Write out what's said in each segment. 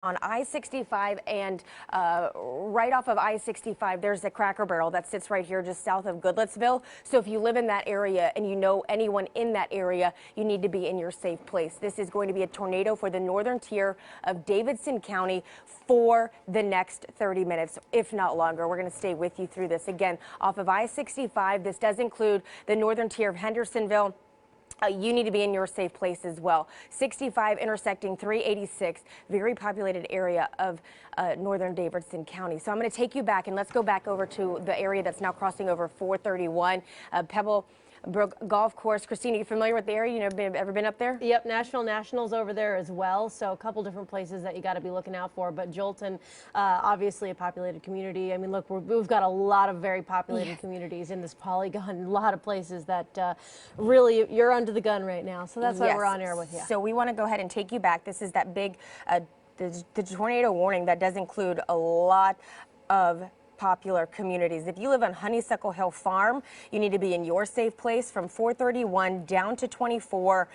on I-65 and right off of I-65, there's a Cracker Barrel that sits right here just south of Goodlettsville. So if you live in that area and you know anyone in that area, you need to be in your safe place. This is going to be a tornado for the northern tier of Davidson County for the next 30 minutes, if not longer. We're going to stay with you through this. Again, off of I-65, this does include the northern tier of Hendersonville. You need to be in your safe place as well. 65 intersecting 386, very populated area of northern Davidson County. So I'm going to take you back and let's go back over to the area that's now crossing over 431, Pebble Brook Golf Course. Christina, you familiar with the area? You ever been up there? Yep, Nashville Nationals over there as well. So a couple different places that you got to be looking out for. But Jolton, obviously a populated community. I mean, look, we've got a lot of very populated communities in this polygon. A lot of places that really you're under the gun right now. So that's why we're on air with you. So we want to go ahead and take you back. This is that big the tornado warning that does include a lot of popular communities. If you live on Honeysuckle Hill Farm, you need to be in your safe place from 431 down to 24.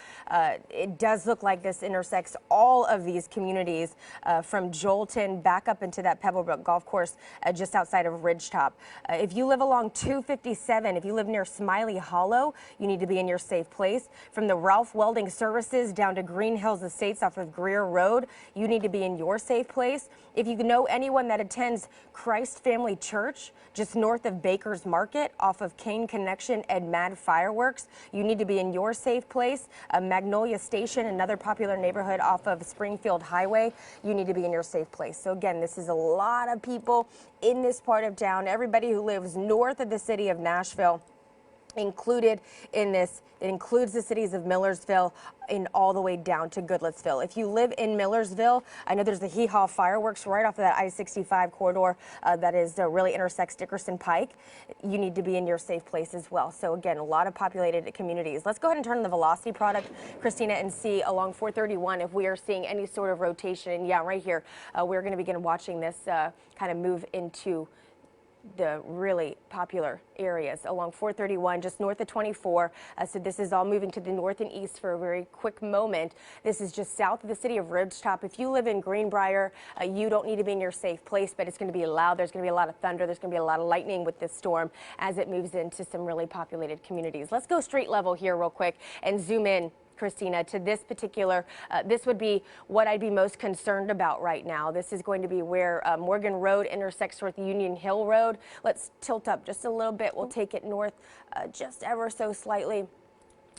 It does look like this intersects all of these communities from Jolton back up into that Pebblebrook Golf Course just outside of Ridgetop. If you live along 257, if you live near Smiley Hollow, you need to be in your safe place. From the Ralph Welding Services down to Green Hills Estates off of Greer Road, you need to be in your safe place. If you know anyone that attends Christ Family Church just north of Baker's Market off of Kane Connection and Mad Fireworks, you need to be in your safe place. Magnolia Station, another popular neighborhood off of Springfield Highway, you need to be in your safe place. So again, this is a lot of people in this part of town. Everybody who lives north of the city of Nashville included in this. It includes the cities of Millersville and all the way down to Goodlettsville. If you live in Millersville, I know there's the Hee Haw Fireworks right off of that I-65 corridor that is really intersects Dickerson Pike. You need to be in your safe place as well. So again, a lot of populated communities. Let's go ahead and turn on the velocity product, Christina, and see along 431 if we are seeing any sort of rotation. And yeah, right here, we're going to begin watching this kind of move into the really popular areas along 431 just north of 24. So this is all moving to the north and east for a very quick moment. This is just south of the city of Ridgetop. If you live in Greenbrier, you don't need to be in your safe place, but it's going to be loud. There's going to be a lot of thunder. There's going to be a lot of lightning with this storm as it moves into some really populated communities. Let's go street level here real quick and zoom in, Christina, to this particular, this would be what I'd be most concerned about right now. This is going to be where Morgan Road intersects with Union Hill Road. Let's tilt up just a little bit. We'll take it north just ever so slightly.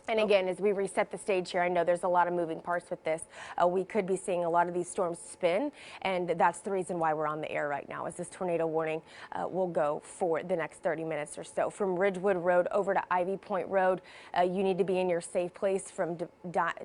And again, as we reset the stage here, I know there's a lot of moving parts with this. We could be seeing a lot of these storms spin, and that's the reason why we're on the air right now, as this tornado warning will go for the next 30 minutes or so. From Ridgewood Road over to Ivy Point Road, you need to be in your safe place from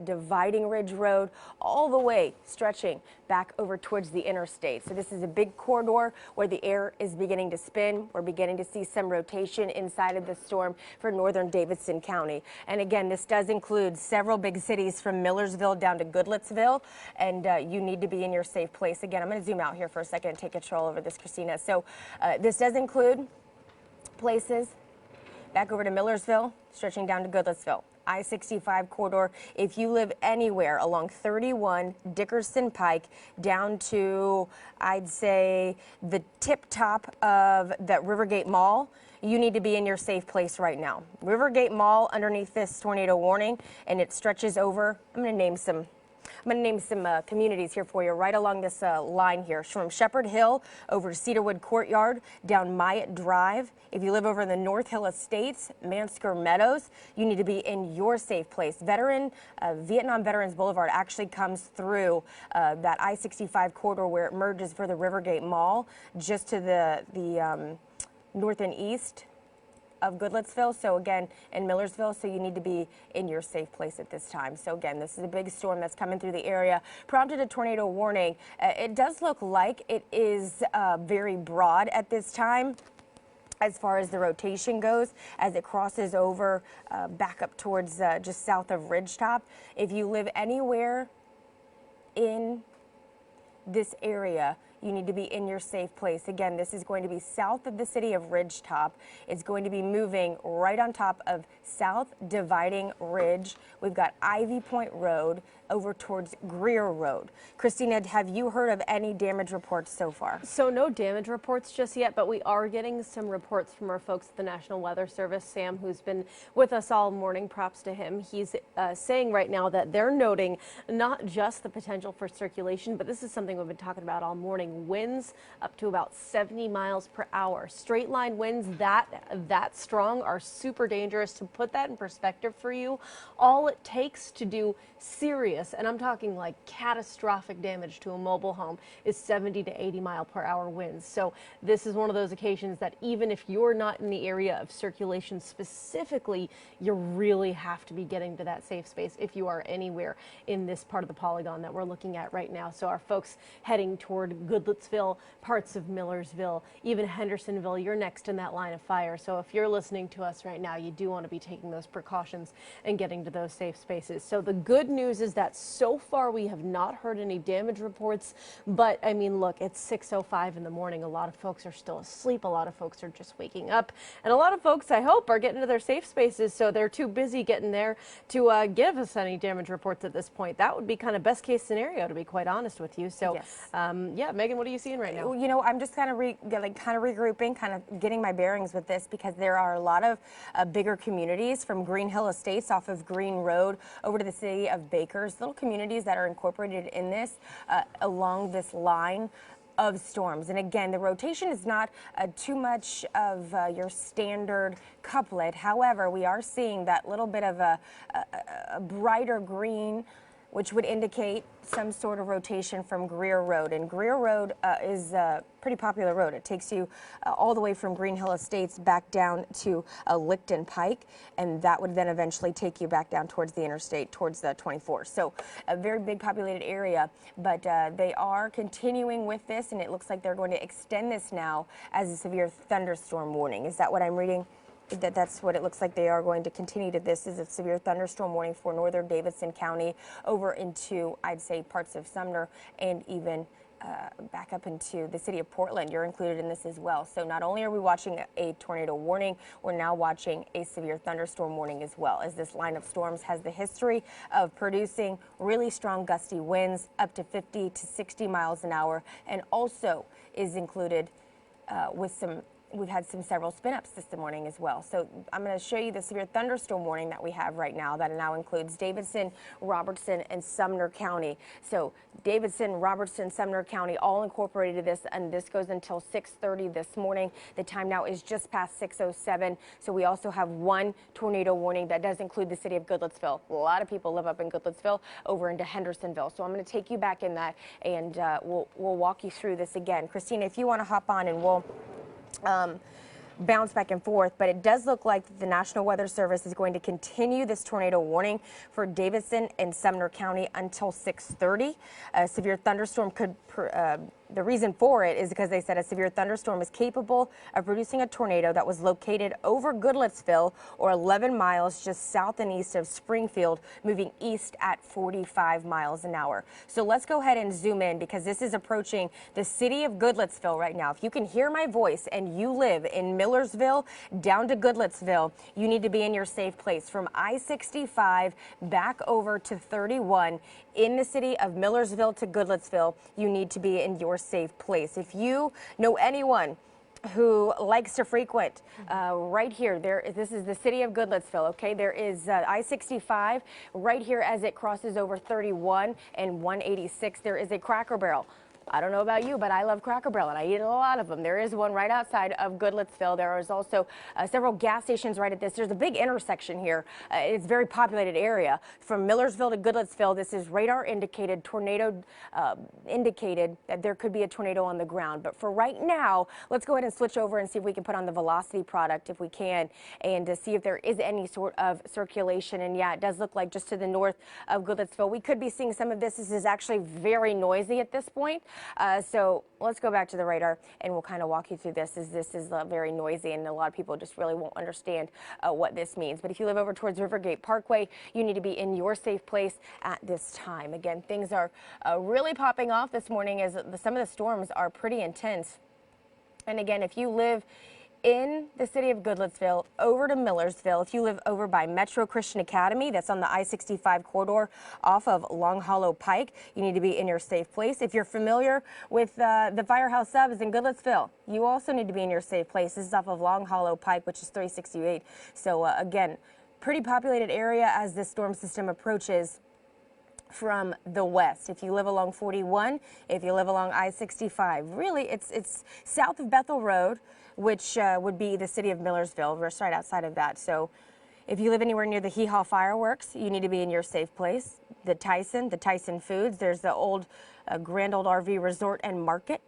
Dividing Ridge Road all the way stretching back over towards the interstate. So this is a big corridor where the air is beginning to spin. We're beginning to see some rotation inside of the storm for northern Davidson County. And again, this does include several big cities from Millersville down to Goodlettsville, and you need to be in your safe place. Again, I'm going to zoom out here for a second and take control over this, Christina. So this does include places back over to Millersville, stretching down to Goodlettsville. I-65 corridor. If you live anywhere along 31 Dickerson Pike down to, I'd say, the tip top of that Rivergate Mall, you need to be in your safe place right now. Rivergate Mall underneath this tornado warning, and it stretches over. I'm going to name some communities here for you right along this line here, from Shepherd Hill over to Cedarwood Courtyard, down Myatt Drive. If you live over in the North Hill Estates, Mansker Meadows, you need to be in your safe place. Vietnam Veterans Boulevard actually comes through that I-65 corridor where it merges for the Rivergate Mall, just to the north and east of Goodlettsville, so again, in Millersville, so you need to be in your safe place at this time. So again, this is a big storm that's coming through the area, prompted a tornado warning. It does look like it is very broad at this time as far as the rotation goes, as it crosses over back up towards just south of Ridgetop. If you live anywhere in this area, you need to be in your safe place. Again, this is going to be south of the city of Ridgetop. It's going to be moving right on top of South Dividing Ridge. We've got Ivy Point Road over towards Greer Road. Christina, have you heard of any damage reports so far? So no damage reports just yet, but we are getting some reports from our folks at the National Weather Service. Sam, who's been with us all morning, props to him. He's saying right now that they're noting not just the potential for circulation, but this is something we've been talking about all morning. Winds up to about 70 miles per hour. Straight line winds that strong are super dangerous. To put that in perspective for you, all it takes to do serious, and I'm talking like catastrophic damage to a mobile home, is 70 to 80 mile per hour winds. So this is one of those occasions that even if you're not in the area of circulation specifically, you really have to be getting to that safe space if you are anywhere in this part of the polygon that we're looking at right now. So our folks heading toward Goodlettsville, parts of Millersville, even Hendersonville, you're next in that line of fire. So if you're listening to us right now, you do want to be taking those precautions and getting to those safe spaces. So the good news is that so far we have not heard any damage reports, but I mean, look, it's 6:05 in the morning. A lot of folks are still asleep. A lot of folks are just waking up, and a lot of folks, I hope, are getting to their safe spaces, so they're too busy getting there to give us any damage reports at this point. That would be kind of best case scenario, to be quite honest with you. So yes. Yeah, Megan, what are you seeing right now? You know, I'm just kind of regrouping, kind of getting my bearings with this, because there are a lot of bigger communities from Green Hill Estates off of Green Road over to the city of Bakers, little communities that are incorporated in this along this line of storms. And again, the rotation is not too much of your standard couplet. However, we are seeing that little bit of a brighter green, which would indicate some sort of rotation from Greer Road. And Greer Road is a pretty popular road. It takes you all the way from Green Hill Estates back down to Licton Pike, and that would then eventually take you back down towards the interstate, towards the 24. So a very big populated area, but they are continuing with this, and it looks like they're going to extend this now as a severe thunderstorm warning. Is that what I'm reading? That's what it looks like. They are going to continue to this as a severe thunderstorm warning for northern Davidson County over into, I'd say, parts of Sumner and even back up into the city of Portland. You're included in this as well. So not only are we watching a tornado warning, we're now watching a severe thunderstorm warning as well, as this line of storms has the history of producing really strong gusty winds up to 50 to 60 miles an hour, and also is included with some. We've had several spin-ups this morning as well. So I'm going to show you the severe thunderstorm warning that we have right now that now includes Davidson, Robertson, and Sumner County. So Davidson, Robertson, Sumner County all incorporated this, and this goes until 6:30 this morning. The time now is just past 6:07. So we also have one tornado warning that does include the city of Goodlettsville. A lot of people live up in Goodlettsville over into Hendersonville. So I'm going to take you back in that, and we'll walk you through this again. Christina, if you want to hop on, and we'll bounce back and forth, but it does look like the National Weather Service is going to continue this tornado warning for Davidson and Sumner County until 6:30. A severe thunderstorm could the reason for it is because they said a severe thunderstorm is capable of producing a tornado that was located over Goodlettsville, or 11 miles just south and east of Springfield, moving east at 45 miles an hour. So let's go ahead and zoom in, because this is approaching the city of Goodlettsville right now. If you can hear my voice and you live in Millersville down to Goodlettsville, you need to be in your safe place. From I-65 back over to 31 in the city of Millersville to Goodlettsville, you need to be in your safe place. If you know anyone who likes to frequent right here, this is the city of Goodlettsville, okay? There is I-65 right here as it crosses over 31 and 186. There is a Cracker Barrel. I don't know about you, but I love Cracker Barrel, and I eat a lot of them. There is one right outside of Goodlettsville. There is also several gas stations right at this. There's a big intersection here. It's a very populated area. From Millersville to Goodlettsville, this is radar indicated, tornado indicated that there could be a tornado on the ground. But for right now, let's go ahead and switch over and see if we can put on the velocity product, if we can, and to see if there is any sort of circulation. And yeah, it does look like just to the north of Goodlettsville, we could be seeing some of this. This is actually very noisy at this point. So let's go back to the radar and we'll kind of walk you through this, as this is very noisy and a lot of people just really won't understand what this means. But if you live over towards Rivergate Parkway, you need to be in your safe place at this time. Again, things are really popping off this morning as some of the storms are pretty intense. And again, if you live in the city of Goodlettsville over to Millersville, if you live over by Metro Christian Academy, that's on the I-65 corridor off of Long Hollow Pike, you need to be in your safe place. If you're familiar with the Firehouse Subs in Goodlettsville, you also need to be in your safe place. This is off of Long Hollow Pike, which is 368. So again, pretty populated area as this storm system approaches from the west. If you live along 41, if you live along I-65, really it's south of Bethel Road, which would be the city of Millersville. We're right outside of that. So if you live anywhere near the Hee Haw Fireworks, you need to be in your safe place. The Tyson Foods, there's the old Grand Old RV Resort and Market,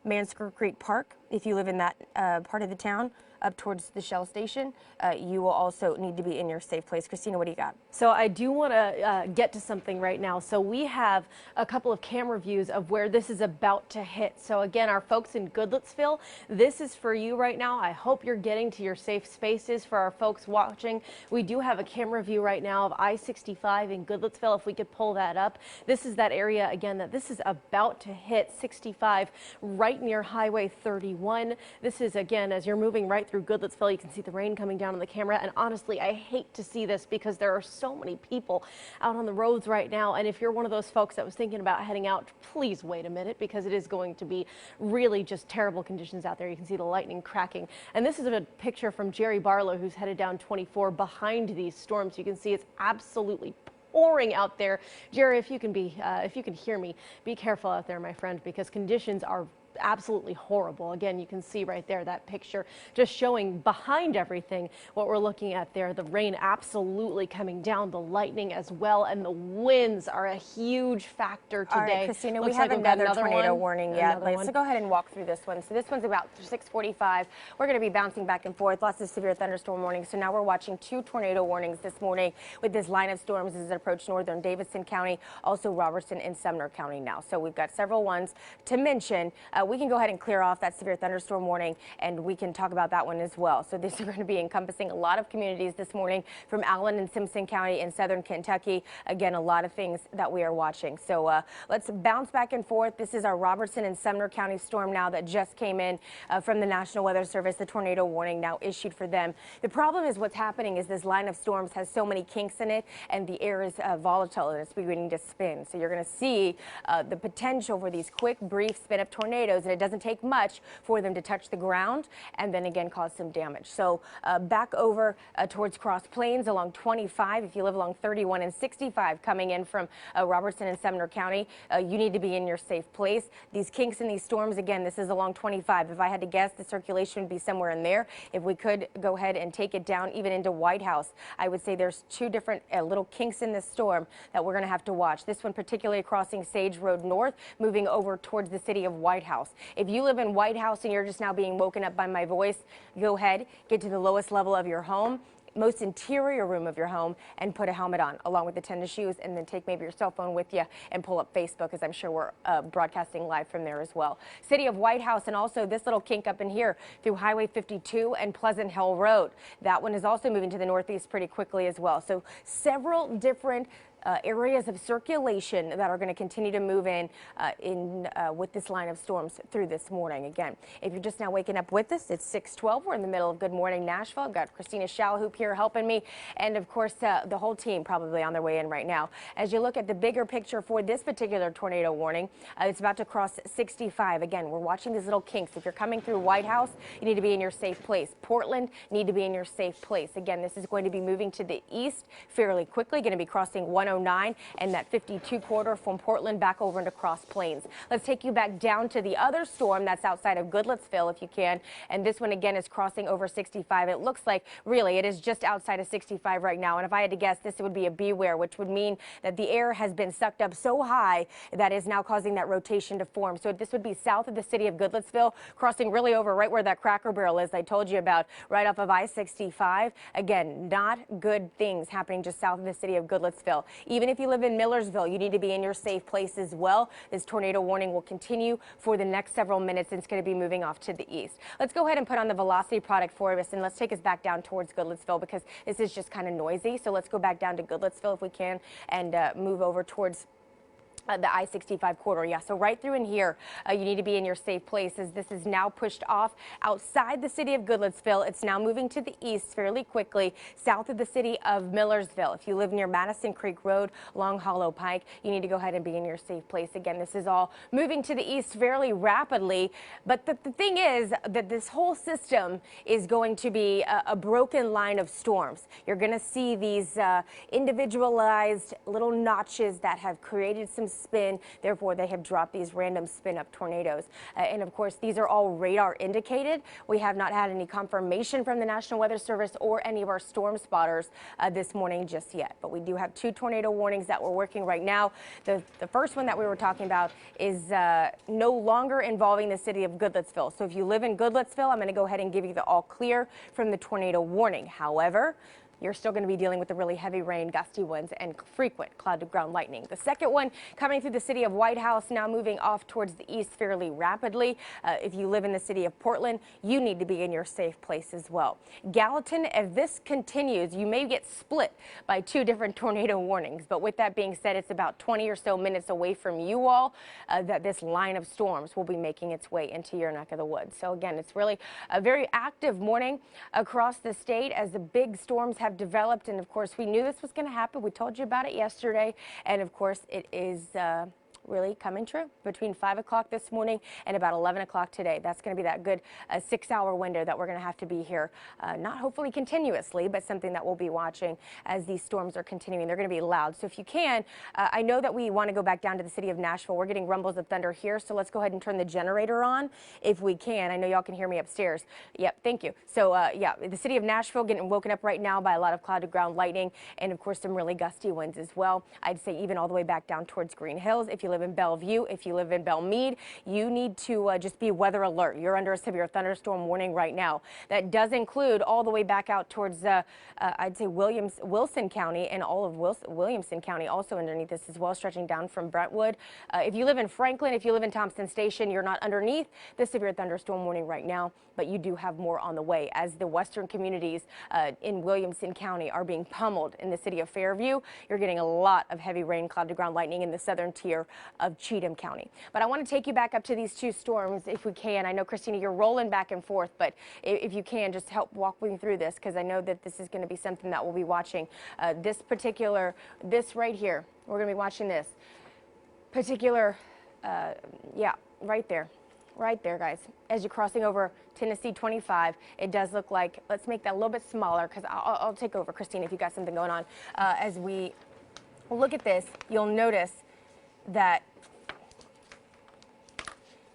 Mansker Creek Park. If you live in that part of the town, up towards the Shell station, you will also need to be in your safe place. Christina, what do you got? So I do want to get to something right now. So we have a couple of camera views of where this is about to hit. So again, our folks in Goodlettsville, this is for you right now. I hope you're getting to your safe spaces. For our folks watching, we do have a camera view right now of I-65 in Goodlettsville. If we could pull that up, this is that area again that this is about to hit 65 right near Highway 31. This is again, as you're moving right through Goodlettsville, you can see the rain coming down on the camera, and honestly, I hate to see this because there are so many people out on the roads right now, and if you're one of those folks that was thinking about heading out, please wait a minute, because it is going to be really just terrible conditions out there. You can see the lightning cracking, and this is a picture from Jerry Barlow, who's headed down 24 behind these storms. You can see it's absolutely pouring out there. Jerry, if you can hear me, be careful out there, my friend, because conditions are absolutely horrible. Again, you can see right there that picture just showing behind everything what we're looking at there. The rain absolutely coming down, the lightning as well, and the winds are a huge factor today. All right, Christina, we have another tornado warning yet. Let's go ahead and walk through this one. So this one's about 6:45. We're going to be bouncing back and forth. Lots of severe thunderstorm warnings. So now we're watching 2 tornado warnings this morning with this line of storms as it approached northern Davidson County, also Robertson and Sumner County now. So we've got several ones to mention. We can go ahead and clear off that severe thunderstorm warning, and we can talk about that one as well. So this is going to be encompassing a lot of communities this morning from Allen and Simpson County in southern Kentucky. Again, a lot of things that we are watching. So let's bounce back and forth. This is our Robertson and Sumner County storm now that just came in from the National Weather Service. The tornado warning now issued for them. The problem is what's happening is this line of storms has so many kinks in it, and the air is volatile and it's beginning to spin. So you're going to see the potential for these quick, brief spin-up tornadoes, and it doesn't take much for them to touch the ground and then again cause some damage. So back over towards Cross Plains along 25. If you live along 31 and 65 coming in from Robertson and Sumner County, you need to be in your safe place. These kinks in these storms, again, this is along 25. If I had to guess, the circulation would be somewhere in there. If we could go ahead and take it down even into White House, I would say there's 2 different little kinks in this storm that we're going to have to watch. This one particularly crossing Sage Road North, moving over towards the city of White House. If you live in White House and you're just now being woken up by my voice, go ahead, get to the lowest level of your home, most interior room of your home, and put a helmet on along with the tennis shoes, and then take maybe your cell phone with you and pull up Facebook, as I'm sure we're broadcasting live from there as well. City of White House, and also this little kink up in here through Highway 52 and Pleasant Hill Road. That one is also moving to the northeast pretty quickly as well. So several different areas of circulation that are going to continue to move in with this line of storms through this morning. Again, if you're just now waking up with us, it's 6:12. We're in the middle of Good Morning Nashville. I've got Christina Shalhoop here helping me, and of course the whole team probably on their way in right now. As you look at the bigger picture for this particular tornado warning, it's about to cross 65. Again, we're watching these little kinks. If you're coming through White House, you need to be in your safe place. Portland, need to be in your safe place. Again, this is going to be moving to the east fairly quickly, going to be crossing 109 and that 52 corridor from Portland back over into Cross Plains. Let's take you back down to the other storm that's outside of Goodlettsville, if you can. And this one again is crossing over 65. It looks like really it is just outside of 65 right now. And if I had to guess, this would be a beware, which would mean that the air has been sucked up so high that is now causing that rotation to form. So this would be south of the city of Goodlettsville, crossing really over right where that Cracker Barrel is I told you about, right off of I-65. Again, not good things happening just south of the city of Goodlettsville. Even if you live in Millersville, you need to be in your safe place as well. This tornado warning will continue for the next several minutes, and it's going to be moving off to the east. Let's go ahead and put on the velocity product for us, and let's take us back down towards Goodlettsville because this is just kind of noisy. So let's go back down to Goodlettsville if we can and move over towards the I-65 corridor. Yeah, so right through in here, you need to be in your safe place as this is now pushed off outside the city of Goodlettsville. It's now moving to the east fairly quickly, south of the city of Millersville. If you live near Madison Creek Road, Long Hollow Pike, you need to go ahead and be in your safe place. Again, this is all moving to the east fairly rapidly, but the thing is that this whole system is going to be a broken line of storms. You're going to see these individualized little notches that have created some spin, therefore they have dropped these random spin up tornadoes. And of course, these are all radar indicated. We have not had any confirmation from the National Weather Service or any of our storm spotters this morning just yet. But we do have 2 tornado warnings that we're working right now. The first one that we were talking about is no longer involving the city of Goodlettsville. So if you live in Goodlettsville, I'm going to go ahead and give you the all clear from the tornado warning. However, you're still going to be dealing with the really heavy rain, gusty winds, and frequent cloud-to-ground lightning. The second one coming through the city of White House, now moving off towards the east fairly rapidly. If you live in the city of Portland, you need to be in your safe place as well. Gallatin, if this continues, you may get split by 2 different tornado warnings. But with that being said, it's about 20 or so minutes away from you all that this line of storms will be making its way into your neck of the woods. So again, it's really a very active morning across the state as the big storms have developed, and of course we knew this was going to happen. We told you about it yesterday, and of course it is really coming true between 5 o'clock this morning and about 11 o'clock today. That's going to be that good 6-hour window that we're going to have to be here, not hopefully continuously, but something that we'll be watching as these storms are continuing. They're going to be loud. So if you can, I know that we want to go back down to the city of Nashville. We're getting rumbles of thunder here, so let's go ahead and turn the generator on if we can. I know y'all can hear me upstairs. Yep, thank you. So yeah, the city of Nashville getting woken up right now by a lot of cloud-to-ground lightning and of course some really gusty winds as well. I'd say even all the way back down towards Green Hills. If you live in Bellevue, if you live in Belmead, you need to just be weather alert. You're under a severe thunderstorm warning right now. That does include all the way back out towards, I'd say Wilson County and all of Williamson County also underneath this as well, stretching down from Brentwood. If you live in Franklin, if you live in Thompson Station, you're not underneath the severe thunderstorm warning right now, but you do have more on the way as the western communities in Williamson County are being pummeled in the city of Fairview. You're getting a lot of heavy rain, cloud-to-ground lightning in the southern tier of Cheatham County. But I want to take you back up to these 2 storms if we can. I know, Christina, you're rolling back and forth, but if you can, just help walk me through this because I know that this is going to be something that we'll be watching. This right here, we're going to be watching this particular, yeah, right there, guys. As you're crossing over Tennessee 25, it does look like, let's make that a little bit smaller because I'll take over, Christina, if you got something going on. As we look at this, you'll notice that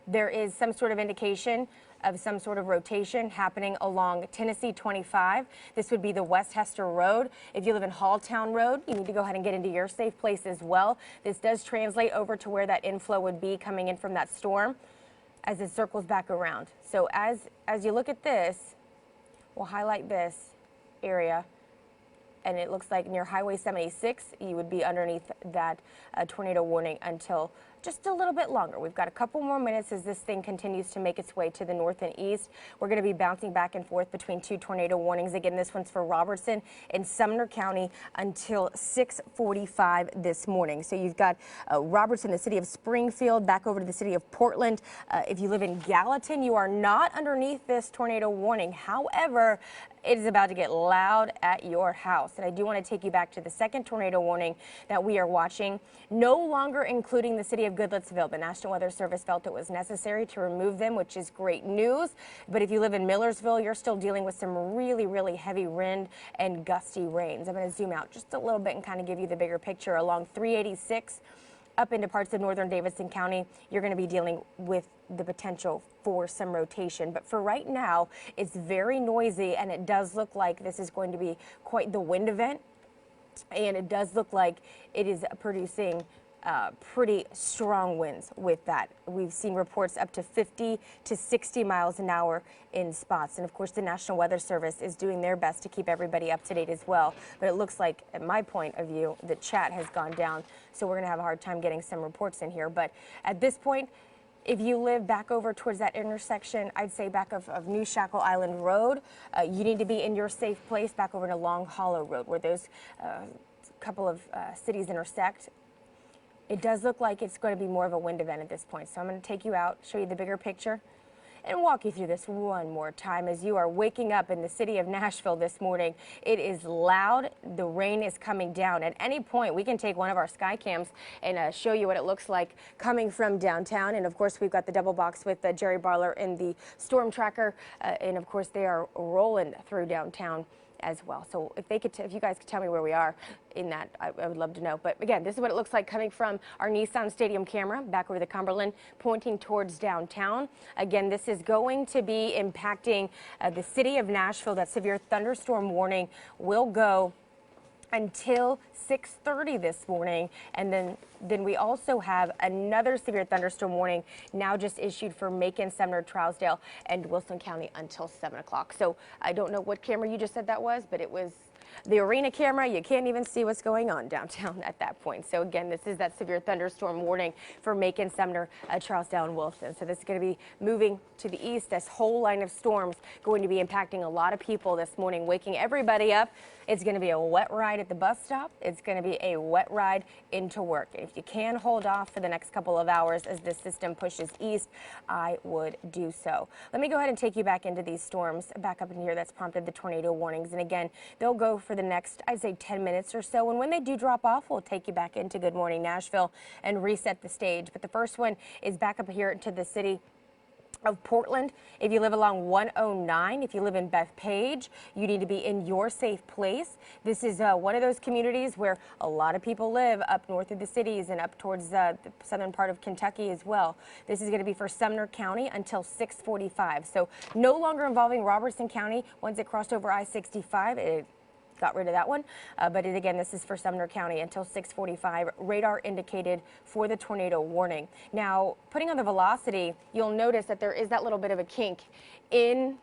there is some sort of indication of some sort of rotation happening along Tennessee 25. This would be the West Hester Road. If you live in Halltown Road, you need to go ahead and get into your safe place as well. This does translate over to where that inflow would be coming in from that storm as it circles back around. So as you look at this, we'll highlight this area, and it looks like near Highway 76, you would be underneath that tornado warning until just a little bit longer. We've got a couple more minutes as this thing continues to make its way to the north and east. We're going to be bouncing back and forth between 2 tornado warnings. Again, this one's for Robertson and Sumner County until 6:45 this morning. So you've got Robertson, the city of Springfield, back over to the city of Portland. If you live in Gallatin, you are not underneath this tornado warning. However, it is about to get loud at your house. And I do want to take you back to the second tornado warning that we are watching, no longer including the city of Goodlettsville. The National Weather Service felt it was necessary to remove them, which is great news. But if you live in Millersville, you're still dealing with some really, really heavy wind and gusty rains. I'm going to zoom out just a little bit and kind of give you the bigger picture. Along 386 up into parts of northern Davidson County, you're going to be dealing with the potential for some rotation. But for right now, it's very noisy, and it does look like this is going to be quite the wind event. And it does look like it is producing pretty strong winds with that. We've seen reports up to 50 to 60 miles an hour in spots. And of course, the National Weather Service is doing their best to keep everybody up to date as well. But it looks like, at my point of view, the chat has gone down. So we're going to have a hard time getting some reports in here. But at this point, if you live back over towards that intersection, I'd say back of New Shackle Island Road, you need to be in your safe place back over to Long Hollow Road, where those couple of cities intersect. It does look like it's going to be more of a wind event at this point. So I'm going to take you out, show you the bigger picture, and walk you through this one more time as you are waking up in the city of Nashville this morning. It is loud. The rain is coming down. At any point, we can take one of our sky cams and show you what it looks like coming from downtown. And of course, we've got the double box with Jerry Barler in the storm tracker. And of course, they are rolling through downtown as well. So if you guys could tell me where we are in that, I would love to know. But again, this is what it looks like coming from our Nissan Stadium camera back over the Cumberland, pointing towards downtown. Again, this is going to be impacting the city of Nashville. That severe thunderstorm warning will go until 6:30 this morning, and then we also have another severe thunderstorm warning now just issued for Macon, Sumner, Trousdale, and Wilson County until 7 o'clock. So I don't know what camera you just said that was, but it was the arena camera. You can't even see what's going on downtown at that point. So again, this is that severe thunderstorm warning for Macon, Sumner, Trousdale, and Wilson. So this is going to be moving to the east. This whole line of storms going to be impacting a lot of people this morning, waking everybody up. It's going to be a wet ride at the bus stop. It's going to be a wet ride into work. If you can hold off for the next couple of hours as this system pushes east, I would do so. Let me go ahead and take you back into these storms back up in here that's prompted the tornado warnings. And again, they'll go for the next, I'd say, 10 minutes or so. And when they do drop off, we'll take you back into Good Morning Nashville and reset the stage. But the first one is back up here into the city of Portland. If you live along 109, if you live in Bethpage, you need to be in your safe place. This is one of those communities where a lot of people live up north of the cities and up towards the southern part of Kentucky as well. This is going to be for Sumner County until 6:45. So no longer involving Robertson County. Once it crossed over I-65, it got rid of that one. Again, this is for Sumner County until 6:45. Radar indicated for the tornado warning. Now, putting on the velocity, you'll notice that there is that little bit of a kink in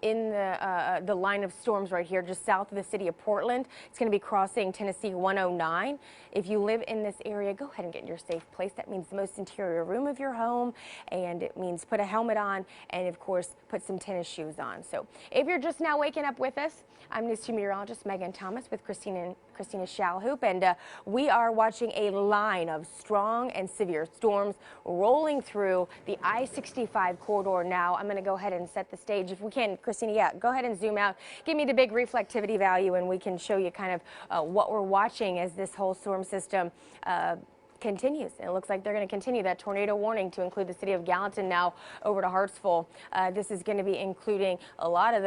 the line of storms right here, just south of the city of Portland. It's going to be crossing Tennessee 109. If you live in this area, go ahead and get in your safe place. That means the most interior room of your home, and it means put a helmet on, and of course, put some tennis shoes on. So if you're just now waking up with us, I'm news meteorologist Megan Thomas with Christina Shalhoop, and we are watching a line of strong and severe storms rolling through the I-65 corridor now. I'm going to go ahead and set the stage. If we can, Christina, yeah, go ahead and zoom out. Give me the big reflectivity value, and we can show you kind of what we're watching as this whole storm system continues. It looks like they're going to continue that tornado warning to include the city of Gallatin now over to Hartsville. This is going to be including a lot of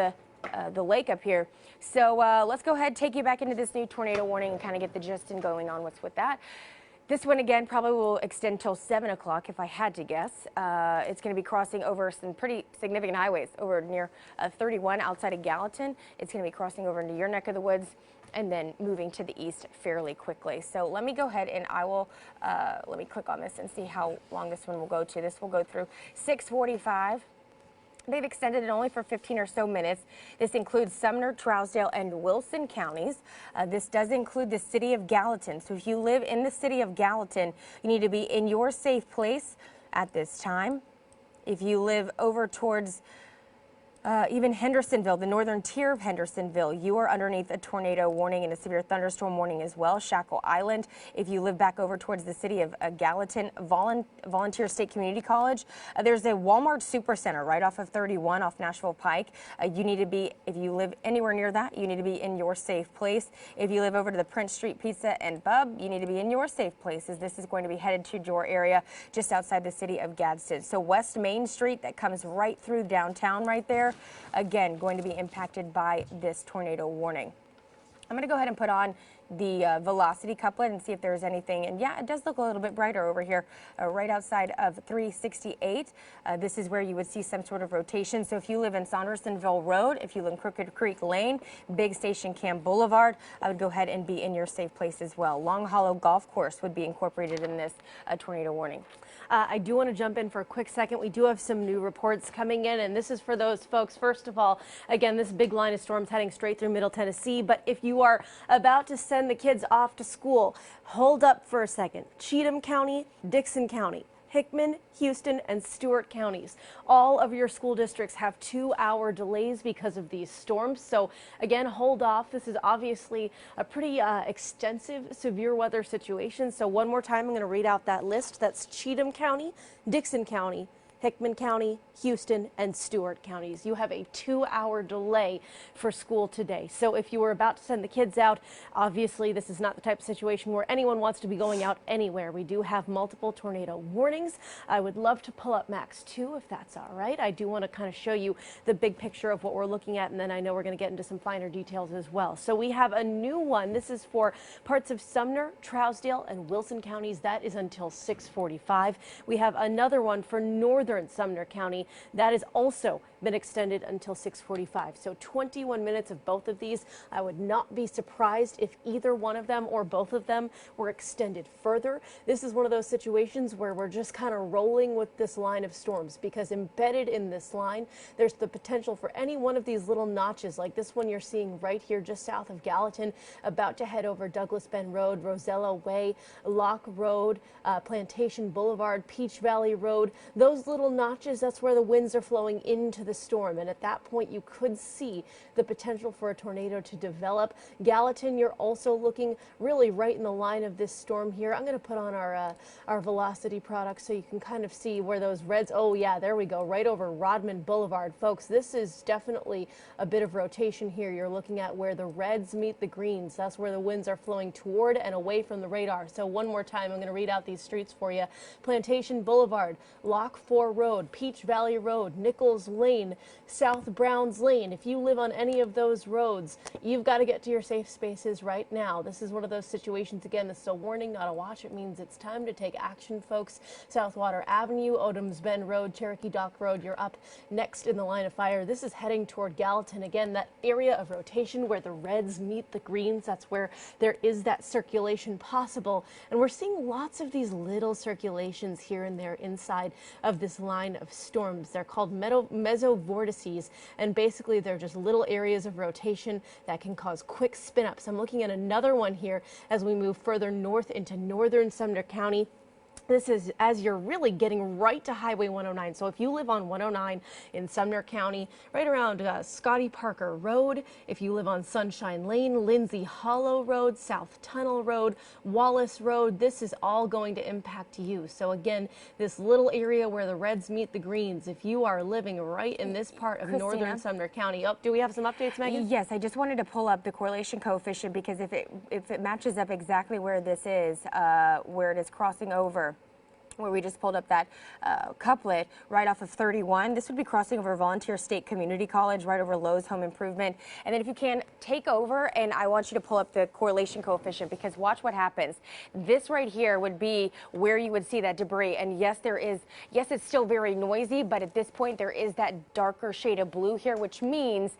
the lake up here. So let's go ahead, take you back into this new tornado warning and kind of get the gist and going on what's with that. This one, again, probably will extend till 7 o'clock if I had to guess. It's going to be crossing over some pretty significant highways over near 31 outside of Gallatin. It's going to be crossing over into your neck of the woods and then moving to the east fairly quickly. So let me go ahead and I will, let me click on this and see how long this one will go to. This will go through 6:45. They've extended it only for 15 or so minutes. This includes Sumner, Trousdale, and Wilson counties. This does include the city of Gallatin. So if you live in the city of Gallatin, you need to be in your safe place at this time. If you live over towards even Hendersonville, the northern tier of Hendersonville, you are underneath a tornado warning and a severe thunderstorm warning as well. Shackle Island, if you live back over towards the city of Gallatin, Volunteer State Community College, there's a Walmart Supercenter right off of 31 off Nashville Pike. You need to be, if you live anywhere near that, you need to be in your safe place. If you live over to the Prince Street Pizza and Pub, you need to be in your safe place, as this is going to be headed to your area just outside the city of Gadsden. So West Main Street, that comes right through downtown right there, again, going to be impacted by this tornado warning. I'm going to go ahead and put on the velocity couplet and see if there's anything. And yeah, it does look a little bit brighter over here, right outside of 368. This is where you would see some sort of rotation. So if you live in Saundersonville Road, if you live in Crooked Creek Lane, Big Station Camp Boulevard, I would go ahead and be in your safe place as well. Long Hollow Golf Course would be incorporated in this tornado warning. I do want to jump in for a quick second. We do have some new reports coming in, and this is for those folks. First of all, again, this big line of storms heading straight through Middle Tennessee. But if you are about to send the kids off to school, hold up for a second. Cheatham County, Dixon County, Hickman, Houston, and Stewart counties. All of your school districts have 2-hour delays because of these storms. So again, hold off. This is obviously a pretty extensive severe weather situation. So one more time, I'm going to read out that list. That's Cheatham County, Dixon County, Hickman County, Houston, and Stewart counties. You have a 2-hour delay for school today. So if you were about to send the kids out, obviously this is not the type of situation where anyone wants to be going out anywhere. We do have multiple tornado warnings. I would love to pull up Max 2 if that's all right. I do want to kind of show you the big picture of what we're looking at, and then I know we're going to get into some finer details as well. So we have a new one. This is for parts of Sumner, Trousdale, and Wilson counties. That is until 6:45. We have another one for northern Sumner County. That has also been extended until 6:45. So 21 minutes of both of these. I would not be surprised if either one of them or both of them were extended further. This is one of those situations where we're just kind of rolling with this line of storms, because embedded in this line, there's the potential for any one of these little notches, like this one you're seeing right here just south of Gallatin, about to head over Douglas Bend Road, Rosella Way, Locke Road, Plantation Boulevard, Peach Valley Road. Those little notches, that's where the winds are flowing into the storm, and at that point you could see the potential for a tornado to develop. Gallatin, you're also looking really right in the line of this storm here. I'm going to put on our velocity product so you can kind of see where those reds, oh yeah, there we go, right over Rodman Boulevard. Folks, this is definitely a bit of rotation here. You're looking at where the reds meet the greens. That's where the winds are flowing toward and away from the radar. So one more time, I'm going to read out these streets for you. Plantation Boulevard, Lock 4 Road, Peach Valley Road, Nichols Lane, South Browns Lane. If you live on any of those roads, you've got to get to your safe spaces right now. This is one of those situations, again, this is a warning, not a watch. It means it's time to take action, folks. Southwater Avenue, Odoms Bend Road, Cherokee Dock Road, you're up next in the line of fire. This is heading toward Gallatin. Again, that area of rotation where the reds meet the greens, that's where there is that circulation possible. And we're seeing lots of these little circulations here and there inside of this line of storms. They're called mesovortices, and basically they're just little areas of rotation that can cause quick spin-ups. I'm looking at another one here as we move further north into northern Sumner County. This is as you're really getting right to Highway 109. So if you live on 109 in Sumner County, right around Scotty Parker Road, if you live on Sunshine Lane, Lindsay Hollow Road, South Tunnel Road, Wallace Road, this is all going to impact you. So again, this little area where the reds meet the greens, if you are living right in this part of northern Sumner County. Oh, do we have some updates, Megan? Yes, I just wanted to pull up the correlation coefficient, because if it matches up exactly where this is, where it is crossing over, where we just pulled up that couplet right off of 31. This would be crossing over Volunteer State Community College, right over Lowe's Home Improvement. And then if you can, take over, and I want you to pull up the correlation coefficient, because watch what happens. This right here would be where you would see that debris. And yes, it's still very noisy, but at this point there is that darker shade of blue here, which means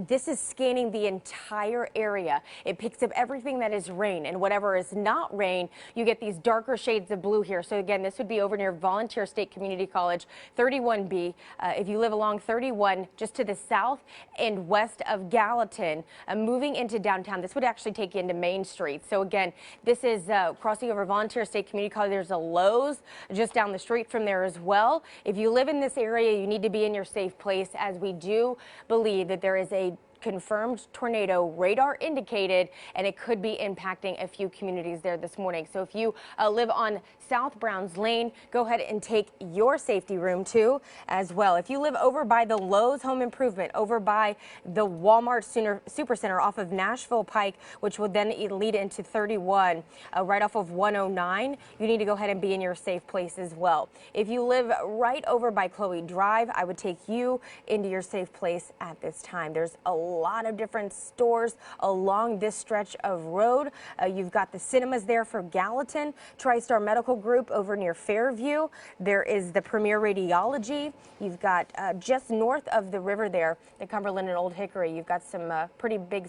this is scanning the entire area. It picks up everything that is rain, and whatever is not rain, you get these darker shades of blue here. So again, this would be over near Volunteer State Community College, 31B. If you live along 31, just to the south and west of Gallatin, moving into downtown, this would actually take you into Main Street. So again, this is crossing over Volunteer State Community College. There's a Lowe's just down the street from there as well. If you live in this area, you need to be in your safe place, as we do believe that there is a confirmed tornado radar indicated, and it could be impacting a few communities there this morning. So if you live on South Browns Lane, go ahead and take your safety room too as well. If you live over by the Lowe's Home Improvement, over by the Walmart Supercenter off of Nashville Pike, which would then lead into 31 right off of 109, you need to go ahead and be in your safe place as well. If you live right over by Chloe Drive, I would take you into your safe place at this time. There's a lot of different stores along this stretch of road. You've got the cinemas there for Gallatin, TriStar Medical Group over near Fairview. There is the Premier Radiology. You've got just north of the river there, the Cumberland and Old Hickory. You've got some pretty big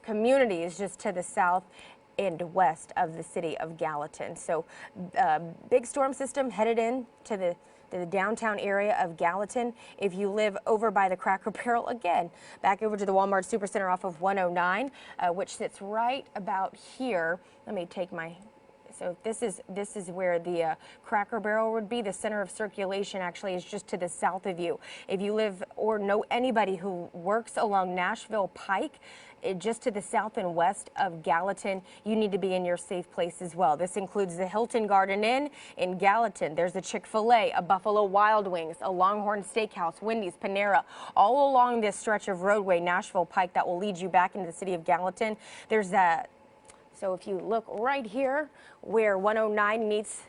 communities just to the south and west of the city of Gallatin. So big storm system headed in to the downtown area of Gallatin. If you live over by the Cracker Barrel, again, back over to the Walmart Supercenter off of 109, which sits right about here. Let me take my... So this is where the Cracker Barrel would be. The center of circulation actually is just to the south of you. If you live or know anybody who works along Nashville Pike, just to the south and west of Gallatin, you need to be in your safe place as well. This includes the Hilton Garden Inn in Gallatin. There's a Chick-fil-A, a Buffalo Wild Wings, a Longhorn Steakhouse, Wendy's, Panera, all along this stretch of roadway, Nashville Pike, that will lead you back into the city of Gallatin. There's that. So if you look right here where 109 meets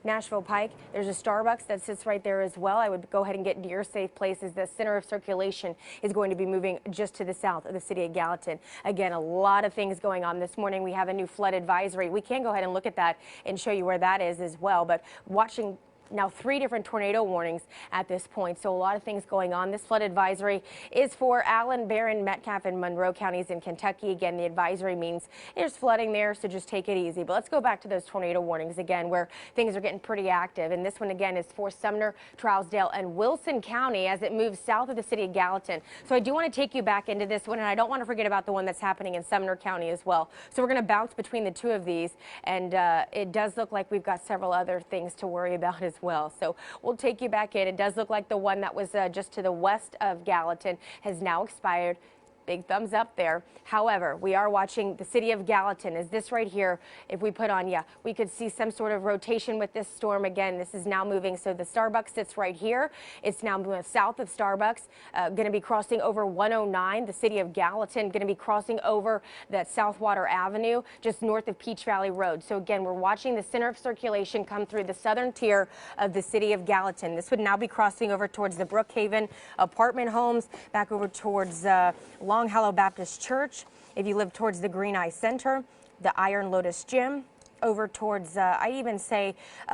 Nashville Pike, there's a Starbucks that sits right there as well. I would go ahead and get into your safe places. The center of circulation is going to be moving just to the south of the city of Gallatin. Again, a lot of things going on this morning. We have a new flood advisory. We can go ahead and look at that and show you where that is as well. But watching now 3 different tornado warnings at this point, so a lot of things going on. This flood advisory is for Allen, Barron, Metcalfe, and Monroe counties in Kentucky. Again, the advisory means there's flooding there, so just take it easy. But let's go back to those tornado warnings again, where things are getting pretty active. And this one again is for Sumner, Trousdale, and Wilson County as it moves south of the city of Gallatin. So I do want to take you back into this one, and I don't want to forget about the one that's happening in Sumner County as well. So we're going to bounce between the 2 of these, and it does look like we've got several other things to worry about as well. So we'll take you back in. It does look like the one that was just to the west of Gallatin has now expired. Big thumbs up there. However, we are watching the city of Gallatin. Is this right here? If we put on, we could see some sort of rotation with this storm. Again, this is now moving. So the Starbucks sits right here. It's now moving south of Starbucks, going to be crossing over 109. The city of Gallatin going to be crossing over that Southwater Avenue, just north of Peach Valley Road. So again, we're watching the center of circulation come through the southern tier of the city of Gallatin. This would now be crossing over towards the Brookhaven apartment homes, back over towards Long Hollow Baptist Church. If you live towards the Green Eye Center, the Iron Lotus Gym, over towards, I'd even say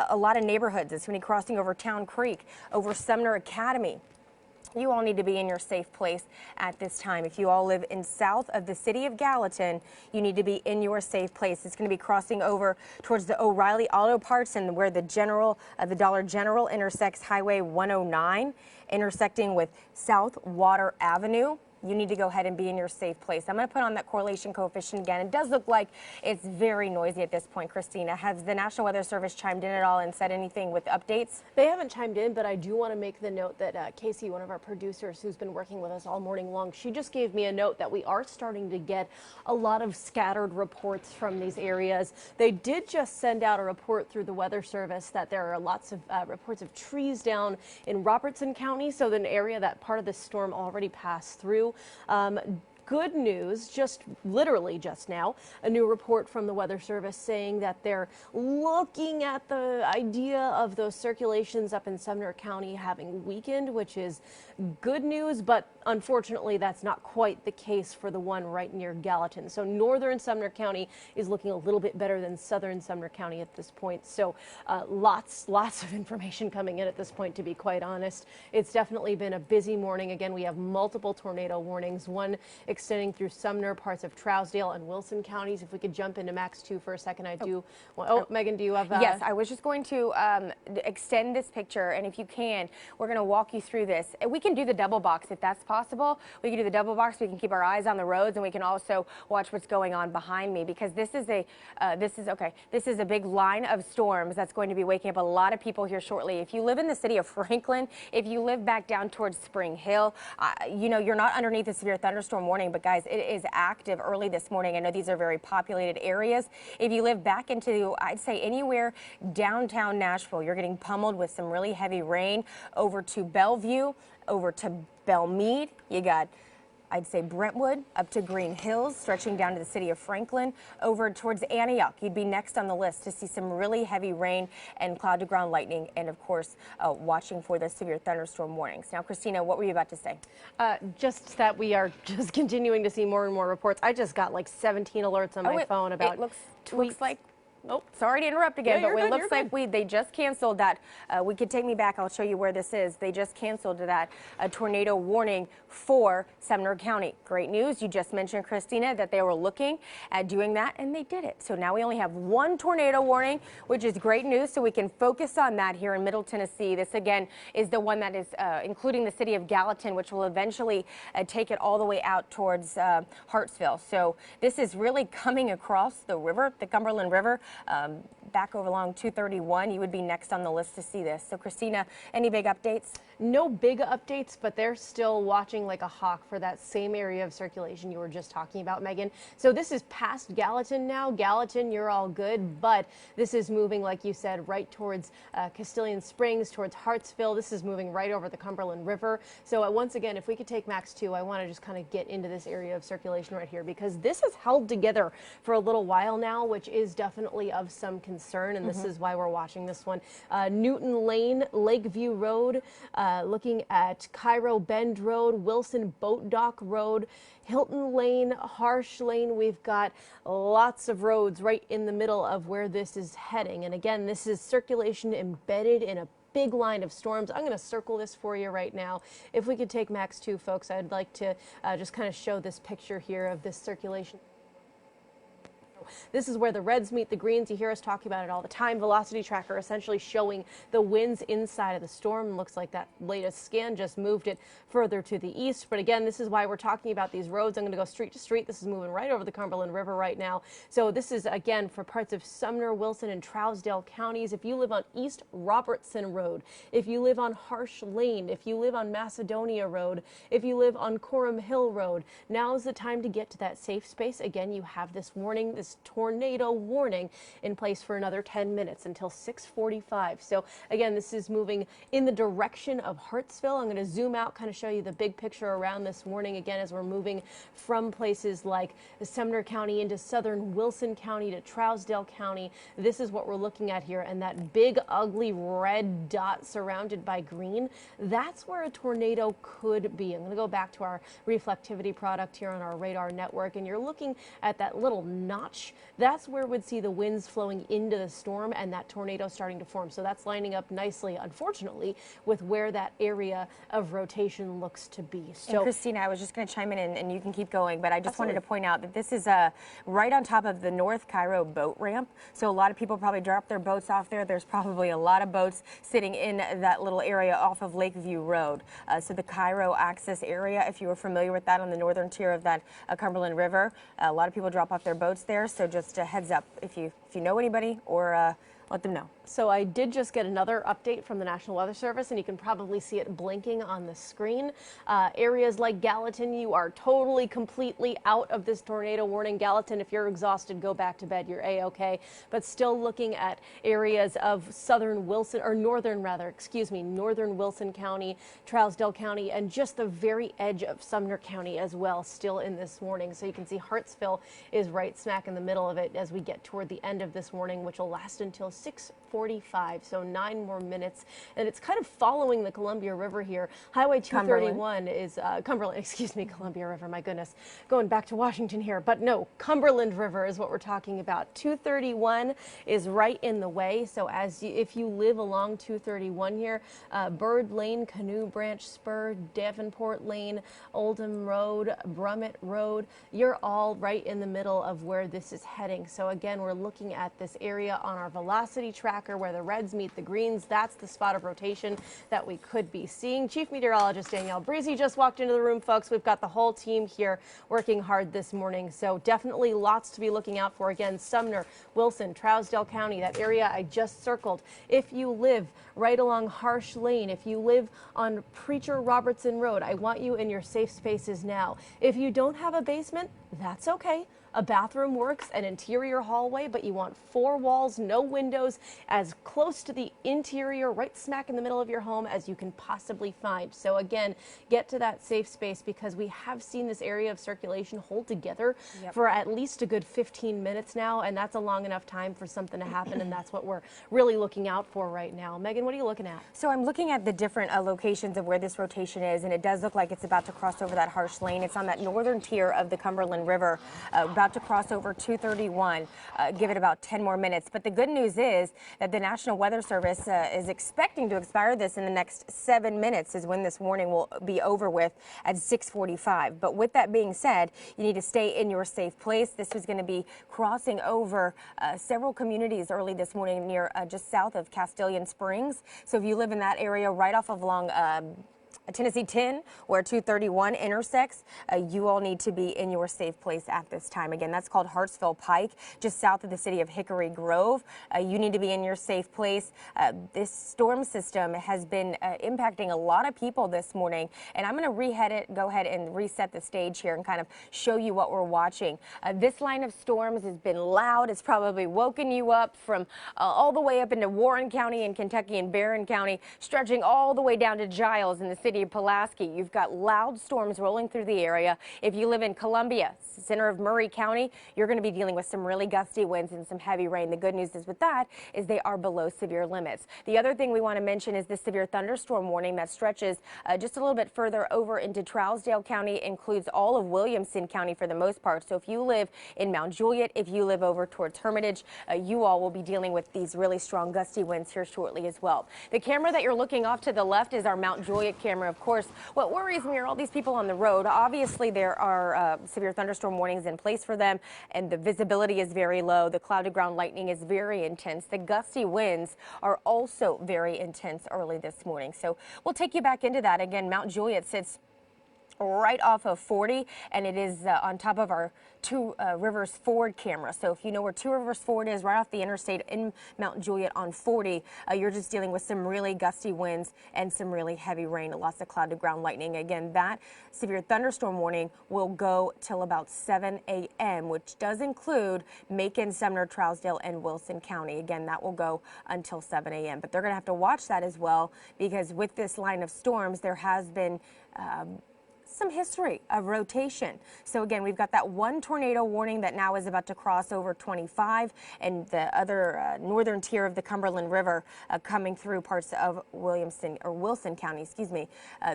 a lot of neighborhoods. It's going to be crossing over Town Creek, over Sumner Academy. You all need to be in your safe place at this time. If you all live in south of the city of Gallatin, you need to be in your safe place. It's going to be crossing over towards the O'Reilly Auto Parts and where the Dollar General intersects Highway 109, intersecting with Southwater Avenue. You need to go ahead and be in your safe place. I'm going to put on that correlation coefficient again. It does look like it's very noisy at this point. Christina, has the National Weather Service chimed in at all and said anything with updates? They haven't chimed in, but I do want to make the note that Casey, one of our producers who's been working with us all morning long, she just gave me a note that we are starting to get a lot of scattered reports from these areas. They did just send out a report through the Weather Service that there are lots of reports of trees down in Robertson County, so an area that part of the storm already passed through. Good news, just literally just now, a new report from the Weather Service saying that they're looking at the idea of those circulations up in Sumner County having weakened, which is good news, but unfortunately that's not quite the case for the one right near Gallatin. So northern Sumner County is looking a little bit better than southern Sumner County at this point. So lots of information coming in at this point, to be quite honest. It's definitely been a busy morning. Again, we have multiple tornado warnings, one extending through Sumner, parts of Trousdale and Wilson counties. If we could jump into Max 2 for a second, I do. Megan, do you have? Yes, I was just going to extend this picture, and if you can, we're going to walk you through this. We can do the double box if that's possible. We can do the double box. We can keep our eyes on the roads, and we can also watch what's going on behind me, because this is a big line of storms that's going to be waking up a lot of people here shortly. If you live in the city of Franklin, if you live back down towards Spring Hill, you know, you're not underneath the severe thunderstorm warning. But guys, it is active early this morning. I know these are very populated areas. If you live back into, I'd say anywhere downtown Nashville, you're getting pummeled with some really heavy rain. Over to Bellevue, over to Belmead, you got I'd say Brentwood up to Green Hills, stretching down to the city of Franklin, over towards Antioch. You'd be next on the list to see some really heavy rain and cloud to ground lightning, and of course, watching for the severe thunderstorm warnings. Now, Christina, what were you about to say? Just that we are just continuing to see more and more reports. I just got like 17 alerts on my phone about it looks like. Oh, sorry to interrupt again, Yeah, but you're it good, looks like they just canceled that. We could take me back. I'll show you where this is. They just canceled that tornado warning for Sumner County. Great news. You just mentioned, Christina, that they were looking at doing that, and they did it. So now we only have one tornado warning, which is great news. So we can focus on that here in Middle Tennessee. This, again, is the one that is including the city of Gallatin, which will eventually take it all the way out towards Hartsville. So this is really coming across the river, the Cumberland River. Back over along 231, you would be next on the list to see this. So, Christina, any big updates? No big updates, but they're still watching like a hawk for that same area of circulation you were just talking about, Megan. So this is past Gallatin now. Gallatin, you're all good, but this is moving, like you said, right towards Castilian Springs, towards Hartsville. This is moving right over the Cumberland River. So once again, if we could take Max 2, I want to just kind of get into this area of circulation right here, because this has held together for a little while now, which is definitely of some concern, and this is why we're watching this one. Newton Lane, Lakeview Road, looking at Cairo Bend Road, Wilson Boat Dock Road, Hilton Lane, Harsh Lane. We've got lots of roads right in the middle of where this is heading. And again, this is circulation embedded in a big line of storms. I'm going to circle this for you right now. If we could take Max 2, folks, I'd like to just kind of show this picture here of this circulation. This is where the reds meet the greens. You hear us talking about it all the time. Velocity tracker essentially showing the winds inside of the storm. Looks like that latest scan just moved it further to the east. But again, this is why we're talking about these roads. I'm going to go street to street. This is moving right over the Cumberland River right now. So this is, again, for parts of Sumner, Wilson, and Trousdale counties. If you live on East Robertson Road, if you live on Harsh Lane, if you live on Macedonia Road, if you live on Coram Hill Road, now is the time to get to that safe space. Again, you have this warning, this tornado warning in place for another 10 minutes until 6:45. So again, this is moving in the direction of Hartsville. I'm going to zoom out, kind of show you the big picture around this warning again as we're moving from places like Sumner County into southern Wilson County to Trousdale County. This is what we're looking at here, and that big ugly red dot surrounded by green, that's where a tornado could be. I'm going to go back to our reflectivity product here on our radar network, and you're looking at that little notch. That's where we'd see the winds flowing into the storm and that tornado starting to form. So that's lining up nicely, unfortunately, with where that area of rotation looks to be. So, and Christina, I was just going to chime in, and you can keep going, but I just Absolutely. wanted to point out that this is right on top of the North Cairo boat ramp. So a lot of people probably drop their boats off there. There's probably a lot of boats sitting in that little area off of Lakeview Road. So the Cairo access area, if you were familiar with that on the northern tier of that Cumberland River, a lot of people drop off their boats there. So just a heads up if you know anybody, or let them know. So I did just get another update from the National Weather Service, and you can probably see it blinking on the screen. Areas like Gallatin, you are totally, completely out of this tornado warning. Gallatin, if you're exhausted, go back to bed. You're A-okay. But still looking at areas of southern Wilson, or northern Wilson County, Trousdale County, and just the very edge of Sumner County as well, still in this warning. So you can see Hartsville is right smack in the middle of it as we get toward the end of this warning, which will last until 6:45, so 9 more minutes, and it's kind of following the Columbia River here. Highway 231 is Cumberland, excuse me, Columbia River, my goodness, going back to Washington here, but no, Cumberland River is what we're talking about. 231 is right in the way, so if you live along 231 here, Bird Lane, Canoe Branch Spur, Davenport Lane, Oldham Road, Brummett Road, you're all right in the middle of where this is heading. So again, we're looking at this area on our velocity tracker where the reds meet the greens. That's the spot of rotation that we could be seeing. Chief Meteorologist Danielle Breezy just walked into the room, folks. We've got the whole team here working hard this morning, so definitely lots to be looking out for. Again, Sumner, Wilson, Trousdale County, that area I just circled. If you live right along Harsh Lane, if you live on Preacher Robertson Road, I want you in your safe spaces now. If you don't have a basement, that's okay. A bathroom works, an interior hallway, but you want 4 walls, no windows, as close to the interior, right smack in the middle of your home as you can possibly find. So again, get to that safe space, because we have seen this area of circulation hold together for at least a good 15 minutes now, and that's a long enough time for something to happen, and that's what we're really looking out for right now. Megan, what are you looking at? So I'm looking at the different locations of where this rotation is, and it does look like it's about to cross over that harsh lane. It's on that northern tier of the Cumberland River, about to cross over 231. Give it about 10 more minutes. But the good news is that the National Weather Service is expecting to expire this in the next 7 minutes, is when this warning will be over with at 6:45. But with that being said, you need to stay in your safe place. This was going to be crossing over several communities early this morning near just south of Castilian Springs. So if you live in that area right off of along Tennessee 10, where 231 intersects, you all need to be in your safe place at this time. Again, that's called Hartsville Pike, just south of the city of Hickory Grove. You need to be in your safe place. This storm system has been impacting a lot of people this morning, and I'm going to go ahead and reset the stage here and kind of show you what we're watching. This line of storms has been loud. It's probably woken you up from all the way up into Warren County in Kentucky and Barron County, stretching all the way down to Giles in the city of Pulaski. You've got loud storms rolling through the area. If you live in Columbia, center of Murray County, you're going to be dealing with some really gusty winds and some heavy rain. The good news is with that is they are below severe limits. The other thing we want to mention is the severe thunderstorm warning that stretches just a little bit further over into Trousdale County, includes all of Williamson County for the most part. So if you live in Mount Juliet, if you live over towards Hermitage, you all will be dealing with these really strong gusty winds here shortly as well. The camera that you're looking off to the left is our Mount Juliet camera. Of course, what worries me are all these people on the road. Obviously, there are severe thunderstorm warnings in place for them, and the visibility is very low. The cloud to ground lightning is very intense. The gusty winds are also very intense early this morning. So we'll take you back into that. Again, Mount Juliet sits right off of 40, and it is on top of our Two Rivers Ford camera. So if you know where Two Rivers Ford is, right off the interstate in Mount Juliet on 40, you're just dealing with some really gusty winds and some really heavy rain, lots of cloud to ground lightning. Again, that severe thunderstorm warning will go till about 7 a.m., which does include Macon, Sumner, Trousdale, and Wilson County. Again, that will go until 7 a.m. But they're going to have to watch that as well, because with this line of storms, there has been some history of rotation. So again, we've got that one tornado warning that now is about to cross over 25, and the other northern tier of the Cumberland River coming through parts of Wilson County,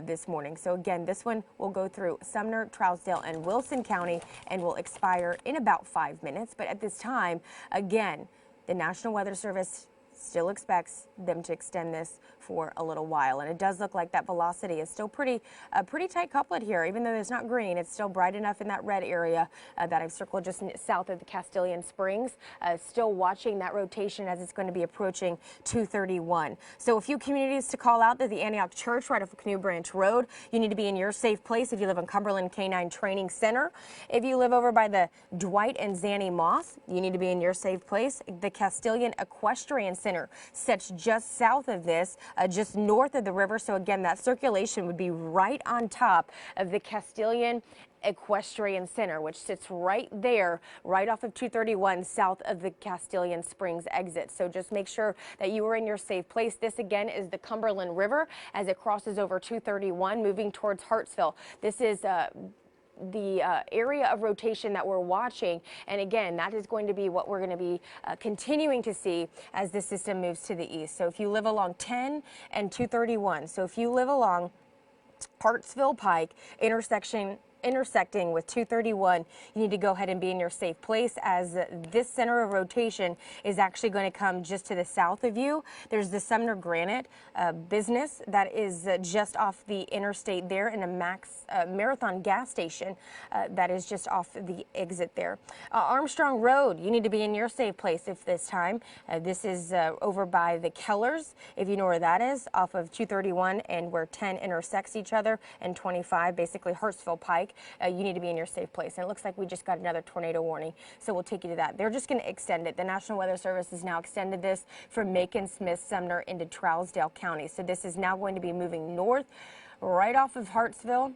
this morning. So again, this one will go through Sumner, Trousdale, and Wilson County and will expire in about 5 minutes. But at this time, again, the National Weather Service still expects them to extend this for a little while, and it does look like that velocity is still pretty tight couplet here. Even though it's not green, it's still bright enough in that red area that I've circled just south of the Castilian Springs. Still watching that rotation as it's going to be approaching 231. So a few communities to call out. There's the Antioch Church right off of Canoe Branch Road. You need to be in your safe place if you live in Cumberland Canine Training Center. If you live over by the Dwight and Zanny Moss, you need to be in your safe place. The Castilian Equestrian Center sits just south of this, just north of the river. So again, that circulation would be right on top of the Castilian Equestrian Center, which sits right there, right off of 231, south of the Castilian Springs exit. So just make sure that you are in your safe place. This again is the Cumberland River as it crosses over 231, moving towards Hartsville. This is the area of rotation that we're watching, and again, that is going to be what we're going to be continuing to see as the system moves to the east. So if you live along 10 and 231, so if you live along Hartsville Pike intersecting with 231, you need to go ahead and be in your safe place, as this center of rotation is actually going to come just to the south of you. There's the Sumner Granite business that is just off the interstate there, in a Marathon gas station that is just off the exit there. Armstrong Road, you need to be in your safe place if this time. This is over by the Kellers, if you know where that is, off of 231 and where 10 intersects each other, and 25, basically Hartsville Pike. You need to be in your safe place. And it looks like we just got another tornado warning, so we'll take you to that. They're just going to extend it. The National Weather Service has now extended this from Macon, Smith, Sumner into Trousdale County. So this is now going to be moving north right off of Hartsville,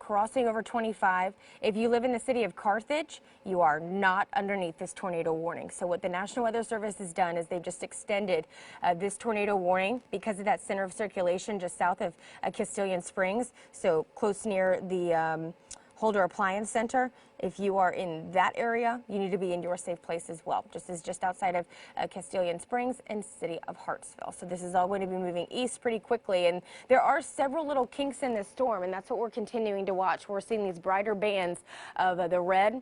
crossing over 25. If you live in the city of Carthage, you are not underneath this tornado warning. So what the National Weather Service has done is they've just extended this tornado warning because of that center of circulation just south of Castilian Springs, so close near the Holder Appliance Center. If you are in that area, you need to be in your safe place as well. Just outside of Castilian Springs and city of Hartsville. So this is all going to be moving east pretty quickly, and there are several little kinks in this storm, and that's what we're continuing to watch. We're seeing these brighter bands of the red.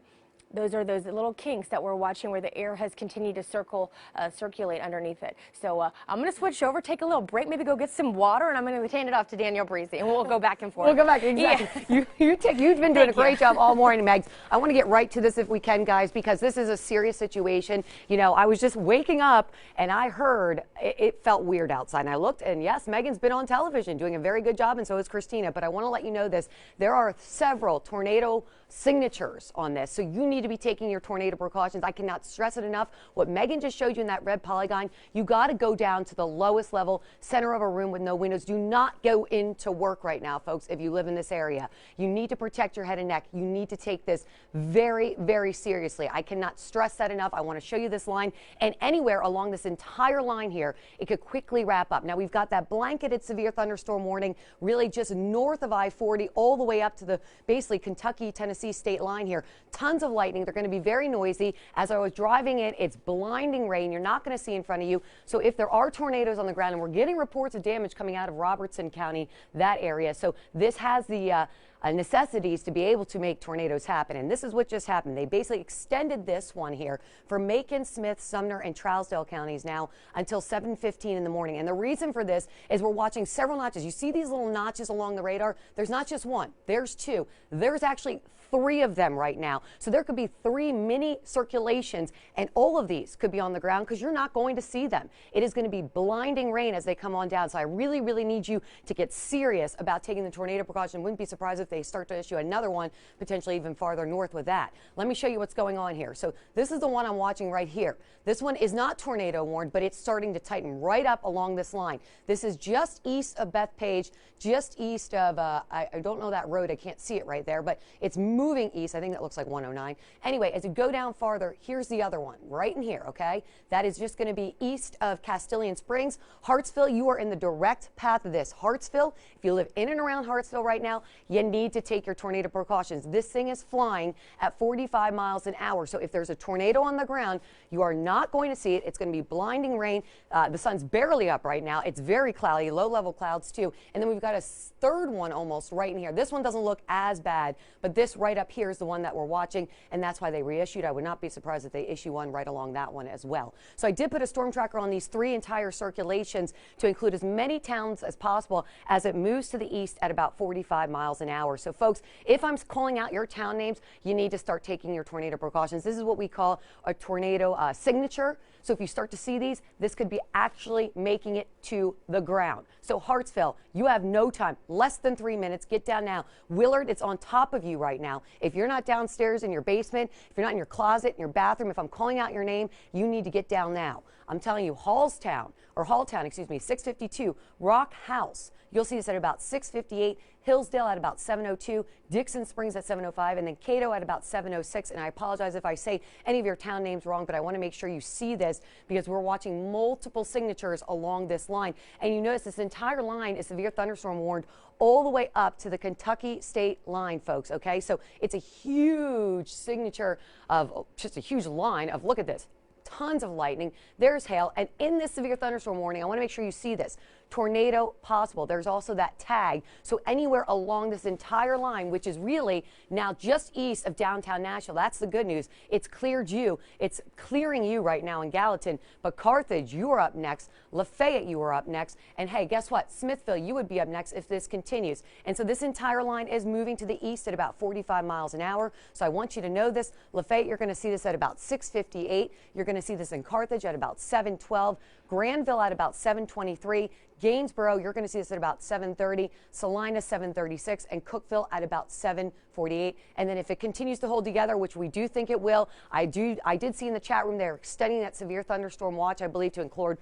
Those are those little kinks that we're watching where the air has continued to circulate underneath it. So I'm going to switch over, take a little break, maybe go get some water, and I'm going to hand it off to Danielle Breezy, and we'll go back and forth. We'll go back, exactly. Yeah. You've been doing a great job all morning, Megs. I want to get right to this if we can, guys, because this is a serious situation. You know, I was just waking up, and I heard it felt weird outside, and I looked, and yes, Megan's been on television doing a very good job, and so is Christina, but I want to let you know this. There are several tornado signatures on this, so you need to be taking your tornado precautions. I cannot stress it enough. What Megan just showed you in that red polygon, you got to go down to the lowest level, center of a room with no windows. Do not go into work right now, folks, if you live in this area. You need to protect your head and neck. You need to take this very, very seriously. I cannot stress that enough. I want to show you this line, and anywhere along this entire line here, it could quickly wrap up. Now, we've got that blanketed severe thunderstorm warning really just north of I-40 all the way up to the basically Kentucky, Tennessee state line here. Tons of lightning. They're going to be very noisy. As I was driving in, it's blinding rain. You're not going to see in front of you. So if there are tornadoes on the ground, and we're getting reports of damage coming out of Robertson County, that area. So this has the necessities to be able to make tornadoes happen. And this is what just happened. They basically extended this one here for Macon, Smith, Sumner, and Trousdale counties now until 7:15 in the morning. And the reason for this is we're watching several notches. You see these little notches along the radar? There's not just one. There's two. There's actually 3 of them right now. So there could be 3 mini circulations, and all of these could be on the ground because you're not going to see them. It is going to be blinding rain as they come on down. So I really, really need you to get serious about taking the tornado precaution. Wouldn't be surprised if they start to issue another one, potentially even farther north with that. Let me show you what's going on here. So this is the one I'm watching right here. This one is not tornado warned, but it's starting to tighten right up along this line. This is just east of Bethpage, just east of, I don't know that road. I can't see it right there, but it's moving east. I think that looks like 109. Anyway, as you go down farther, here's the other one right in here, okay? That is just going to be east of Castilian Springs. Hartsville, you are in the direct path of this. Hartsville, if you live in and around Hartsville right now, you need to take your tornado precautions. This thing is flying at 45 miles an hour. So if there's a tornado on the ground, you are not going to see it. It's going to be blinding rain. The sun's barely up right now. It's very cloudy, low-level clouds too. And then we've got a third one almost right in here. This one doesn't look as bad, but this right up here is the one that we're watching, and that's why they reissued. I would not be surprised if they issue one right along that one as well. So I did put a storm tracker on these 3 entire circulations to include as many towns as possible as it moves to the east at about 45 miles an hour. So folks, if I'm calling out your town names, you need to start taking your tornado precautions. This is what we call a tornado signature. So if you start to see these, this could be actually making it to the ground. So Hartsville, you have no time, less than 3 minutes. Get down now. Willard, it's on top of you right now. If you're not downstairs in your basement, if you're not in your closet, in your bathroom, if I'm calling out your name, you need to get down now. I'm telling you, Halltown, 652, Rock House. You'll see this at about 6:58, Hillsdale at about 7:02, Dixon Springs at 7:05, and then Cato at about 7:06. And I apologize if I say any of your town names wrong, but I want to make sure you see this because we're watching multiple signatures along this line. And you notice this entire line is severe thunderstorm warned all the way up to the Kentucky state line, folks, okay? So it's a huge signature of just a huge line of, look at this, tons of lightning, there's hail, and in this severe thunderstorm warning, I want to make sure you see this. Tornado possible. There's also that tag. So anywhere along this entire line, which is really now just east of downtown Nashville, that's the good news. It's cleared you. It's clearing you right now in Gallatin. But Carthage, you are up next. Lafayette, you are up next. And hey, guess what? Smithville, you would be up next if this continues. And so this entire line is moving to the east at about 45 miles an hour. So I want you to know this. Lafayette, you're going to see this at about 6:58. You're going to see this in Carthage at about 7:12. Granville at about 7:23. Gainsboro, you're going to see this at about 7:30, Salina 7:36, and Cookeville at about 7:48. And then if it continues to hold together, which we do think it will, I did see in the chat room they're extending that severe thunderstorm watch, I believe, to include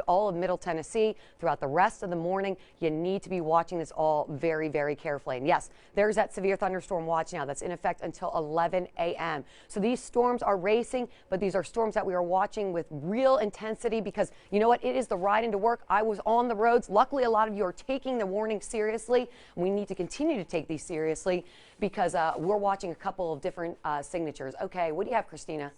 all of Middle Tennessee throughout the rest of the morning. You need to be watching this all very, very carefully. And yes, there's that severe thunderstorm watch now that's in effect until 11 a.m. So these storms are racing, but these are storms that we are watching with real intensity because you know what? It is the ride into work. I was on the roads. Luckily, a lot of you are taking the warning seriously. We need to continue to take these seriously because we're watching a couple of different signatures. Okay, what do you have, Christina?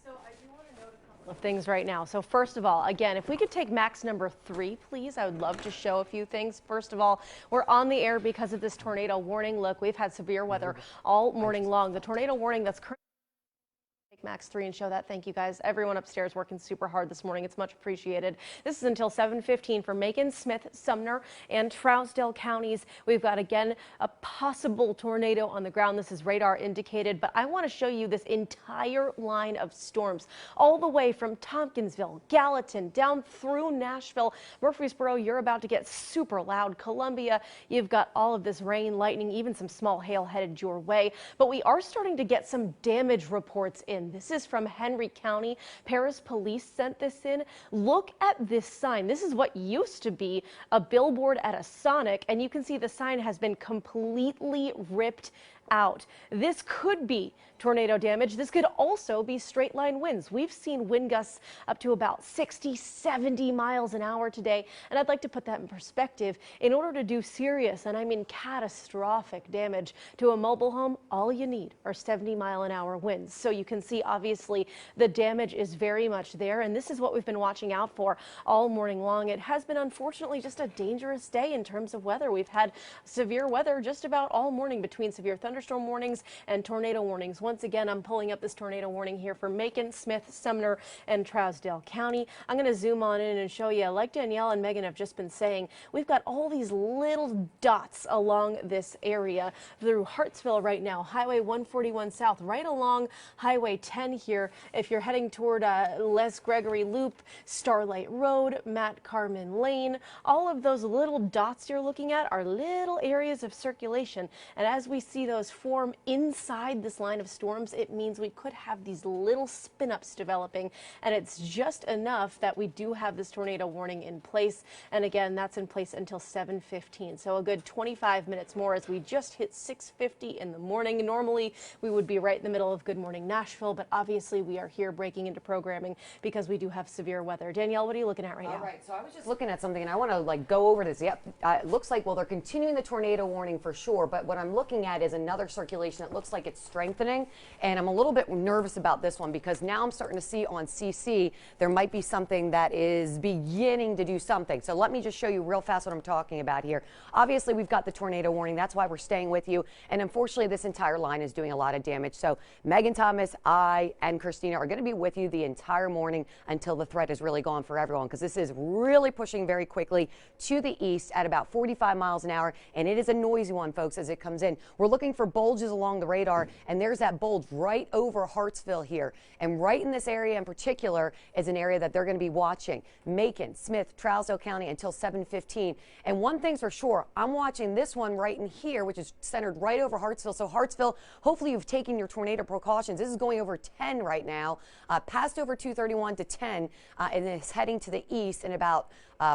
Of things right now. So first of all, again, if we could take max number 3, please, I would love to show a few things. First of all, we're on the air because of this tornado warning. Look, we've had severe weather all morning long. The tornado warning that's currently max 3 and show that. Thank you guys. Everyone upstairs working super hard this morning. It's much appreciated. This is until 7:15 for Macon, Smith, Sumner, and Trousdale counties. We've got again a possible tornado on the ground. This is radar indicated, but I want to show you this entire line of storms all the way from Tompkinsville, Gallatin, down through Nashville, Murfreesboro. You're about to get super loud. Columbia, you've got all of this rain, lightning, even some small hail headed your way. But we are starting to get some damage reports in. This is from Henry County. Paris police sent this in. Look at this sign. This is what used to be a billboard at a Sonic, and you can see the sign has been completely ripped out. This could be tornado damage. This could also be straight line winds. We've seen wind gusts up to about 60, 70 miles an hour today. And I'd like to put that in perspective. In order to do serious, and I mean catastrophic damage to a mobile home, all you need are 70-mile-an-hour winds. So you can see, obviously, the damage is very much there. And this is what we've been watching out for all morning long. It has been, unfortunately, just a dangerous day in terms of weather. We've had severe weather just about all morning between severe thunderstorm warnings and tornado warnings. Once again, I'm pulling up this tornado warning here for Macon, Smith, Sumner, and Trousdale County. I'm going to zoom on in and show you, like Danielle and Megan have just been saying, we've got all these little dots along this area through Hartsville right now, Highway 141 South, right along Highway 10 here. If you're heading toward Les Gregory Loop, Starlight Road, Matt Carmen Lane, all of those little dots you're looking at are little areas of circulation. And as we see those form inside this line of storms, it means we could have these little spin-ups developing, and it's just enough that we do have this tornado warning in place. And again, that's in place until 7:15, so a good 25 minutes more as we just hit 6:50 in the morning. Normally we would be right in the middle of Good Morning Nashville, but obviously we are here breaking into programming because we do have severe weather. Danielle, what are you looking at right now? All right, so I was just looking at something and I want to go over this. Yep, it looks like, well, they're continuing the tornado warning for sure, but what I'm looking at is another circulation that looks like it's strengthening, and I'm a little bit nervous about this one because now I'm starting to see on CC there might be something that is beginning to do something. So let me just show you real fast what I'm talking about here. Obviously, we've got the tornado warning. That's why we're staying with you, and unfortunately, this entire line is doing a lot of damage. So Megan Thomas, I, and Christina are going to be with you the entire morning until the threat is really gone for everyone, because this is really pushing very quickly to the east at about 45 miles an hour, and it is a noisy one, folks, as it comes in. We're looking for bulges along the radar, and there's that bulge right over Hartsville here. And right in this area in particular is an area that they're going to be watching. Macon, Smith, Trousdale County until 7:15. And one thing's for sure, I'm watching this one right in here, which is centered right over Hartsville. So Hartsville, hopefully you've taken your tornado precautions. This is going over 10 right now, passed over 231 to 10, and it's heading to the east in about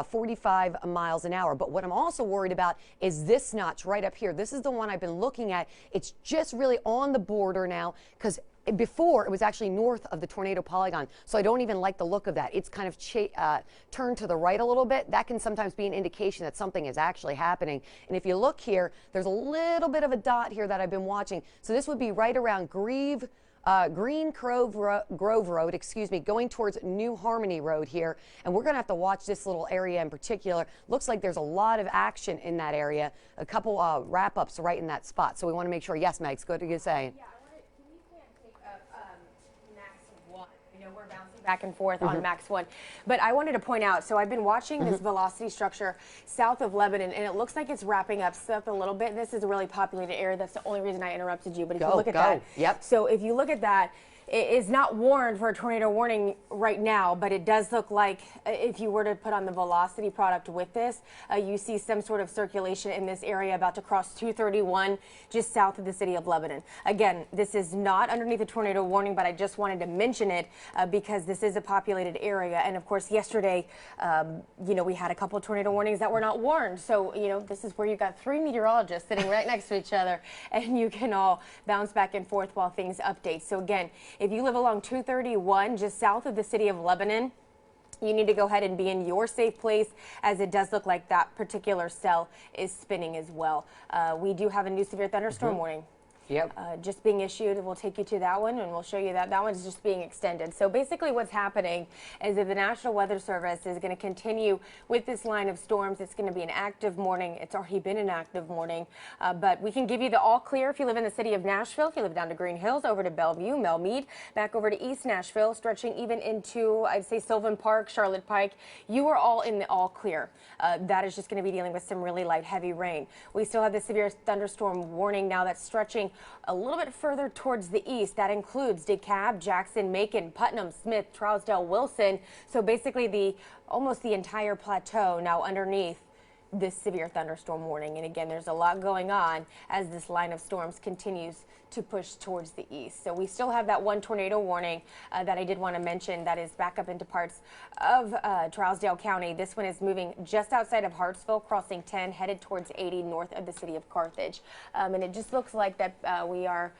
45 miles an hour. But what I'm also worried about is this notch right up here. This is the one I've been looking at. It's just really on the border now, because before it was actually north of the tornado polygon, so I don't even like the look of that. It's kind of turned to the right a little bit. That can sometimes be an indication that something is actually happening. And if you look here, there's a little bit of a dot here that I've been watching. So this would be right around Green Grove Road, going towards New Harmony Road here. And we're going to have to watch this little area in particular. Looks like there's a lot of action in that area. A couple wrap-ups right in that spot. So we want to make sure. Yes, Megs, go to you saying. Yeah, we can't take up Max 1. You know, we're bouncing back and forth on Max 1. But I wanted to point out, so I've been watching this velocity structure south of Lebanon, and it looks like it's wrapping up south a little bit. This is a really populated area. That's the only reason I interrupted you. But if you look at that, yep. So if you look at that, is not warned for a tornado warning right now, but it does look like if you were to put on the velocity product with this, you see some sort of circulation in this area about to cross 231 just south of the city of Lebanon. Again, this is not underneath a tornado warning, but I just wanted to mention it because this is a populated area. And of course, yesterday, we had a couple of tornado warnings that were not warned. So, this is where you got 3 meteorologists sitting right next to each other, and you can all bounce back and forth while things update. So again, if you live along 231 just south of the city of Lebanon, you need to go ahead and be in your safe place, as it does look like that particular cell is spinning as well. We do have a new severe thunderstorm warning. Yep. Just being issued. We'll take you to that one, and we'll show you that that one's just being extended. So basically what's happening is that the National Weather Service is going to continue with this line of storms. It's going to be an active morning. It's already been an active morning, but we can give you the all clear if you live in the city of Nashville, if you live down to Green Hills, over to Bellevue, Melmead, back over to East Nashville, stretching even into, I'd say, Sylvan Park, Charlotte Pike. You are all in the all clear. That is just going to be dealing with some really light, heavy rain. We still have the severe thunderstorm warning now that's stretching a little bit further towards the east. That includes DeKalb, Jackson, Macon, Putnam, Smith, Trousdale, Wilson. So basically almost the entire plateau now underneath this severe thunderstorm warning. And again, there's a lot going on as this line of storms continues to push towards the east. So we still have that one tornado warning that I did want to mention that is back up into parts of Trousdale County. This one is moving just outside of Hartsville, crossing 10, headed towards 80 north of the city of Carthage. And it just looks like that we are,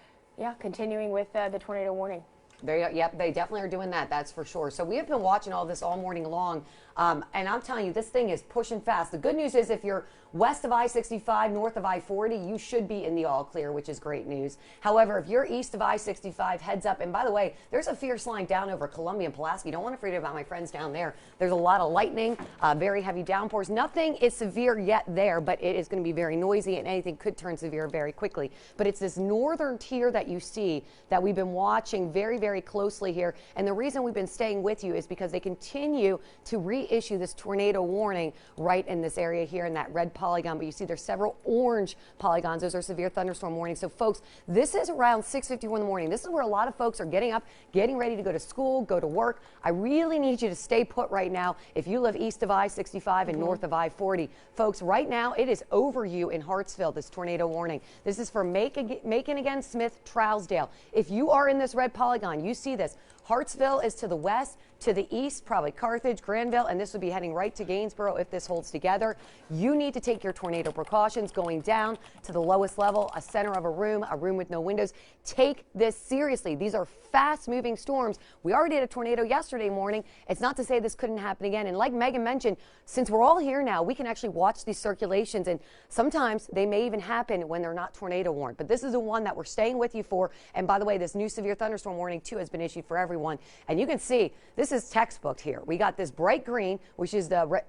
continuing with the tornado warning. Yep, they definitely are doing that. That's for sure. So we have been watching all this all morning long, and I'm telling you, this thing is pushing fast. The good news is if you're west of I-65, north of I-40, you should be in the all clear, which is great news. However, if you're east of I-65, heads up. And by the way, there's a fierce line down over Columbia and Pulaski. Don't want to forget about my friends down there. There's a lot of lightning, very heavy downpours. Nothing is severe yet there, but it is going to be very noisy, and anything could turn severe very quickly. But it's this northern tier that you see that we've been watching very, very closely here. And the reason we've been staying with you is because they continue to reissue this tornado warning right in this area here in that red polygon, but you see there's several orange polygons. Those are severe thunderstorm warnings. So folks, this is around 6:51 in the morning. This is where a lot of folks are getting up, getting ready to go to school, go to work. I really need you to stay put right now if you live east of I-65 and north of I-40. Folks, right now it is over you in Hartsville, this tornado warning. This is for Macon again, Smith, Trousdale. If you are in this red polygon, you see this. Hartsville is to the west, to the east, probably Carthage, Granville, and this would be heading right to Gainsborough if this holds together. You need to take your tornado precautions going down to the lowest level, a center of a room with no windows. Take this seriously. These are fast-moving storms. We already had a tornado yesterday morning. It's not to say this couldn't happen again. And like Megan mentioned, since we're all here now, we can actually watch these circulations, and sometimes they may even happen when they're not tornado warned. But this is the one that we're staying with you for. And by the way, this new severe thunderstorm warning, too, has been issued for everyone. And you can see this is textbook here. We got this bright green, which is the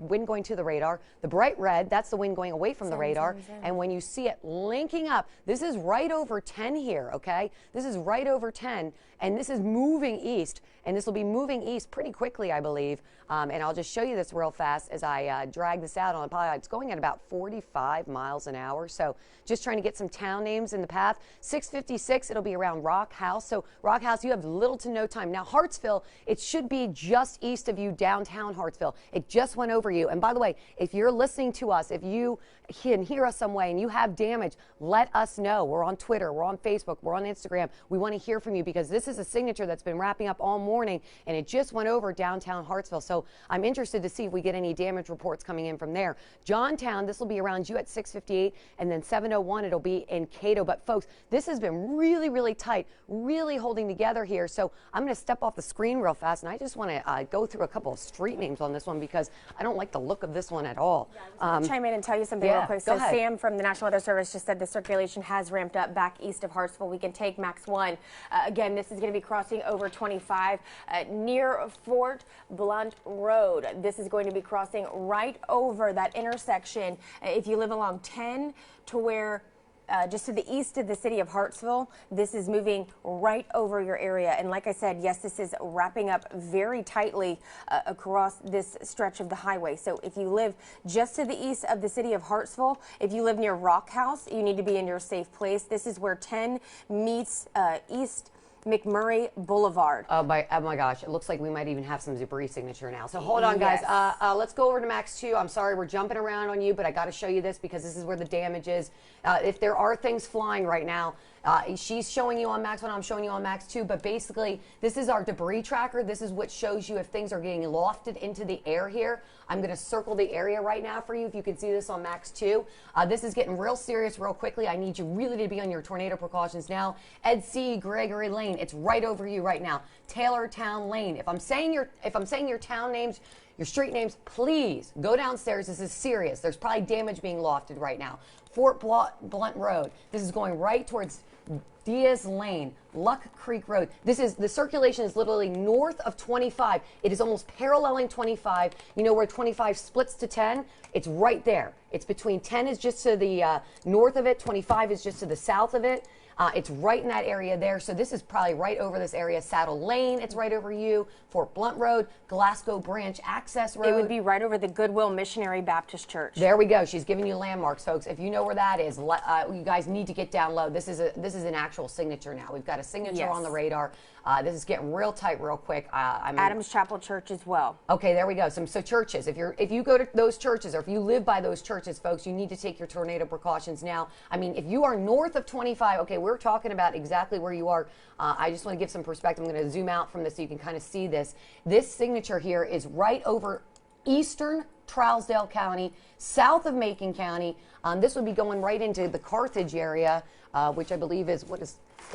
wind going to the radar. The bright red, that's the wind going away from the radar. And when you see it linking up, this is right over 10 here, okay? This is right over 10, and this is moving east. And this will be moving east pretty quickly, I believe. And I'll just show you this real fast as I drag this out on a polygon. It's going at about 45 miles an hour. So just trying to get some town names in the path. 6:56, it'll be around Rock House. So Rock House, you have little to no time. Now Hartsville, it should be just east of you, downtown Hartsville. It just went over you. And by the way, if you're listening to us, if you can hear us some way and you have damage, let us know. We're on Twitter, we're on Facebook, we're on Instagram. We want to hear from you because this is a signature that's been wrapping up all morning, and it just went over downtown Hartsville. So I'm interested to see if we get any damage reports coming in from there. Johntown, this will be around you at 6:58, and then 7:01 it'll be in Cato. But folks, this has been really, really tight, really holding together here. So I'm going to step off the screen real fast, and I just want to go through a couple of street names on this one because I don't like the look of this one at all. Chime in and tell you something real quick. So Sam from the National Weather Service just said the circulation has ramped up back east of Hartsville. We can take Max 1. Again, this is going to be crossing over 25 near Fort Blunt Road. This is going to be crossing right over that intersection. If you live along 10 to where just to the east of the city of Hartsville, this is moving right over your area. And like I said, yes, this is wrapping up very tightly across this stretch of the highway. So if you live just to the east of the city of Hartsville, if you live near Rock House, you need to be in your safe place. This is where 10 meets east McMurray Boulevard. Oh my gosh, it looks like we might even have some debris signature now. So hold on, guys. Let's go over to Max 2. I'm sorry we're jumping around on you, but I got to show you this because this is where the damage is. If there are things flying right now, she's showing you on Max 1, I'm showing you on Max 2, but basically this is our debris tracker. This is what shows you if things are getting lofted into the air here. I'm going to circle the area right now for you if you can see this on Max 2. This is getting real serious real quickly. I need you really to be on your tornado precautions now. Ed C. Gregory Lane, it's right over you right now. Taylortown Lane. If I'm saying your town names, your street names, please go downstairs. This is serious. There's probably damage being lofted right now. Fort Blunt Road. This is going right towards Diaz Lane, Luck Creek Road. The circulation is literally north of 25. It is almost paralleling 25. You know where 25 splits to 10? It's right there. It's between 10 is just to the north of it, 25 is just to the south of it. It's right in that area there. So this is probably right over this area. Saddle Lane, it's right over you. Fort Blunt Road, Glasgow Branch Access Road. It would be right over the Goodwill Missionary Baptist Church. There we go. She's giving you landmarks, folks. If you know where that is, you guys need to get down low. This is an actual signature now. We've got a signature on the radar. This is getting real tight real quick. Adams Chapel Church as well. Okay, there we go. So churches. If you go to those churches or if you live by those churches, folks, you need to take your tornado precautions now. I mean, if you are north of 25, okay, we're talking about exactly where you are. I just want to give some perspective. I'm going to zoom out from this so you can kind of see this. This signature here is right over eastern Trousdale County, south of Macon County. This would be going right into the Carthage area, which I believe is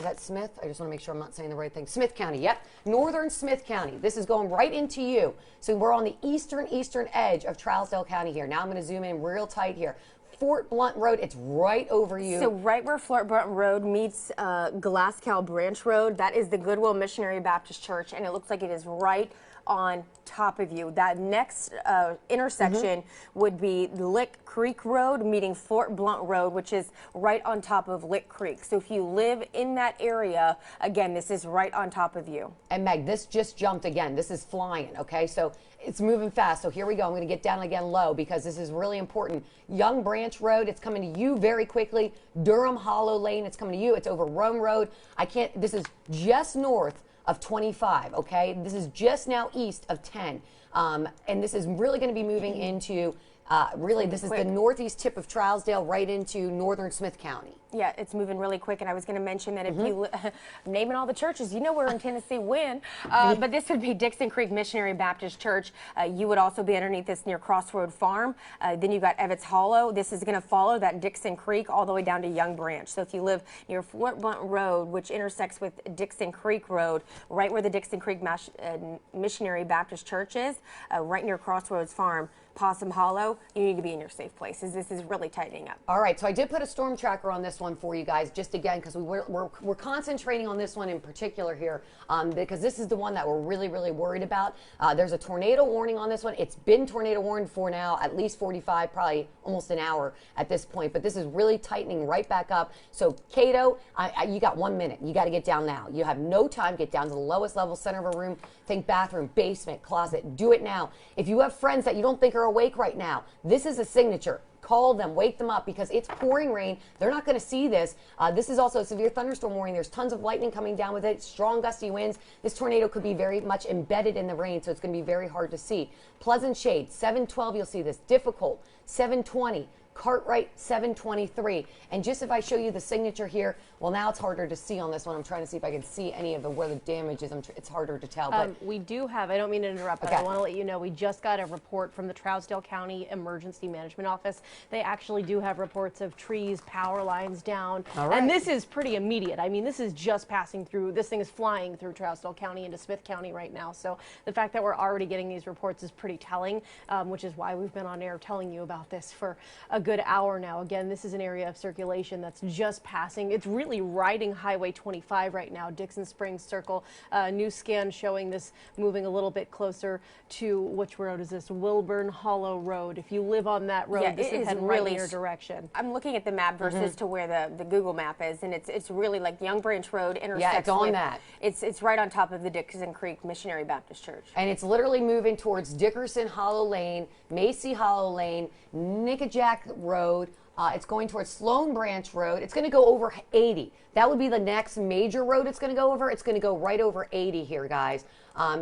that Smith? I just want to make sure I'm not saying the right thing. Smith County, yep. Northern Smith County. This is going right into you. So we're on the eastern edge of Trousdale County here. Now I'm going to zoom in real tight here. Fort Blunt Road, it's right over you. So right where Fort Blunt Road meets Glasgow Branch Road, that is the Goodwill Missionary Baptist Church, and it looks like it is right on top of you. That next intersection would be Lick Creek Road meeting Fort Blunt Road, which is right on top of Lick Creek. So if you live in that area, again, this is right on top of you. And Meg, this just jumped again. This is flying, okay? So it's moving fast. So here we go. I'm going to get down again low because this is really important. Young Branch Road, it's coming to you very quickly. Durham Hollow Lane, it's coming to you. It's over Rome Road. This is just north of 25, okay? This is just now east of 10. And this is really going to be moving into, this is the northeast tip of Trousdale right into northern Smith County. Yeah, it's moving really quick, and I was going to mention that if you naming all the churches, you know we're in Tennessee when, but this would be Dixon Creek Missionary Baptist Church. You would also be underneath this near Crossroad Farm. Then you got Evetts Hollow. This is going to follow that Dixon Creek all the way down to Young Branch. So if you live near Fort Blunt Road, which intersects with Dixon Creek Road, right where the Dixon Creek Missionary Baptist Church is, right near Crossroads Farm, Possum Hollow, you need to be in your safe places. This is really tightening up. All right, so I did put a storm tracker on this one for you guys, just again, because we're concentrating on this one in particular here, because this is the one that we're really, really worried about. There's a tornado warning on this one. It's been tornado warned for now at least 45, probably almost an hour at this point, but this is really tightening right back up. So Cato, you got 1 minute. You got to get down now. You have no time. Get down to the lowest level, center of a room. Think bathroom, basement, closet. Do it now. If you have friends that you don't think are awake right now, this is a signature. Call them, wake them up, because it's pouring rain. They're not going to see this. This is also a severe thunderstorm warning. There's tons of lightning coming down with it, strong gusty winds. This tornado could be very much embedded in the rain, so it's going to be very hard to see. Pleasant Shade, 712, you'll see this. Difficult, 720. Cartwright, 723. And just if I show you the signature here, well, now it's harder to see on this one. I'm trying to see if I can see any of where the damage is. It's harder to tell. But we do have, I don't mean to interrupt, but I want to let you know, we just got a report from the Trousdale County Emergency Management Office. They actually do have reports of trees, power lines down. All right. And this is pretty immediate. I mean, this is just passing through, this thing is flying through Trousdale County into Smith County right now. So the fact that we're already getting these reports is pretty telling, which is why we've been on air telling you about this for a good hour now. Again, this is an area of circulation that's just passing. It's really riding Highway 25 right now, Dixon Springs Circle. New scan showing this moving a little bit closer to, which road is this? Wilburn Hollow Road. If you live on that road, this is heading right in your direction. I'm looking at the map versus to where the Google map is, and it's really like Young Branch Road intersects. Yeah, it's on that. It's right on top of the Dixon Creek Missionary Baptist Church. And it's literally moving towards Dickerson Hollow Lane, Macy Hollow Lane, Nickajack Road, It's going towards Sloan Branch Road. It's going to go over 80. That would be the next major road it's going to go over. It's going to go right over 80 here, guys.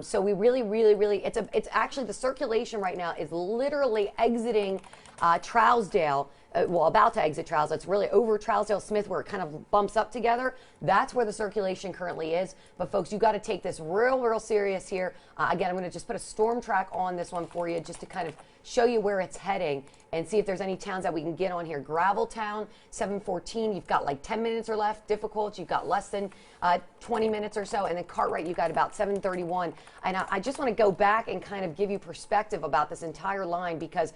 So we really, it's actually the circulation right now is literally exiting Trousdale. Well, about to exit Trousdale. It's really over Trousdale Smith where it kind of bumps up together. That's where the circulation currently is. But folks, you got to take this real serious here. Again, I'm going to just put a storm track on this one for you just to kind of show you where it's heading and see if there's any towns that we can get on here. Graveltown, 714, you've got like 10 minutes or less. Difficult, you've got less than 20 minutes or so. And then Cartwright, you've got about 731. And I just want to go back and kind of give you perspective about this entire line because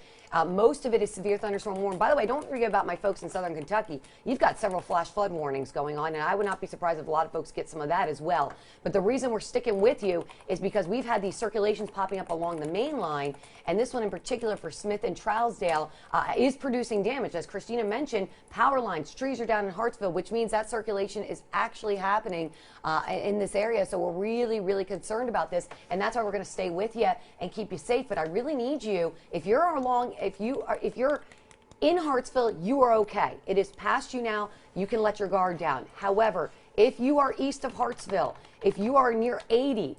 most of it is severe thunderstorm warning. By the way, don't forget about my folks in southern Kentucky. You've got several flash flood warnings going on, and I would not be surprised if a lot of folks get some of that as well. But the reason we're sticking with you is because we've had these circulations popping up along the main line, and this one in particular for Smith and Trousdale is producing damage. As Christina mentioned, power lines, trees are down in Hartsville, which means that circulation is actually happening in this area. So we're really concerned about this, and that's why we're going to stay with you and keep you safe. But I really need you, if you're in Hartsville, you are okay. It is past you now. You can let your guard down. However, if you are east of Hartsville, if you are near 80,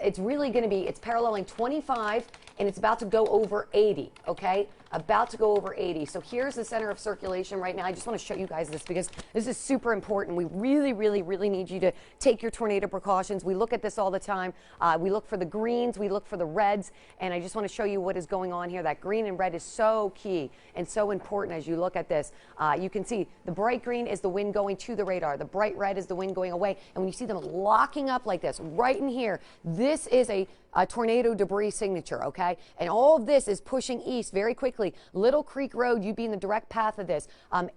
it's really going to be, it's paralleling 25 and it's about to go over 80, okay? About to go over 80. So here's the center of circulation right now. I just want to show you guys this because this is super important. We really need you to take your tornado precautions. We look at this all the time. We look for the greens, we look for the reds, and I just want to show you what is going on here. That green and red is so key and so important as you look at this. You can see the bright green is the wind going to the radar. The bright red is the wind going away. And when you see them locking up like this, right in here, this is a tornado debris signature, okay? And all of this is pushing east very quickly. Little Creek Road, you be in the direct path of this.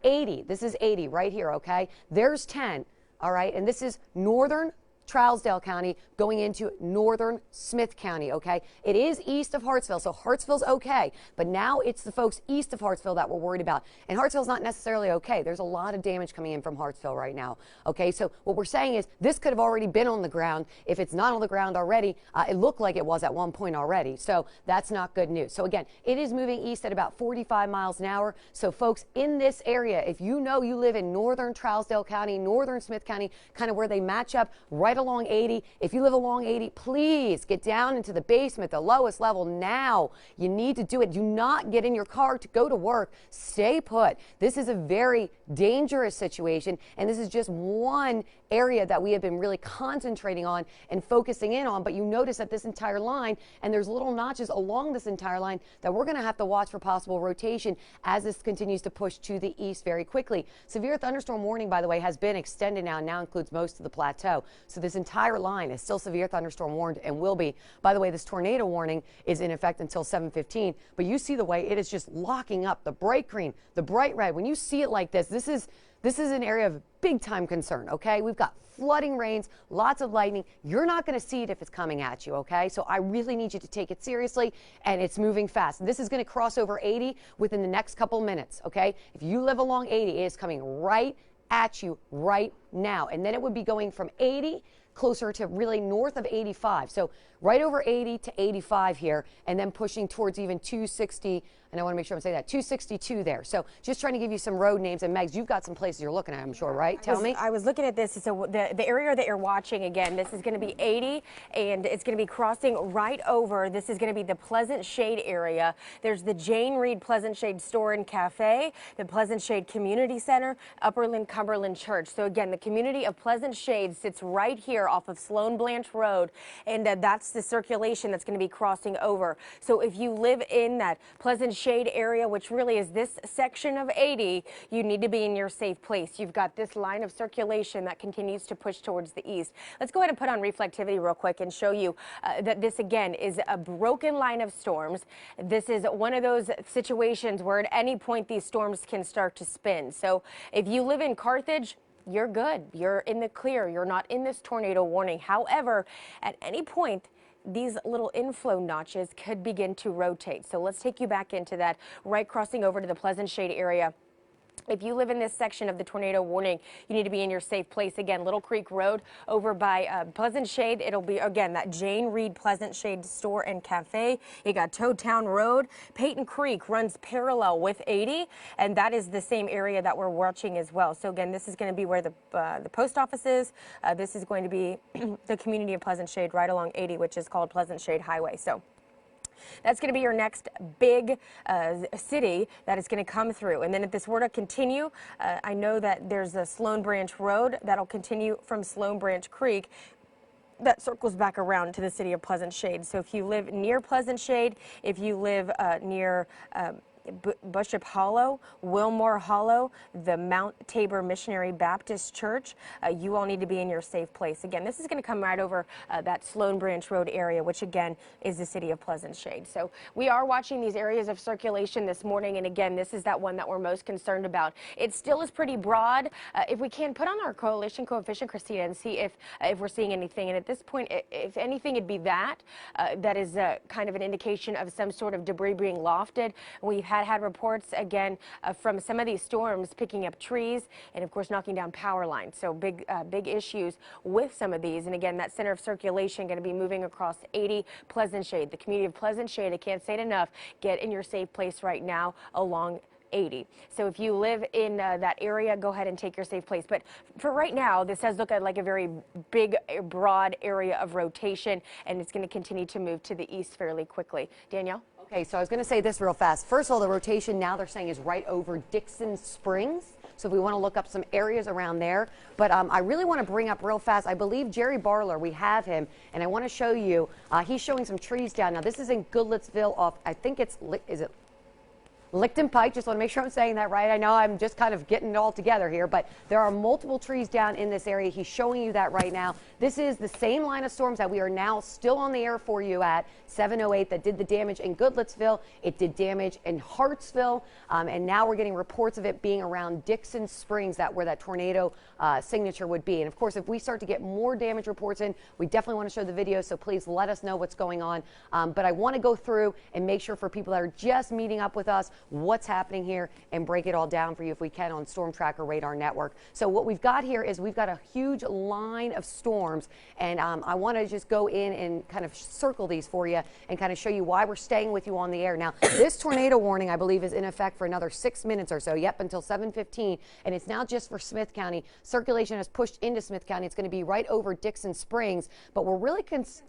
80, this is 80 right here, okay? There's 10, all right? And this is northern Trousdale County going into northern Smith County, okay? It is east of Hartsville, so Hartsville's okay, but now it's the folks east of Hartsville that we're worried about. And Hartsville's not necessarily okay. There's a lot of damage coming in from Hartsville right now, okay? So what we're saying is this could have already been on the ground. If it's not on the ground already, it looked like it was at one point already, so that's not good news. So again, it is moving east at about 45 miles an hour. So folks in this area, if you know you live in northern Trousdale County, northern Smith County, kind of where they match up right along 80. If you live along 80, please get down into the basement, the lowest level now. You need to do it. Do not get in your car to go to work. Stay put. This is a very dangerous situation, and this is just one area that we have been really concentrating on and focusing in on. But you notice that this entire line, and there's little notches along this entire line that we're going to have to watch for possible rotation as this continues to push to the east very quickly. Severe thunderstorm warning, by the way, has been extended now includes most of the plateau. So this entire line is still severe thunderstorm warned and will be. By the way, this tornado warning is in effect until 7:15. But you see the way it is just locking up the bright green, the bright red. When you see it like this, this is an area of big time concern, okay? We've got flooding rains, lots of lightning. You're not going to see it if it's coming at you, okay? So I really need you to take it seriously, and it's moving fast. This is going to cross over 80 within the next couple minutes, okay? If you live along 80, it is coming right at you right now. And then it would be going from 80 closer to really north of 85. So right over 80 to 85 here, and then pushing towards even 260. And I want to make sure I'm saying that 262 there. So just trying to give you some road names. And Megs, you've got some places you're looking at, I'm sure, right? Tell me. I was looking at this. So the area that you're watching, again, this is going to be 80, and it's going to be crossing right over. This is going to be the Pleasant Shade area. There's the Jane Reed Pleasant Shade Store and Cafe, the Pleasant Shade Community Center, Upperland Cumberland Church. So again, the community of Pleasant Shade sits right here off of Sloan Blanche Road, and that's the circulation that's going to be crossing over. So if you live in that Pleasant Shade area, which really is this section of 80, you need to be in your safe place. You've got this line of circulation that continues to push towards the east. Let's go ahead and put on reflectivity real quick and show you that this again is a broken line of storms. This is one of those situations where at any point these storms can start to spin. So if you live in Carthage, you're good. You're in the clear. You're not in this tornado warning. However, at any point, these little inflow notches could begin to rotate. So let's take you back into that, right crossing over to the Pleasant Shade area. If you live in this section of the tornado warning, you need to be in your safe place. Again, Little Creek Road over by Pleasant Shade. It'll be, again, that Jane Reed Pleasant Shade store and cafe. You got Toadtown Road. Peyton Creek runs parallel with 80, and that is the same area that we're watching as well. So again, this is going to be where the post office is. This is going to be the community of Pleasant Shade right along 80, which is called Pleasant Shade Highway. So that's going to be your next big city that is going to come through. And then if this were to continue, I know that there's a Sloan Branch Road that'll continue from Sloan Branch Creek that circles back around to the city of Pleasant Shade. So if you live near Pleasant Shade, if you live near Bishop Hollow, Wilmore Hollow, the Mount Tabor Missionary Baptist Church, you all need to be in your safe place. Again, this is going to come right over that Sloan Branch Road area, which again is the city of Pleasant Shade. So we are watching these areas of circulation this morning, and again, this is that one that we're most concerned about. It still is pretty broad. If we can put on our coalition coefficient, Christina, and see if we're seeing anything. And at this point, if anything, it'd be that is kind of an indication of some sort of debris being lofted. We've had reports again from some of these storms picking up trees and of course knocking down power lines. So big issues with some of these. And again, that center of circulation going to be moving across 80 Pleasant Shade, the community of Pleasant Shade. I can't say it enough. Get in your safe place right now along 80. So if you live in that area, go ahead and take your safe place. But for right now, this does look like a very big, broad area of rotation, and it's going to continue to move to the east fairly quickly. Danielle? Okay, so I was going to say this real fast. First of all, the rotation now they're saying is right over Dixon Springs. So if we want to look up some areas around there. But I really want to bring up real fast, I believe Jerry Barler, we have him, and I want to show you, he's showing some trees down. Now, this is in Goodlettsville off, I think it's, is it Licton Pike? Just want to make sure I'm saying that right. I know I'm just kind of getting it all together here, but there are multiple trees down in this area. He's showing you that right now. This is the same line of storms that we are now still on the air for you at 7:08 that did the damage in Goodlettsville. It did damage in Hartsville, and now we're getting reports of it being around Dixon Springs, where that tornado signature would be. And of course, if we start to get more damage reports in, we definitely want to show the video, so please let us know what's going on. But I want to go through and make sure for people that are just meeting up with us what's happening here and break it all down for you if we can on Storm Tracker Radar Network. So what we've got here is we've got a huge line of storms, and I want to just go in and kind of circle these for you and kind of show you why we're staying with you on the air. Now, this tornado warning, I believe, is in effect for another 6 minutes or so, until 7:15, and it's now just for Smith County. Circulation has pushed into Smith County. It's going to be right over Dixon Springs, but we're really Springs is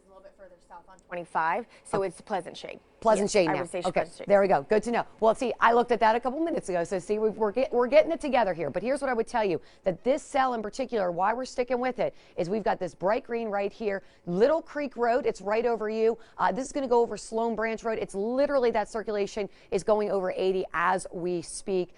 a little bit further south on 25, so it's Pleasant Shade. Pleasant Shade now. I would say okay, Pleasant Shade. There we go. Good to know. Well, see, I looked at that a couple minutes ago, so see, we're getting it together here. But here's what I would tell you, that this cell in particular, why we're sticking with it, is we've got this bright green right here, Little Creek Road. It's right over you. This is going to go over Sloan Branch Road. It's literally that circulation is going over 80 as we speak.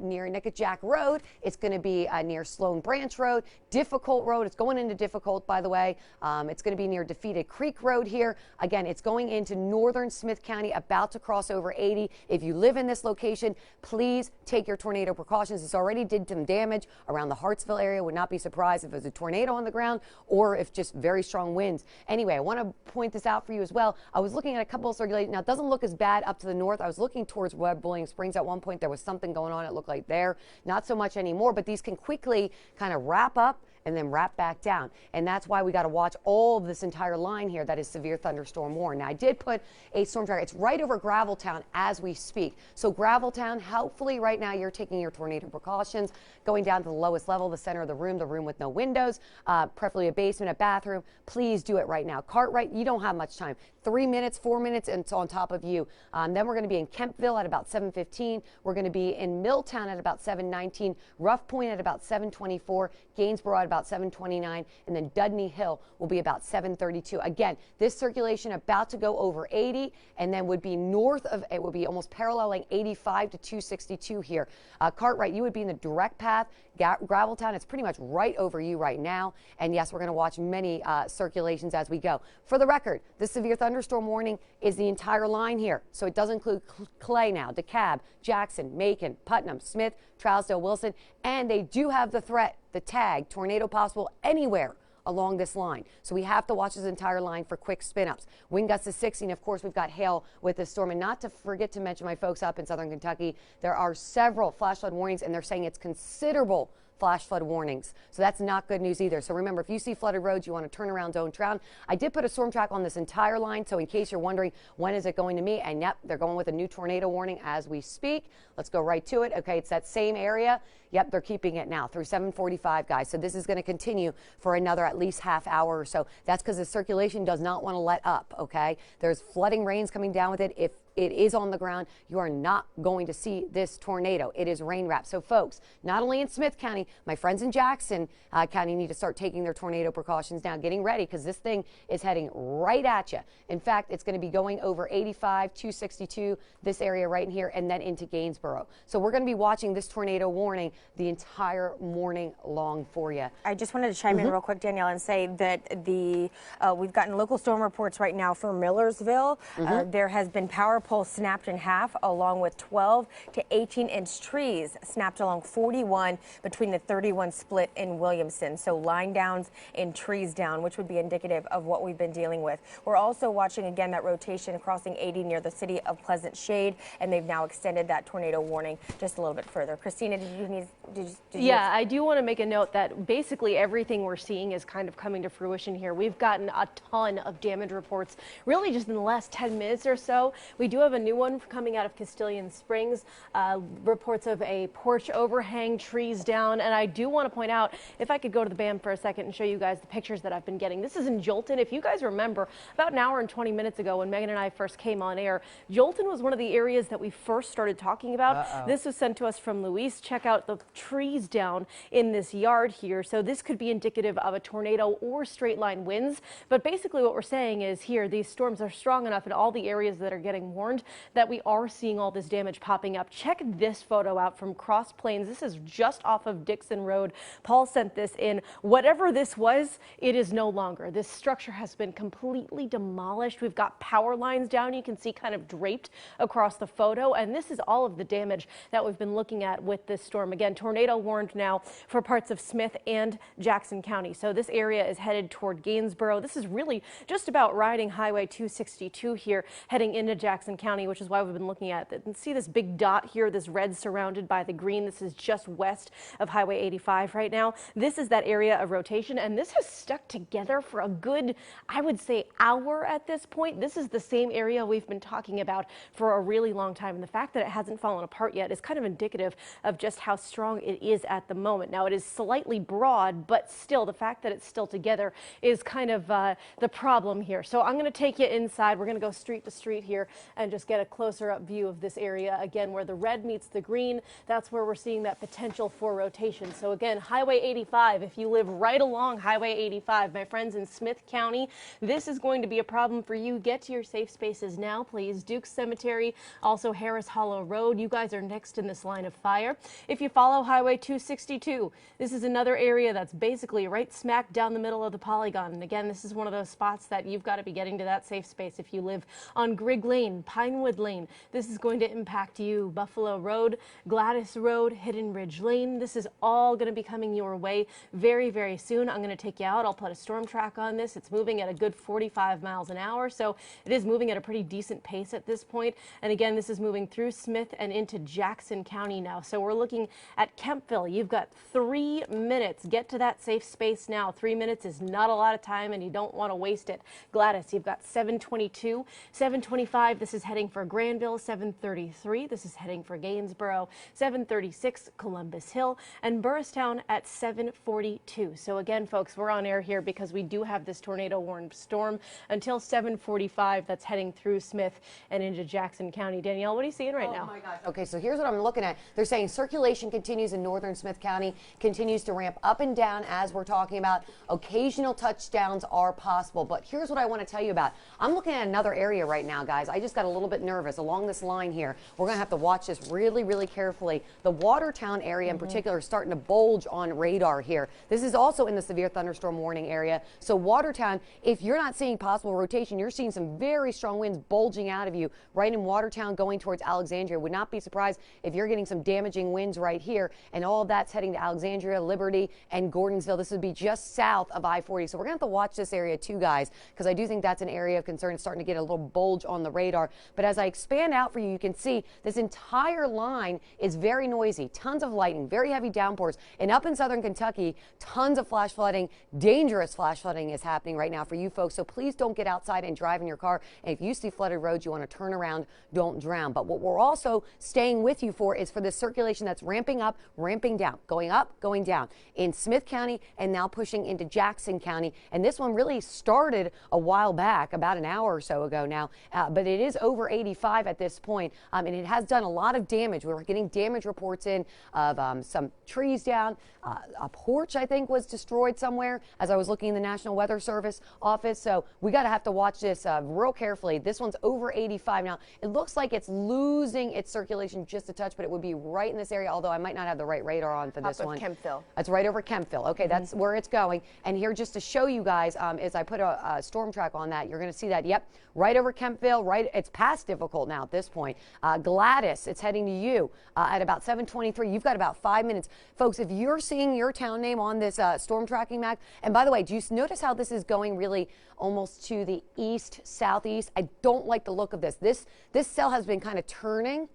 Near Nickajack Road, it's going to be near Sloan Branch Road. Difficult Road, it's going into Difficult, by the way. It's going to be near Defeated Creek Road here. Again, it's going into northern Smith County, about to cross over 80. If you live in this location, please take your tornado precautions. This already did some damage around the Hartsville area. Would not be surprised if it was a tornado on the ground or if just very strong winds. Anyway, I want to point this out for you as well. I was looking at a couple of circulations. Now, it doesn't look as bad up to the north. I was looking towards Webb William Springs at one point. There was something going on, it looked like there. Not so much anymore, but these can quickly kind of wrap up and then wrap back down. And that's why we got to watch all of this entire line here that is severe thunderstorm warning. Now, I did put a storm tracker. It's right over Graveltown as we speak. So Graveltown, hopefully right now you're taking your tornado precautions, going down to the lowest level, the center of the room with no windows, preferably a basement, a bathroom. Please do it right now. Cartwright, you don't have much time. 3 minutes, 4 minutes, and it's on top of you. Then we're going to be in Kempville at about 7:15. We're going to be in Milltown at about 7:19. Rough Point at about 7:24. Gainsboro at about 7:29. And then Dudney Hill will be about 7:32. Again, this circulation about to go over 80 and then would be north of, it would be almost paralleling 85 to 262 here. Cartwright, you would be in the direct path. Graveltown, it's pretty much right over you right now. And yes, we're going to watch many circulations as we go. For the record, the severe thunderstorm warning is the entire line here. So it does include Clay now, DeKalb, Jackson, Macon, Putnam, Smith, Trousdale, Wilson. And they do have the threat, the tag, tornado possible anywhere along this line. So we have to watch this entire line for quick spin ups. Wind gusts to 60, and of course, we've got hail with this storm. And not to forget to mention my folks up in southern Kentucky, there are several flash flood warnings, and they're saying it's considerable flash flood warnings. So that's not good news either. So remember, if you see flooded roads, you want to turn around, don't drown. I did put a storm track on this entire line, so in case you're wondering when is it going to meet, and yep, they're going with a new tornado warning as we speak. Let's go right to it. Okay, it's that same area. Yep, they're keeping it now through 7:45, guys. So this is going to continue for another at least half hour or so. That's because the circulation does not want to let up, okay? There's flooding rains coming down with it. If it is on the ground, you are not going to see this tornado. It is rain wrapped. So folks, not only in Smith County, my friends in Jackson County need to start taking their tornado precautions now, getting ready, because this thing is heading right at you. In fact, it's going to be going over 85, 262, this area right in here, and then into Gainesboro. So we're going to be watching this tornado warning the entire morning long for you. I just wanted to chime in real quick, Danielle, and say that we've gotten local storm reports right now for Millersville. There has been power poles snapped in half, along with 12 to 18-inch trees snapped along 41 between the 31 split in Williamson. So line downs and trees down, which would be indicative of what we've been dealing with. We're also watching again that rotation crossing 80 near the city of Pleasant Shade, and they've now extended that tornado warning just a little bit further. Christina, Yeah, I do want to make a note that basically everything we're seeing is kind of coming to fruition here. We've gotten a ton of damage reports really just in the last 10 minutes or so. We do have a new one coming out of Castilian Springs, reports of a porch overhang, trees down. And I do want to point out, if I could go to the BAM for a second and show you guys the pictures that I've been getting. This is in Jolton. If you guys remember, about an hour and 20 minutes ago when Megan and I first came on air, Jolton was one of the areas that we first started talking about. This was sent to us from Luis. Check out the trees down in this yard here. So this could be indicative of a tornado or straight line winds. But basically what we're saying is here, these storms are strong enough in all the areas that are getting warned that we are seeing all this damage popping up. Check this photo out from Cross Plains. This is just off of Dixon Road. Paul sent this in. Whatever this was, it is no longer. This structure has been completely demolished. We've got power lines down. You can see kind of draped across the photo. And this is all of the damage that we've been looking at with this storm. Again, tornado warned now for parts of Smith and Jackson County. So this area is headed toward Gainesboro. This is really just about riding Highway 262 here, heading into Jackson County, which is why we've been looking at it. And see this big dot here, this red surrounded by the green. This is just west of Highway 85 right now. This is that area of rotation, and this has stuck together for a good, I would say, hour at this point. This is the same area we've been talking about for a really long time, and the fact that it hasn't fallen apart yet is kind of indicative of just how strong it is at the moment. Now, it is slightly broad, but still, the fact that it's still together is kind of the problem here. So I'm going to take you inside. We're going to go street to street here and just get a closer up view of this area. Again, where the red meets the green, that's where we're seeing that potential for rotation. So again, Highway 85, if you live right along Highway 85, my friends in Smith County, this is going to be a problem for you. Get to your safe spaces now, please. Duke Cemetery, also Harris Hollow Road. You guys are next in this line of fire. If you follow Highway 262, this is another area that's basically right smack down the middle of the polygon. And again, this is one of those spots that you've got to be getting to that safe space. If you live on Grigg Lane, Pinewood Lane, this is going to impact you. Buffalo Road, Gladys Road, Hidden Ridge Lane, this is all going to be coming your way very, very soon. I'm going to take you out. I'll put a storm track on this. It's moving at a good 45 miles an hour, so it is moving at a pretty decent pace at this point. And again, this is moving through Smith and into Jackson County now. So we're looking at Kempville. You've got 3 minutes. Get to that safe space now. 3 minutes is not a lot of time, and you don't want to waste it. Gladys, you've got 722, 725. This is heading for Granville. 733. This is heading for Gainesboro. 736, Columbus Hill, and Burristown at 742. So again, folks, we're on air here because we do have this tornado warned storm until 7:45. That's heading through Smith and into Jackson County. Danielle, what are you seeing right now? Oh my gosh. Okay, so here's what I'm looking at. They're saying circulation continues in northern Smith County, continues to ramp up and down as we're talking about. Occasional touchdowns are possible, but here's what I want to tell you about. I'm looking at another area right now, guys. I just got got a little bit nervous along this line here. We're going to have to watch this really, really carefully. The Watertown area in particular is starting to bulge on radar here. This is also in the severe thunderstorm warning area. So Watertown, if you're not seeing possible rotation, you're seeing some very strong winds bulging out of you right in Watertown going towards Alexandria. Would not be surprised if you're getting some damaging winds right here, and all of that's heading to Alexandria, Liberty, and Gordonsville. This would be just south of I-40. So we're going to have to watch this area too, guys, because I do think that's an area of concern. It's starting to get a little bulge on the radar. But as I expand out for you, you can see this entire line is very noisy. Tons of lightning, very heavy downpours. And up in southern Kentucky, tons of flash flooding. Dangerous flash flooding is happening right now for you folks. So please don't get outside and drive in your car. And if you see flooded roads, you want to turn around, don't drown. But what we're also staying with you for is for this circulation that's ramping up, ramping down, going up, going down in Smith County and now pushing into Jackson County. And this one really started a while back, about an hour or so ago now, but it is over 85 at this point, and it has done a lot of damage. We were getting damage reports in of some trees down. A porch, I think, was destroyed somewhere as I was looking in the National Weather Service office. So we got to have to watch this real carefully. This one's over 85 now. It looks like it's losing its circulation just a touch, but it would be right in this area, although I might not have the right radar on for this one. Kempville. That's right over Kempville. Okay, that's where it's going. And here, just to show you guys, as I put a storm track on that, you're going to see that, yep, right over Kempville, right, it's past difficult now at this point. Gladys, it's heading to you at about 7:23. You've got about 5 minutes. Folks, if you're seeing your town name on this storm tracking map, and by the way, do you notice how this is going really almost to the east, southeast? I don't like the look of this. This cell has been kind of turning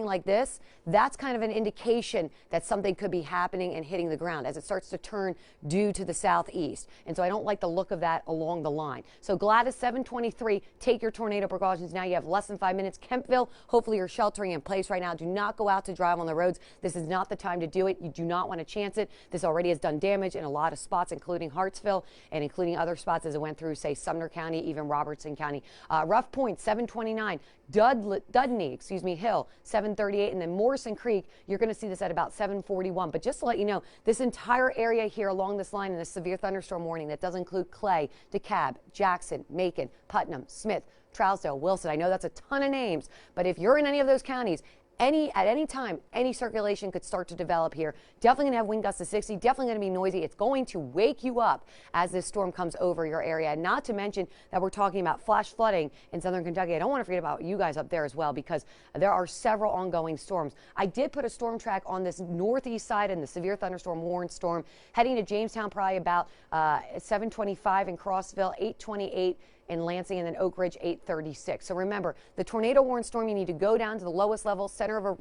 like this. That's kind of an indication that something could be happening and hitting the ground as it starts to turn due to the southeast. And so I don't like the look of that along the line. So Gladys, 7:23, take your tornado precautions now. You have less than 5 minutes. Kempville, hopefully you're sheltering in place right now. Do not go out to drive on the roads. This is not the time to do it. You do not want to chance it. This already has done damage in a lot of spots, including Hartsville and including other spots as it went through, say, Sumner County, even Robertson County. Rough Point, 7:29. Dudney, Hill, 7:38, and then Morrison Creek, you're going to see this at about 7:41. But just to let you know, this entire area here along this line in a severe thunderstorm warning that does include Clay, DeKalb, Jackson, Macon, Putnam, Smith, Trousdale, Wilson. I know that's a ton of names, but if you're in any of those counties, at any time, any circulation could start to develop here. Definitely going to have wind gusts to 60, definitely going to be noisy. It's going to wake you up as this storm comes over your area. And not to mention that we're talking about flash flooding in southern Kentucky. I don't want to forget about you guys up there as well, because there are several ongoing storms. I did put a storm track on this northeast side in the severe thunderstorm warned storm, heading to Jamestown probably about 7:25 in Crossville, 8:28 in Lansing, and then Oak Ridge, 8:36. So remember, the tornado warned storm, you need to go down to the lowest level, center of a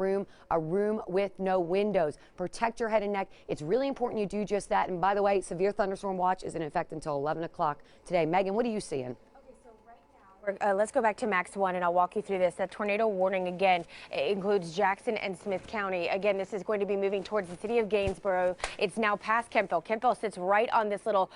room with no windows. Protect your head and neck. It's really important you do just that. And by the way, severe thunderstorm watch is in effect until 11 o'clock today. Megan, what are you seeing? Let's go back to Max 1 and I'll walk you through this. That tornado warning again includes Jackson and Smith County. Again, this is going to be moving towards the city of Gainesboro. It's now past Kempville. Kempville sits right on this little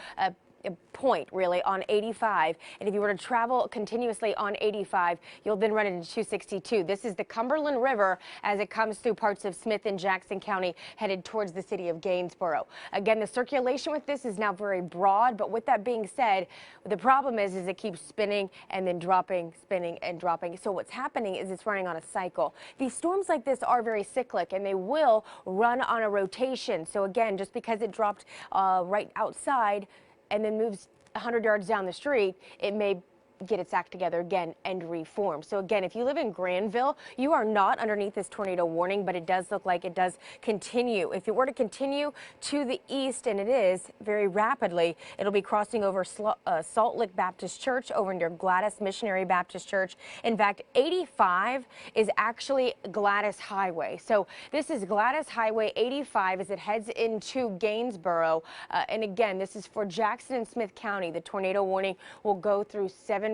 point really on 85, and if you were to travel continuously on 85, you'll then run into 262. This is the Cumberland River as it comes through parts of Smith and Jackson County headed towards the city of Gainesboro. Again, the circulation with this is now very broad, but with that being said, the problem is it keeps spinning and then dropping, spinning and dropping. So what's happening is it's running on a cycle. These storms like this are very cyclic and they will run on a rotation. So again, just because it dropped right outside and then moves 100 yards down the street, it may get its act together again and reform. So again, if you live in Granville, you are not underneath this tornado warning, but it does look like it does continue. If it were to continue to the east, and it is very rapidly, it'll be crossing over Salt Lick Baptist Church over near Gladys Missionary Baptist Church. In fact, 85 is actually Gladys Highway. So this is Gladys Highway 85 as it heads into Gainesboro. And again, this is for Jackson and Smith County. The tornado warning will go through 7:45.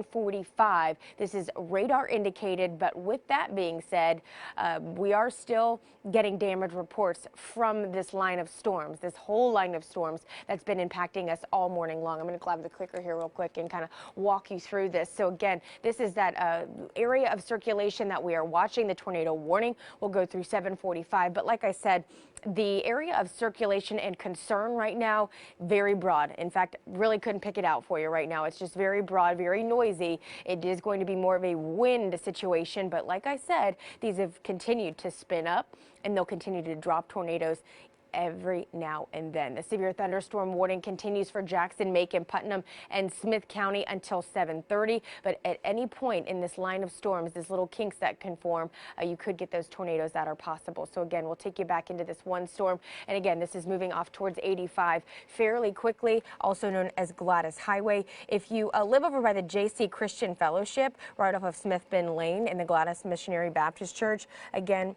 This is radar indicated, but with that being said, we are still getting damage reports from this line of storms, this whole line of storms that's been impacting us all morning long. I'm going to grab the clicker here real quick and kind of walk you through this. So again, this is that area of circulation that we are watching. The tornado warning will go through 7:45, but like I said, the area of circulation and concern right now, very broad. In fact, really couldn't pick it out for you right now. It's just very broad, very noisy. Boise, it is going to be more of a wind situation. But like I said, these have continued to spin up, and they'll continue to drop tornadoes every now and then. The severe thunderstorm warning continues for Jackson, Macon, Putnam, and Smith County until 7:30. But at any point in this line of storms, this little kinks that can form, you could get those tornadoes that are possible. So again, we'll take you back into this one storm. And again, this is moving off towards 85 fairly quickly, also known as Gladys Highway. If you live over by the JC Christian Fellowship, right off of Smith Bend Lane in the Gladys Missionary Baptist Church, again,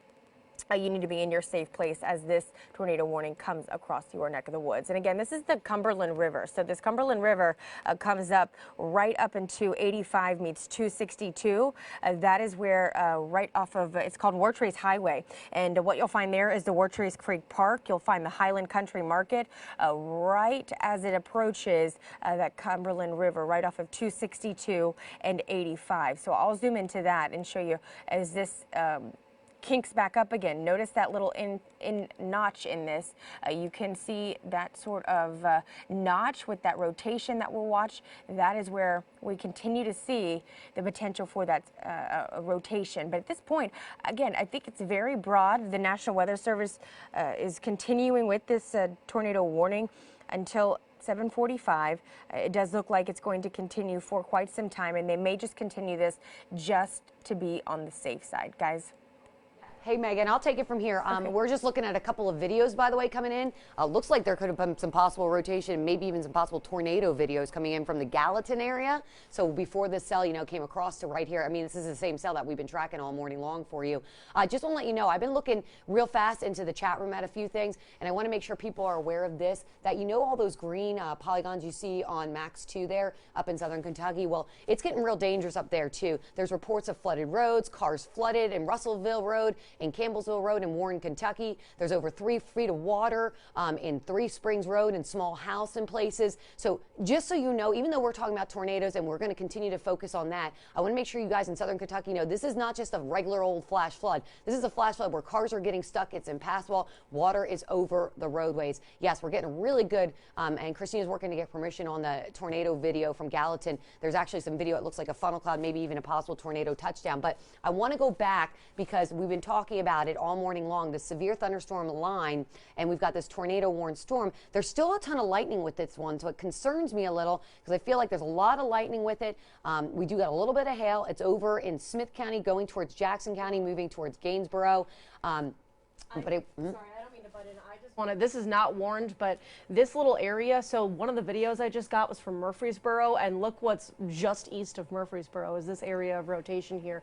you need to be in your safe place as this tornado warning comes across your neck of the woods. And again, this is the Cumberland River. So this Cumberland River comes up right up into 85 meets 262. That is where right off of, it's called Wartrace Highway. And what you'll find there is the Wartrace Creek Park. You'll find the Highland Country Market right as it approaches that Cumberland River, right off of 262 and 85. So I'll zoom into that and show you as this kinks back up again. Notice that little in notch in this. You can see that sort of notch with that rotation that we'll watch. That is where we continue to see the potential for that rotation. But at this point, again, I think it's very broad. The National Weather Service is continuing with this tornado warning until 7:45. It does look like it's going to continue for quite some time, and they may just continue this just to be on the safe side, guys. Hey, Megan, I'll take it from here. Okay. We're just looking at a couple of videos, by the way, coming in. Looks like there could have been some possible rotation, maybe even some possible tornado videos coming in from the Gallatin area. So before this cell, came across to right here. I mean, this is the same cell that we've been tracking all morning long for you. Just want to let you know, I've been looking real fast into the chat room at a few things, and I want to make sure people are aware of this, that all those green polygons you see on Max 2 there up in southern Kentucky. Well, it's getting real dangerous up there, too. There's reports of flooded roads, cars flooded in Russellville Road, in Campbellsville Road in Warren, Kentucky. There's over 3 feet of water in Three Springs Road and Small House in places. So just so you know, even though we're talking about tornadoes and we're going to continue to focus on that, I want to make sure you guys in southern Kentucky know this is not just a regular old flash flood. This is a flash flood where cars are getting stuck. It's impassable. Water is over the roadways. Yes, we're getting really good, and Christina's working to get permission on the tornado video from Gallatin. There's actually some video. It looks like a funnel cloud, maybe even a possible tornado touchdown. But I want to go back because we've been talking about it all morning long, the severe thunderstorm line, and we've got this tornado warned storm. There's still a ton of lightning with this one, so it concerns me a little because I feel like there's a lot of lightning with it. We do got a little bit of hail. It's over in Smith County, going towards Jackson County, moving towards Gainsboro. Sorry, I don't mean to butt in. I just wanted, this is not warned, but this little area, so one of the videos I just got was from Murfreesboro, and look what's just east of Murfreesboro is this area of rotation here,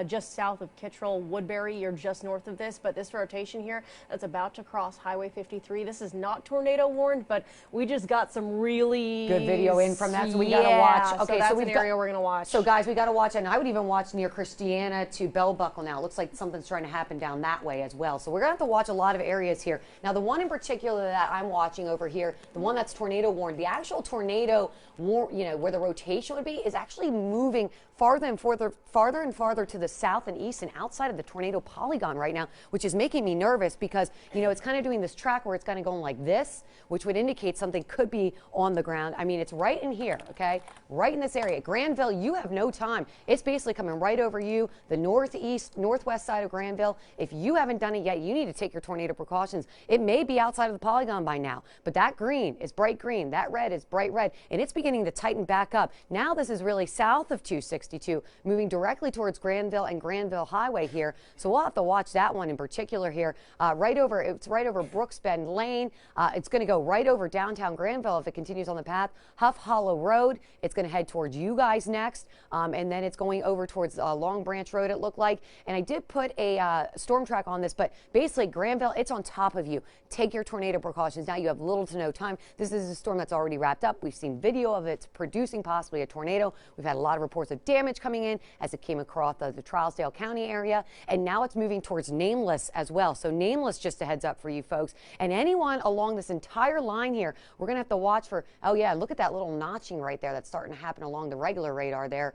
just south of Kittrell, Woodbury. You're just north of this, but this rotation here that's about to cross Highway 53. This is not tornado warned, but we just got some really good video in from that, so we gotta watch. Okay, so that's we've an area we're gonna watch. So guys, we gotta watch, and I would even watch near Christiana to Bell Buckle now. It looks like something's trying to happen down that way as well. So we're gonna have to watch a lot of areas here. Now, the one in particular that I'm watching over here, the one that's tornado warned, the actual tornado, where the rotation would be, is actually moving farther and farther to the south and east and outside of the tornado polygon right now, which is making me nervous because, it's kind of doing this track where it's kind of going like this, which would indicate something could be on the ground. I mean, it's right in here, okay? Right in this area. Granville, you have no time. It's basically coming right over you, the northwest side of Granville. If you haven't done it yet, you need to take your tornado precautions. It may be outside of the polygon by now, but that green is bright green, that red is bright red, and it's beginning to tighten back up. Now this is really south of 262, moving directly towards Granville and Granville Highway here. So we'll have to watch that one in particular here. It's right over Brooks Bend Lane. It's going to go right over downtown Granville if it continues on the path. Huff Hollow Road, it's going to head towards you guys next, and then it's going over towards Long Branch Road, it looked like. And I did put a storm track on this, but basically Granville, it's on top of you. Take your tornado precautions. Now you have little to no time. This is a storm that's already wrapped up. We've seen video of it producing possibly a tornado. We've had a lot of reports of damage coming in as it came across the Trousdale County area, and now it's moving towards Nameless as well. So Nameless, just a heads up for you folks. And anyone along this entire line here, we're going to have to watch for, oh yeah, look at that little notching right there that's starting to happen along the regular radar there.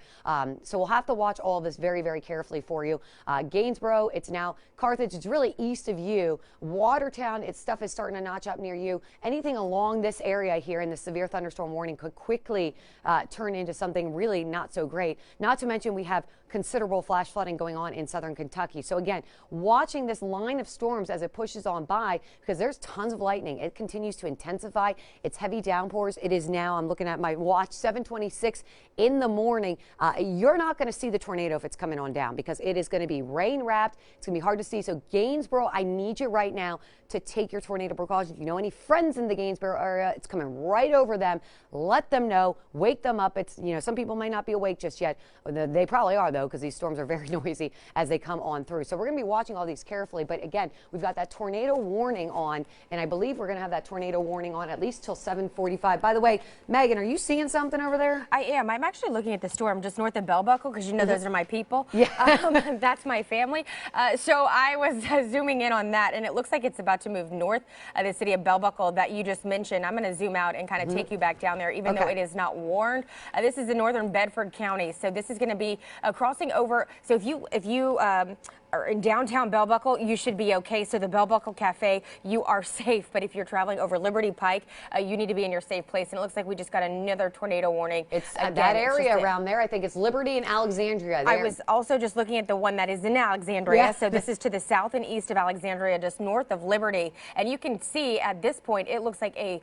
So we'll have to watch all of this very, very carefully for you. Gainsboro, it's now Carthage, it's really east of you. Watertown, it's stuff is starting to notch up near you. Anything along this area here in the severe thunderstorm warning could quickly turn into something really not so great. Not to mention we have considerable flash flooding going on in southern Kentucky. So again, watching this line of storms as it pushes on by, because there's tons of lightning. It continues to intensify. It's heavy downpours. It is now, I'm looking at my watch, 7:26 in the morning. You're not going to see the tornado if it's coming on down, because it is going to be rain wrapped. It's going to be hard to see. So Gainesboro, I need you right now to take your tornado precautions. If you know any friends in the Gainesboro area, it's coming right over them. Let them know, wake them up. It's, you know, some people might not be awake just yet. They probably are though, because these storms are very noisy as they come on through. So we're going to be watching all these carefully. But again, we've got that tornado warning on, and I believe we're going to have that tornado warning on at least till 7:45. By the way, Megan, are you seeing something over there? I am. I'm actually looking at the storm just north of Bell Buckle, because you know those are my people. Yeah. That's my family. So I was zooming in on that, and it looks like it's about to move north of the city of Bell Buckle that you just mentioned. I'm going to zoom out and kind of take you back down there, even though it is not warned. This is in northern Bedford County, so this is going to be crossing over. So if you are in downtown Bell Buckle, you should be okay. So the Bell Buckle Cafe, you are safe. But if you're traveling over Liberty Pike, you need to be in your safe place. And it looks like we just got another tornado warning. It's that area around there. I think it's Liberty and Alexandria. I was also just looking at the one that is in Alexandria. Yeah. So this is to the south and east of Alexandria, just north of Liberty. And you can see at this point, it looks like a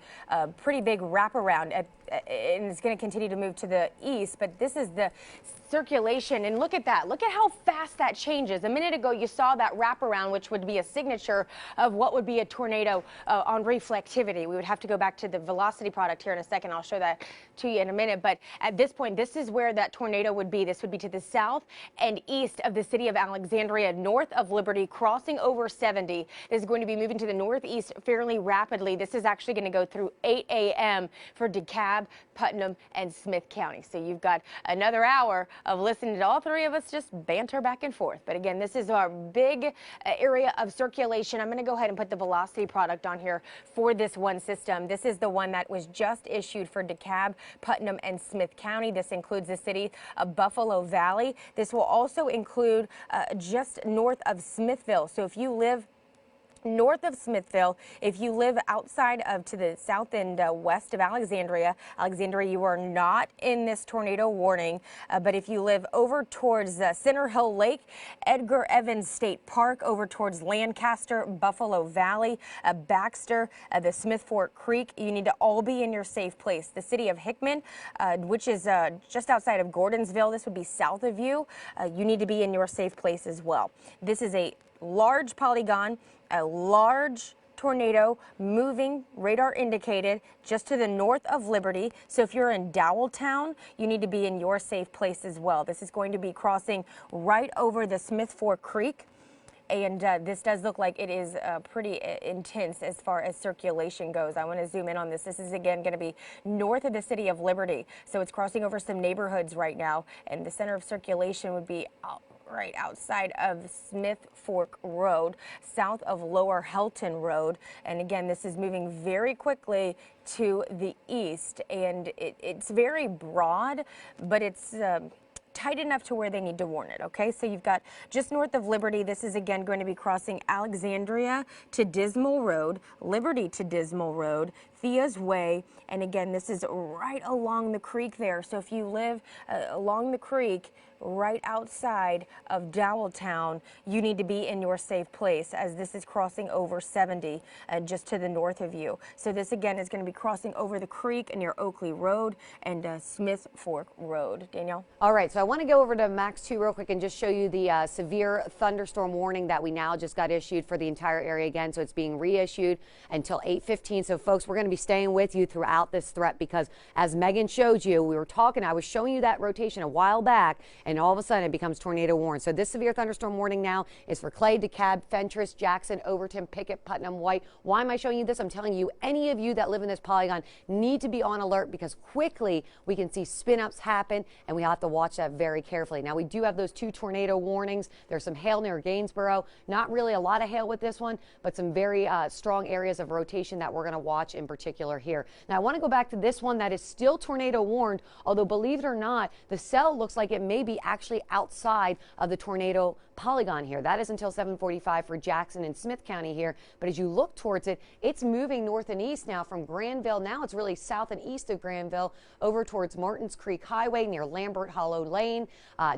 pretty big wraparound. And it's going to continue to move to the east. But this is the circulation, and look at that. Look at how fast that changes. A minute ago, you saw that wraparound, which would be a signature of what would be a tornado on reflectivity. We would have to go back to the velocity product here in a second. I'll show that to you in a minute. But at this point, this is where that tornado would be. This would be to the south and east of the city of Alexandria, north of Liberty, crossing over 70. This is going to be moving to the northeast fairly rapidly. This is actually going to go through 8 a.m. for DeKalb, Putnam, and Smith County. So you've got another hour of listening to all three of us just banter back and forth. But again, this is our big area of circulation. I'm going to go ahead and put the velocity product on here for this one system. This is the one that was just issued for DeKalb, Putnam, and Smith County. This includes the city of Buffalo Valley. This will also include just north of Smithville. So if you live north of Smithville, if you live outside of to the south and west of Alexandria, you are not in this tornado warning. But if you live over towards Center Hill Lake, Edgar Evans State Park, over towards Lancaster, Buffalo Valley, Baxter, the Smith Fork Creek, you need to all be in your safe place. The city of Hickman, which is just outside of Gordonsville, this would be south of you. You need to be in your safe place as well. This is a large polygon, a large tornado moving, radar indicated, just to the north of Liberty. So if you're in Dowelltown, you need to be in your safe place as well. This is going to be crossing right over the Smith Fork Creek. And this does look like it is pretty intense as far as circulation goes. I want to zoom in on this. This is, again, going to be north of the city of Liberty. So it's crossing over some neighborhoods right now. And the center of circulation would be right outside of Smith Fork Road, south of Lower Helton Road. And again, this is moving very quickly to the east. And it's very broad, but it's tight enough to where they need to warn it, okay? So you've got just north of Liberty, this is again going to be crossing Alexandria to Dismal Road, Liberty to Dismal Road, Thea's Way, and again, this is right along the creek there. So if you live along the creek, right outside of Dowelltown, you need to be in your safe place, as this is crossing over 70 just to the north of you. So this again is going to be crossing over the creek near Oakley Road and Smith Fork Road. Danielle? All right, so I want to go over to Max 2 real quick and just show you the severe thunderstorm warning that we now just got issued for the entire area again. So it's being reissued until 8:15. So folks, we're going to be staying with you throughout this threat, because as Megan showed you, we were talking, I was showing you that rotation a while back, and all of a sudden it becomes tornado warning. So this severe thunderstorm warning now is for Clay, DeKalb, Fentress, Jackson, Overton, Pickett, Putnam, White. Why am I showing you this? I'm telling you, any of you that live in this polygon need to be on alert, because quickly we can see spin-ups happen, and we have to watch that very carefully. Now, we do have those 2 tornado warnings. There's some hail near Gainesboro. Not really a lot of hail with this one, but some very strong areas of rotation that we're going to watch in particular. particular here. Now, I want to go back to this one that is still tornado warned, although believe it or not, the cell looks like it may be actually outside of the tornado polygon here. That is until 7:45 for Jackson and Smith County here. But as you look towards it, it's moving north and east now from Granville. Now it's really south and east of Granville over towards Martins Creek Highway near Lambert Hollow Lane,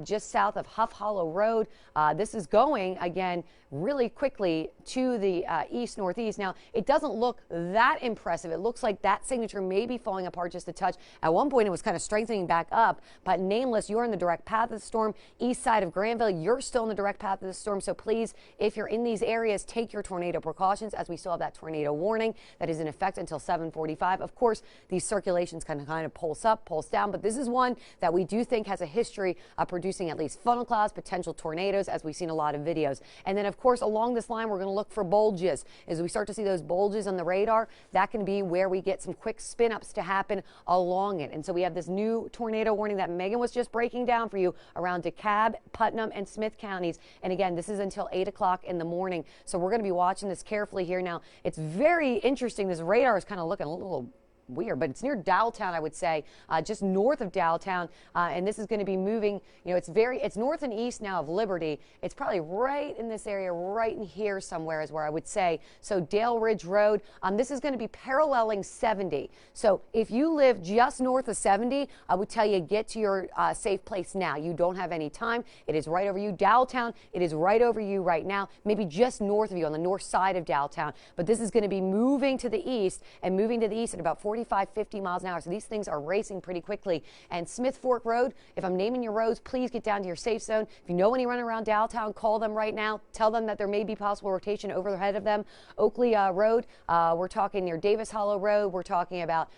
just south of Huff Hollow Road. This is going, again, really quickly to the east-northeast. Now, it doesn't look that impressive. It looks like that signature may be falling apart just a touch. At one point, it was kind of strengthening back up, but nameless, you're in the direct path of the storm. East side of Granville, you're still in the direct path of the storm. So please, if you're in these areas, take your tornado precautions, as we still have that tornado warning that is in effect until 7:45. Of course, these circulations can kind of pulse up, pulse down, but this is one that we do think has a history of producing at least funnel clouds, potential tornadoes, as we've seen a lot of videos. And then, of course, along this line, we're going to look for bulges. As we start to see those bulges on the radar, that can be where we get some quick spin-ups to happen along it. And so we have this new tornado warning that Megan was just breaking down for you around DeKalb, Putnam, and Smith counties. And again, this is until 8 o'clock in the morning. So we're going to be watching this carefully here. Now, it's very interesting. This radar is kind of looking a little weird, but it's near Dowelltown, I would say, just north of Dowelltown, and this is going to be moving. You know, it's north and east now of Liberty. It's probably right in this area, right in here somewhere is where I would say. So Dale Ridge Road, this is going to be paralleling 70. So if you live just north of 70, I would tell you get to your safe place now. You don't have any time. It is right over you. Dowelltown, it is right over you right now, maybe just north of you on the north side of Dowelltown. But this is going to be moving to the east and moving to the east at about 45, 50 miles an hour. So these things are racing pretty quickly. And Smith Fork Road, if I'm naming your roads, please get down to your safe zone. If you know anyone around Dowelltown, call them right now. Tell them that there may be possible rotation overhead of them. Oakley Road, we're talking near Davis Hollow Road. We're talking about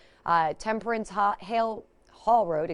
Temperance Hall Road,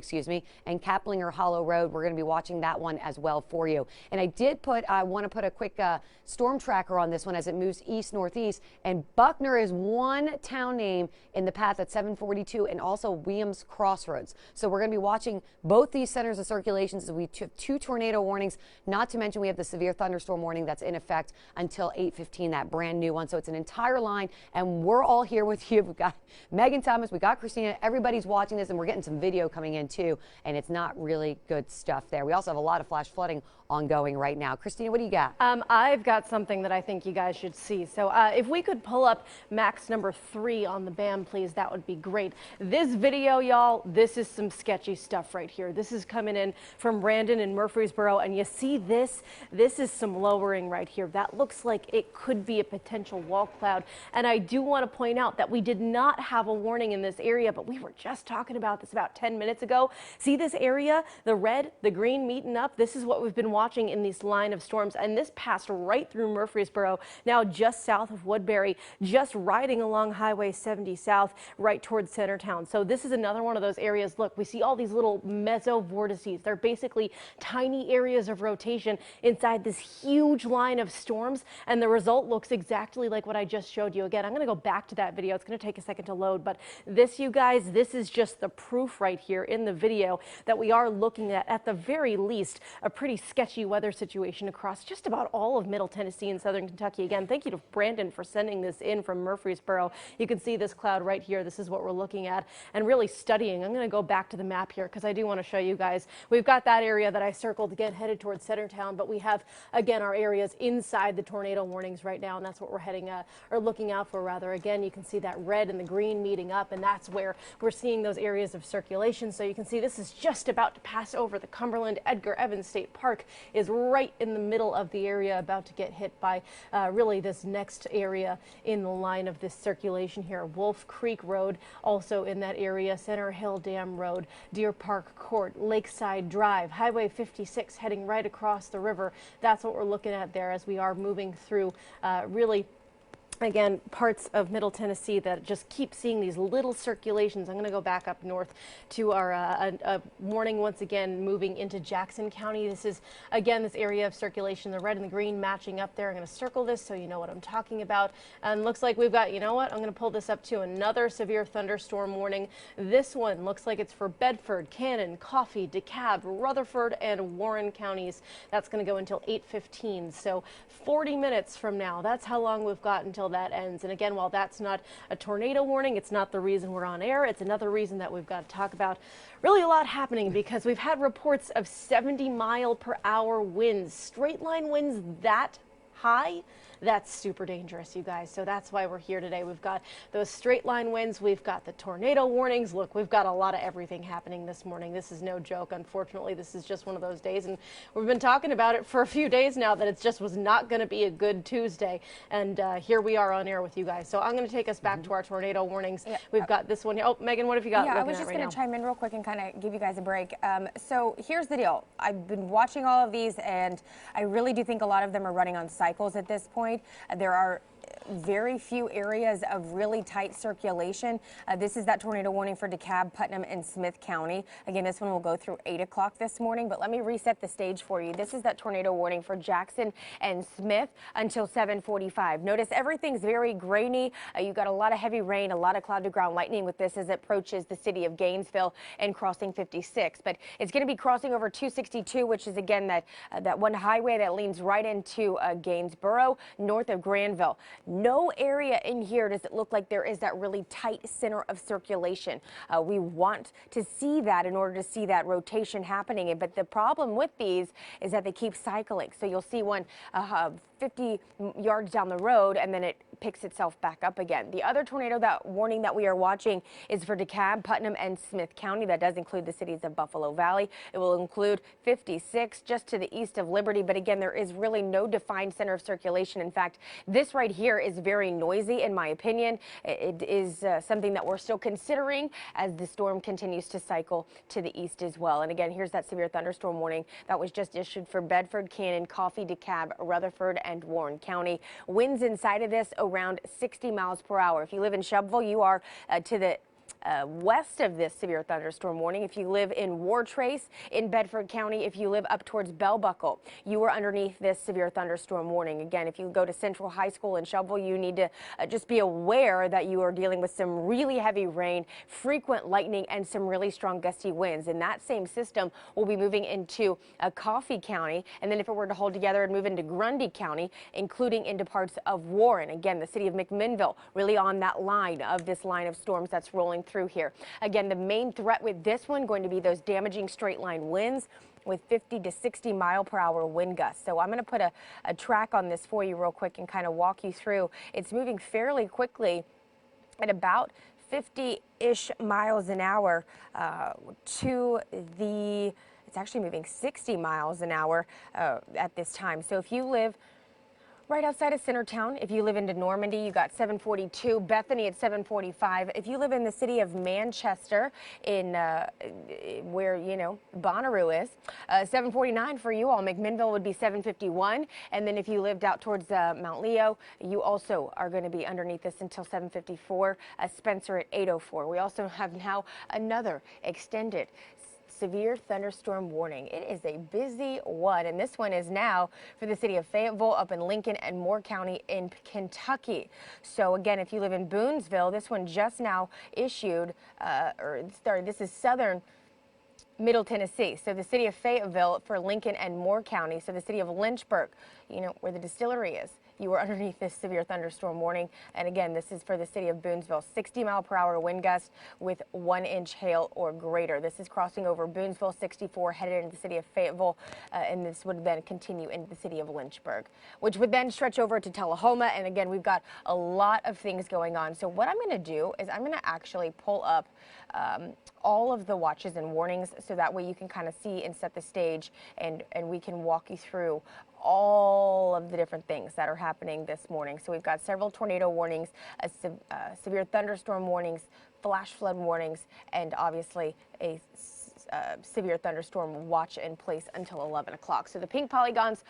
and Kaplinger Hollow Road. We're going to be watching that one as well for you. And I want to put a quick storm tracker on this one as it moves east-northeast. And Buckner is one town name in the path at 742, and also Williams Crossroads. So we're going to be watching both these centers of circulations as we have two tornado warnings, not to mention we have the severe thunderstorm warning that's in effect until 8:15, that brand new one. So it's an entire line, and we're all here with you. We've got Megan Thomas, we got Christina, everybody's watching this, and we're getting some video coming in too, and it's not really good stuff there. We also have a lot of flash flooding ongoing right now. Christina, what do you got? I've got something that I think you guys should see. So if we could pull up max number 3 on the band, please, that would be great. This video, y'all, this is some sketchy stuff right here. This is coming in from Brandon and Murfreesboro, and you see this is some lowering right here. That looks like it could be a potential wall cloud. And I do want to point out that we did not have a warning in this area, but we were just talking about this about 10 minutes ago. See this area, the red, the green meeting up? This is what we've been watching in this line of storms, and this passed right through Murfreesboro, now just south of Woodbury, just riding along Highway 70 south, right towards Centertown. So this is another one of those areas. Look, we see all these little mesovortices. They're basically tiny areas of rotation inside this huge line of storms, and the result looks exactly like what I just showed you. Again, I'm going to go back to that video. It's going to take a second to load, but this, you guys, this is just the proof right here in the video that we are looking at the very least, a pretty sketchy weather situation across just about all of Middle Tennessee and Southern Kentucky. Again, thank you to Brandon for sending this in from Murfreesboro. You can see this cloud right here. This is what we're looking at and really studying. I'm going to go back to the map here because I do want to show you guys. We've got that area that I circled again headed towards Centertown, but we have, again, our areas inside the tornado warnings right now, and that's what we're heading or looking out for, rather. Again, you can see that red and the green meeting up, and that's where we're seeing those areas of circulation. So you can see this is just about to pass over the Cumberland Edgar Evans State Park, is right in the middle of the area, about to get hit by really this next area in the line of this circulation here. Wolf Creek Road also in that area, Center Hill Dam Road, Deer Park Court, Lakeside Drive, Highway 56 heading right across the river. That's what we're looking at there as we are moving through really, again, parts of Middle Tennessee that just keep seeing these little circulations. I'm going to go back up north to our warning once again, moving into Jackson County. This is, again, this area of circulation, the red and the green matching up there. I'm going to circle this so you know what I'm talking about. And looks like we've got, you know what, I'm going to pull this up to another severe thunderstorm warning. This one looks like it's for Bedford, Cannon, Coffee, DeKalb, Rutherford, and Warren counties. That's going to go until 8:15. So 40 minutes from now, that's how long we've got until that ends. And again, while that's not a tornado warning, it's not the reason we're on air. It's another reason that we've got to talk about really a lot happening, because we've had reports of 70-mile-per-hour winds, straight line winds that high. That's super dangerous, you guys. So that's why we're here today. We've got those straight line winds. We've got the tornado warnings. Look, we've got a lot of everything happening this morning. This is no joke. Unfortunately, this is just one of those days. And we've been talking about it for a few days now, that it just was not going to be a good Tuesday. And here we are on air with you guys. So I'm going to take us back to our tornado warnings. Yeah. We've got this one here. Oh, Megan, what have you got? Yeah, I was just going to chime in real quick and kind of give you guys a break. So here's the deal. I've been watching all of these, and I really do think a lot of them are running on cycles at this point. There are very few areas of really tight circulation. This is that tornado warning for DeKalb, Putnam, and Smith County. Again, this one will go through 8 o'clock this morning, but let me reset the stage for you. This is that tornado warning for Jackson and Smith until 7:45. Notice everything's very grainy. You've got a lot of heavy rain, a lot of cloud-to-ground lightning with this as it approaches the city of Gainesville and crossing 56. But it's going to be crossing over 262, which is, again, that one highway that leans right into Gainesboro, north of Granville. No area in here does it look like there is that really tight center of circulation. We want to see that in order to see that rotation happening. But the problem with these is that they keep cycling. So you'll see one 50 yards down the road, and then it picks itself back up again. The other tornado warning that we are watching is for DeKalb, Putnam, and Smith County. That does include the cities of Buffalo Valley. It will include 56 just to the east of Liberty. But again, there is really no defined center of circulation. In fact, this right here is very noisy, in my opinion. It is something that we're still considering as the storm continues to cycle to the east as well. And again, here's that severe thunderstorm warning that was just issued for Bedford, Cannon, Coffee, DeKalb, Rutherford, and Warren County. Winds inside of this around 60 miles per hour. If you live in Shelbyville, you are to the west of this severe thunderstorm warning. If you live in Wartrace in Bedford County, if you live up towards Bell Buckle, you are underneath this severe thunderstorm warning. Again, if you go to Central High School in Shelbyville, you need to just be aware that you are dealing with some really heavy rain, frequent lightning, and some really strong gusty winds. And that same system will be moving into Coffee County. And then if it were to hold together and move into Grundy County, including into parts of Warren. Again, the city of McMinnville, really on that line of this line of storms that's rolling through here. Again, the main threat with this one going to be those damaging straight line winds with 50 to 60 mile per hour wind gusts. So I'm going to put a track on this for you real quick and kind of walk you through. It's moving fairly quickly at about 50-ish miles an hour it's actually moving 60 miles an hour at this time. So if you live right outside of Centertown, if you live into Normandy, you got 742, Bethany at 745. If you live in the city of Manchester, in where, Bonnaroo is, 749 for you all. McMinnville would be 751. And then if you lived out towards Mount Leo, you also are going to be underneath this until 754. Spencer at 804. We also have now another extended severe thunderstorm warning. It is a busy one, and this one is now for the city of Fayetteville, up in Lincoln and Moore County in Kentucky. So again, if you live in Boonesville, this one just now issued, this is southern Middle Tennessee. So the city of Fayetteville for Lincoln and Moore County. So the city of Lynchburg, where the distillery is. You are underneath this severe thunderstorm warning. And again, this is for the city of Boonesville, 60 mile per hour wind gust with 1 inch hail or greater. This is crossing over Boonesville 64, headed into the city of Fayetteville, and this would then continue into the city of Lynchburg, which would then stretch over to Tullahoma. And again, we've got a lot of things going on. So what I'm going to do is I'm going to actually pull up all of the watches and warnings, so that way you can kind of see and set the stage, and we can walk you through all of the different things that are happening this morning. So we've got several tornado warnings, severe thunderstorm warnings, flash flood warnings, and obviously a severe thunderstorm watch in place until 11 o'clock. So the pink polygons,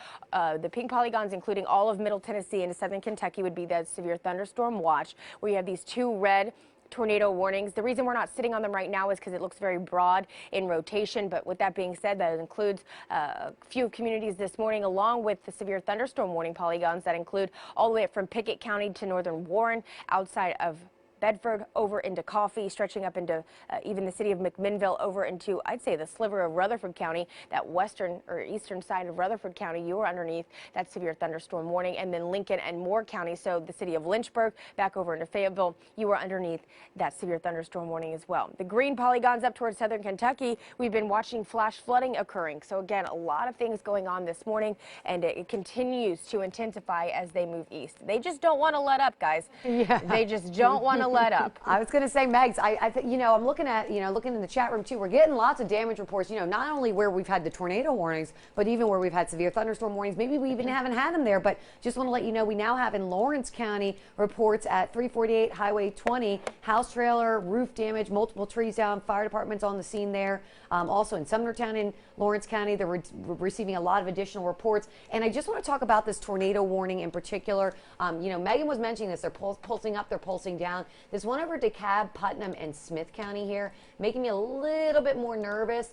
including all of Middle Tennessee and southern Kentucky, would be the severe thunderstorm watch, where you have these 2 red tornado warnings. The reason we're not sitting on them right now is because it looks very broad in rotation. But with that being said, that includes a few communities this morning, along with the severe thunderstorm warning polygons that include all the way up from Pickett County to northern Warren, outside of Bedford over into Coffee, stretching up into even the city of McMinnville over into, I'd say, the sliver of Rutherford County, that western or eastern side of Rutherford County. You are underneath that severe thunderstorm warning. And then Lincoln and Moore County, so the city of Lynchburg back over into Fayetteville, you are underneath that severe thunderstorm warning as well. The green polygons up towards southern Kentucky, we've been watching flash flooding occurring. So again, a lot of things going on this morning, and it continues to intensify as they move east. They just don't want to let up, guys. Yeah. They just don't want to let up. I was going to say, Megs, I'm looking at, looking in the chat room too. We're getting lots of damage reports, not only where we've had the tornado warnings, but even where we've had severe thunderstorm warnings. Maybe we even haven't had them there, but just want to let you know we now have in Lawrence County reports at 348 Highway 20, house trailer, roof damage, multiple trees down, fire department's on the scene there. Also in Sumnertown in Lawrence County, they're receiving a lot of additional reports. And I just want to talk about this tornado warning in particular. Megan was mentioning this. They're pulsing up, they're pulsing down. This one over DeKalb, Putnam, and Smith County here, making me a little bit more nervous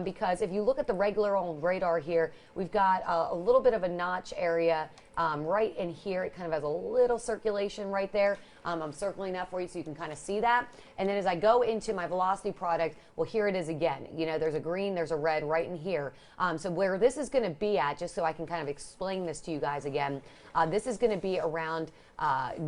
because if you look at the regular old radar here, we've got a little bit of a notch area right in here. It kind of has a little circulation right there. I'm circling that for you so you can kind of see that. And then as I go into my velocity product, well, here it is again. There's a green, there's a red right in here. So where this is going to be at, just so I can kind of explain this to you guys again, this is going to be around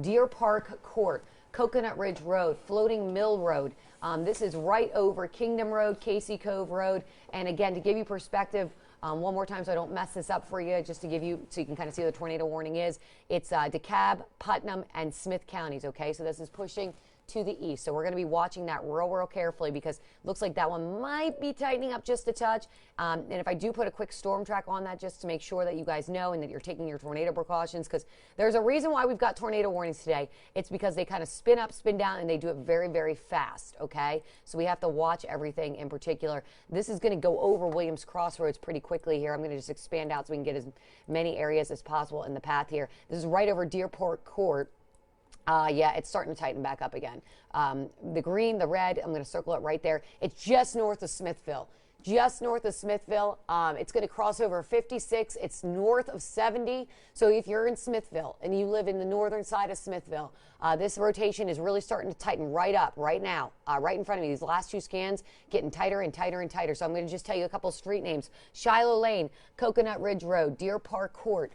Deer Park Court, Coconut Ridge Road, Floating Mill Road. This is right over Kingdom Road, Casey Cove Road. And again, to give you perspective, one more time so I don't mess this up for you, just to give you, so you can kind of see what the tornado warning is. It's DeKalb, Putnam, and Smith counties, okay? So this is pushing to the east. So we're going to be watching that real carefully because it looks like that one might be tightening up just a touch. And if I do put a quick storm track on that just to make sure that you guys know and that you're taking your tornado precautions, because there's a reason why we've got tornado warnings today. It's because they kind of spin up, spin down, and they do it very fast, okay? So we have to watch everything in particular. This is going to go over Williams Crossroads pretty quickly here. I'm going to just expand out so we can get as many areas as possible in the path here. This is right over Deer Park Court. Yeah, it's starting to tighten back up again. The green, the red, I'm going to circle it right there. It's just north of Smithville. Just north of Smithville. It's going to cross over 56. It's north of 70. So if you're in Smithville and you live in the northern side of Smithville, this rotation is really starting to tighten right up right now, right in front of me. These last two scans getting tighter and tighter and tighter. So I'm going to just tell you a couple street names. Shiloh Lane, Coconut Ridge Road, Deer Park Court,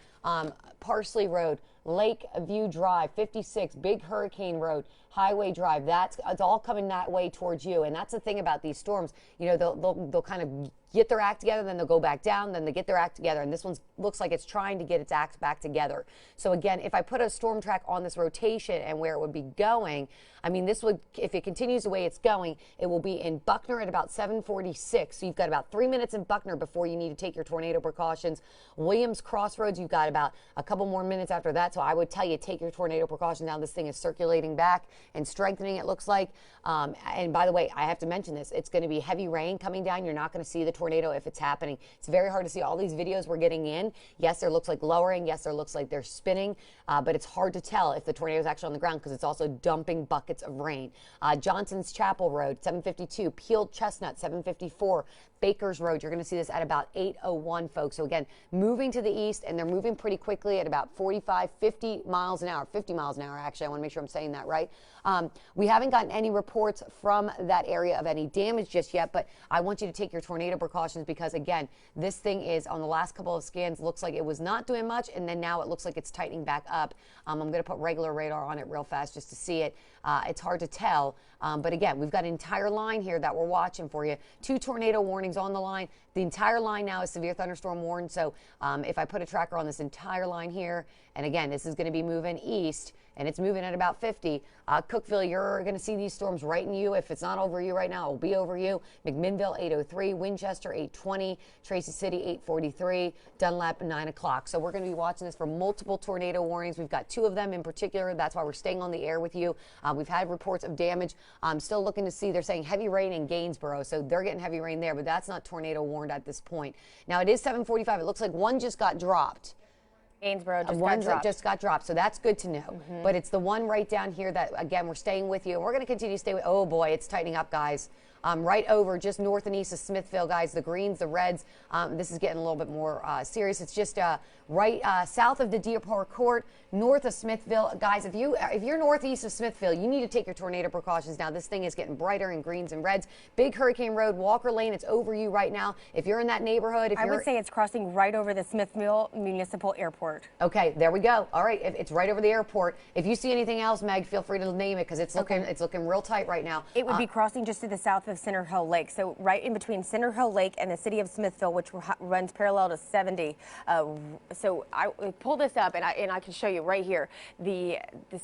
Parsley Road, Lake View Drive, 56, Big Hurricane Road, Highway Drive. It's all coming that way towards you. And that's the thing about these storms. They'll kind of get their act together, then they'll go back down, then they get their act together. And this one looks like it's trying to get its act back together. So again, if I put a storm track on this rotation and where it would be going, I mean, this would, if it continues the way it's going, it will be in Buckner at about 7:46. So you've got about 3 minutes in Buckner before you need to take your tornado precautions. Williams Crossroads, you've got about a couple more minutes after that. So I would tell you, take your tornado precautions. Now this thing is circulating back and strengthening, it looks like. And by the way, I have to mention this. It's going to be heavy rain coming down. You're not going to see the tornado if it's happening. It's very hard to see all these videos we're getting in. Yes, there looks like lowering. Yes, there looks like they're spinning. But it's hard to tell if the tornado is actually on the ground because it's also dumping buckets of rain. Johnson's Chapel Road, 752. Peeled Chestnut, 754. Bakers Road, you're going to see this at about 8:01, folks. So again, moving to the east, and they're moving pretty quickly at about 45, 50 miles an hour. 50 miles an hour, actually. I want to make sure I'm saying that right. We haven't gotten any reports from that area of any damage just yet, but I want you to take your tornado precautions because, again, this thing is, on the last couple of scans, looks like it was not doing much, and then now it looks like it's tightening back up. I'm going to put regular radar on it real fast just to see it. It's hard to tell, but again, we've got an entire line here that we're watching for you. 2 tornado warnings on the line. The entire line now is severe thunderstorm warned. So if I put a tracker on this entire line here, and again, this is going to be moving east, and it's moving at about 50. Cookeville, you're going to see these storms right in you. If it's not over you right now, it will be over you. McMinnville, 8:03. Winchester, 8:20. Tracy City, 8:43. Dunlap, 9 o'clock. So we're going to be watching this for multiple tornado warnings. We've got 2 of them in particular. That's why we're staying on the air with you. We've had reports of damage. I'm still looking to see. They're saying heavy rain in Gainsboro, so they're getting heavy rain there, but that's not tornado warned at this point. Now, it is 7:45. It looks like one just got dropped. Gainsborough just got ones that dropped. just got dropped, so that's good to know. But it's the one right down here that, again, we're staying with you, and we're going to continue to stay with. Oh boy, it's tightening up, guys. Right over just north and east of Smithville, guys. The greens, the reds. This is getting a little bit more serious. It's just right south of the Deer Park Court, north of Smithville, guys. If you're northeast of Smithville, you need to take your tornado precautions now. This thing is getting brighter in greens and reds. Big Hurricane Road, Walker Lane. It's over you right now. If you're in that neighborhood, I would say it's crossing right over the Smithville Municipal Airport. Okay, there we go. All right, it's right over the airport. If you see anything else, Meg, feel free to name it because it's looking real tight right now. It would be crossing just to the south of Center Hill Lake, so right in between Center Hill Lake and the city of Smithville, which runs parallel to 70. So I pull this up, and I can show you right here the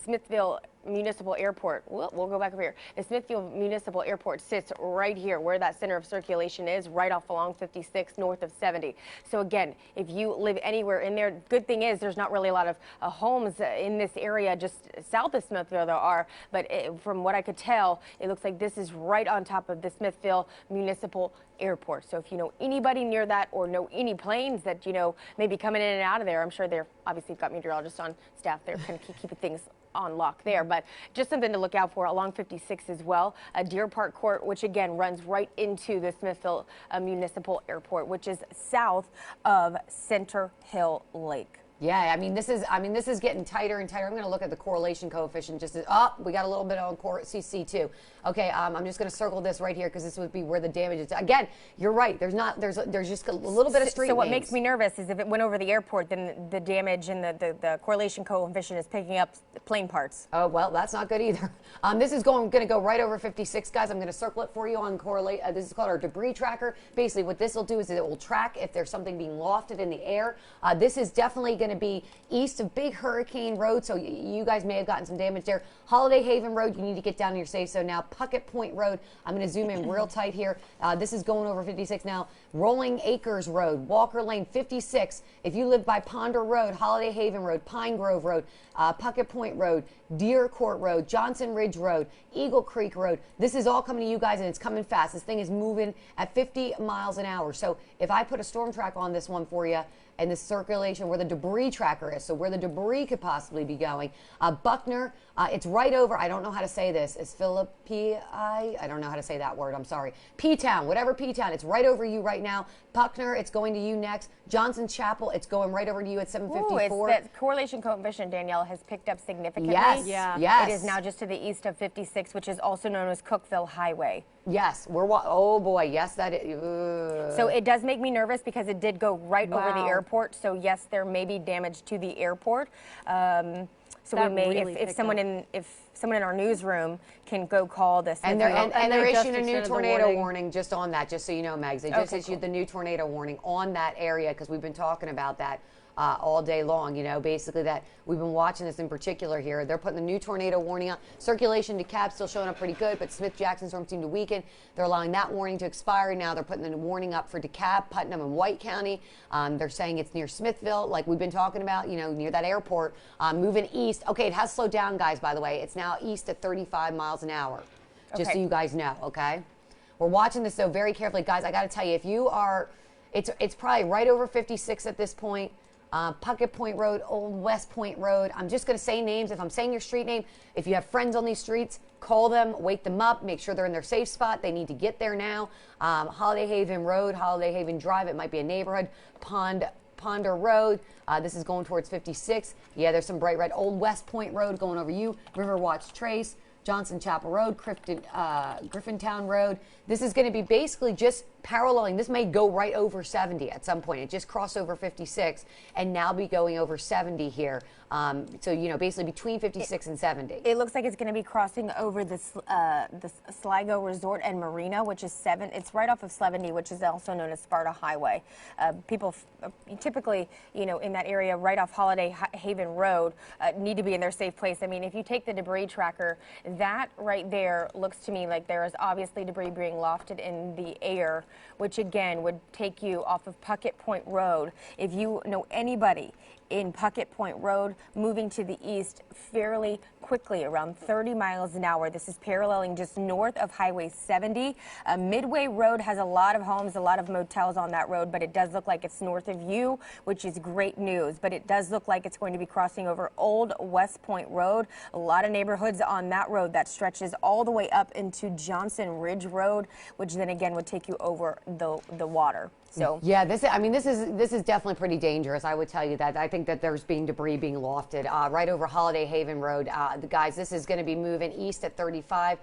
Smithville Municipal Airport. We'll go back over here. The Smithfield Municipal Airport sits right here where that center of circulation is, right off along 56 north of 70. So again, if you live anywhere in there, good thing is there's not really a lot of homes in this area just south of Smithfield. There are, but from what I could tell, it looks like this is right on top of the Smithfield Municipal Airport. So if you know anybody near that or know any planes that may be coming in and out of there, I'm sure they're obviously got meteorologists on staff there kind of keeping things on lock there, but just something to look out for along 56 as well. Deer Park Court, which again runs right into the Smithfield Municipal Airport, which is south of Center Hill Lake. Yeah, I mean this is getting tighter and tighter. I'm going to look at the correlation coefficient. We got a little bit on CC too. Okay, I'm just going to circle this right here because this would be where the damage is. Again, you're right. There's just a little bit of street. So what names. makes me nervous is if it went over the airport, then the damage and the correlation coefficient is picking up plane parts. Oh well, that's not good either. This is going to go right over 56, guys. I'm going to circle it for you on correlate. This is called our debris tracker. Basically, what this will do is it will track if there's something being lofted in the air. This is definitely going to be east of Big Hurricane Road, so you guys may have gotten some damage there. Holiday Haven Road, you need to get down to your safe zone now. Puckett Point Road, I'm going to zoom in real tight here. This is going over 56 now. Rolling Acres Road, Walker Lane, 56. If you live by Ponder Road, Holiday Haven Road, Pine Grove Road, Puckett Point Road, Deer Court Road, Johnson Ridge Road, Eagle Creek Road, this is all coming to you guys, and it's coming fast. This thing is moving at 50 miles an hour. So if I put a storm track on this one for you, and the circulation where the debris tracker is, so where the debris could possibly be going. Buckner, it's right over, I don't know how to say this, it's Philippi, I don't know how to say that word, I'm sorry. P-Town, whatever P-Town, it's right over you right now. Buckner, it's going to you next. Johnson Chapel, it's going right over to you at 754. That correlation coefficient, Danielle, has picked up significantly. Yes, yes. It is now just to the east of 56, which is also known as Cookville Highway. Yes, oh boy, yes, that is. So it does make me nervous because it did go right over the airport. So yes, there may be damage to the airport. So that we may, really if someone in our newsroom can go call this. And they're issuing a new extended the tornado warning just on that, just so you know, Megs. They just issued cool. the new tornado warning on that area because we've been talking about that all day long. Basically that we've been watching this in particular here. They're putting the new tornado warning out. Circulation to DeKalb still showing up pretty good, but Smith-Jackson storm seemed to weaken. They're allowing that warning to expire. Now they're putting the warning up for DeKalb, Putnam, and White County. They're saying it's near Smithville, like we've been talking about, near that airport. Moving east. Okay, it has slowed down, guys, by the way. It's now east at 35 miles an hour, just so you guys know, okay? We're watching this, though, very carefully. Guys, I got to tell you, if you are, it's probably right over 56 at this point. Puckett Point Road, Old West Point Road. I'm just going to say names. If I'm saying your street name, if you have friends on these streets, call them, wake them up, make sure they're in their safe spot. They need to get there now. Holiday Haven Road, Holiday Haven Drive. It might be a neighborhood. Ponder Road. This is going towards 56. Yeah, there's some bright red. Old West Point Road going over you. Riverwatch Trace. Johnson Chapel Road, Griffintown Road. This is going to be basically just paralleling. This may go right over 70 at some point. It just crossed over 56 and now be going over 70 here. So, basically between 56 and 70. It looks like it's going to be crossing over the Sligo Resort and Marina, which is it's right off of 70, which is also known as Sparta Highway. People typically, in that area right off Holiday Haven Road need to be in their safe place. I mean, if you take the debris tracker, that right there looks to me like there is obviously debris being lofted in the air, which again would take you off of Puckett Point Road. If you know anybody in Puckett Point Road, moving to the east fairly quickly, around 30 miles an hour. This is paralleling just north of Highway 70. Midway Road has a lot of homes, a lot of motels on that road, but it does look like it's north of you, which is great news. But it does look like it's going to be crossing over Old West Point Road. A lot of neighborhoods on that road that stretches all the way up into Johnson Ridge Road, which then again would take you over the water. So yeah, this is definitely pretty dangerous. I would tell you that. I think that there's debris being lofted right over Holiday Haven Road. Guys, this is going to be moving east at 35.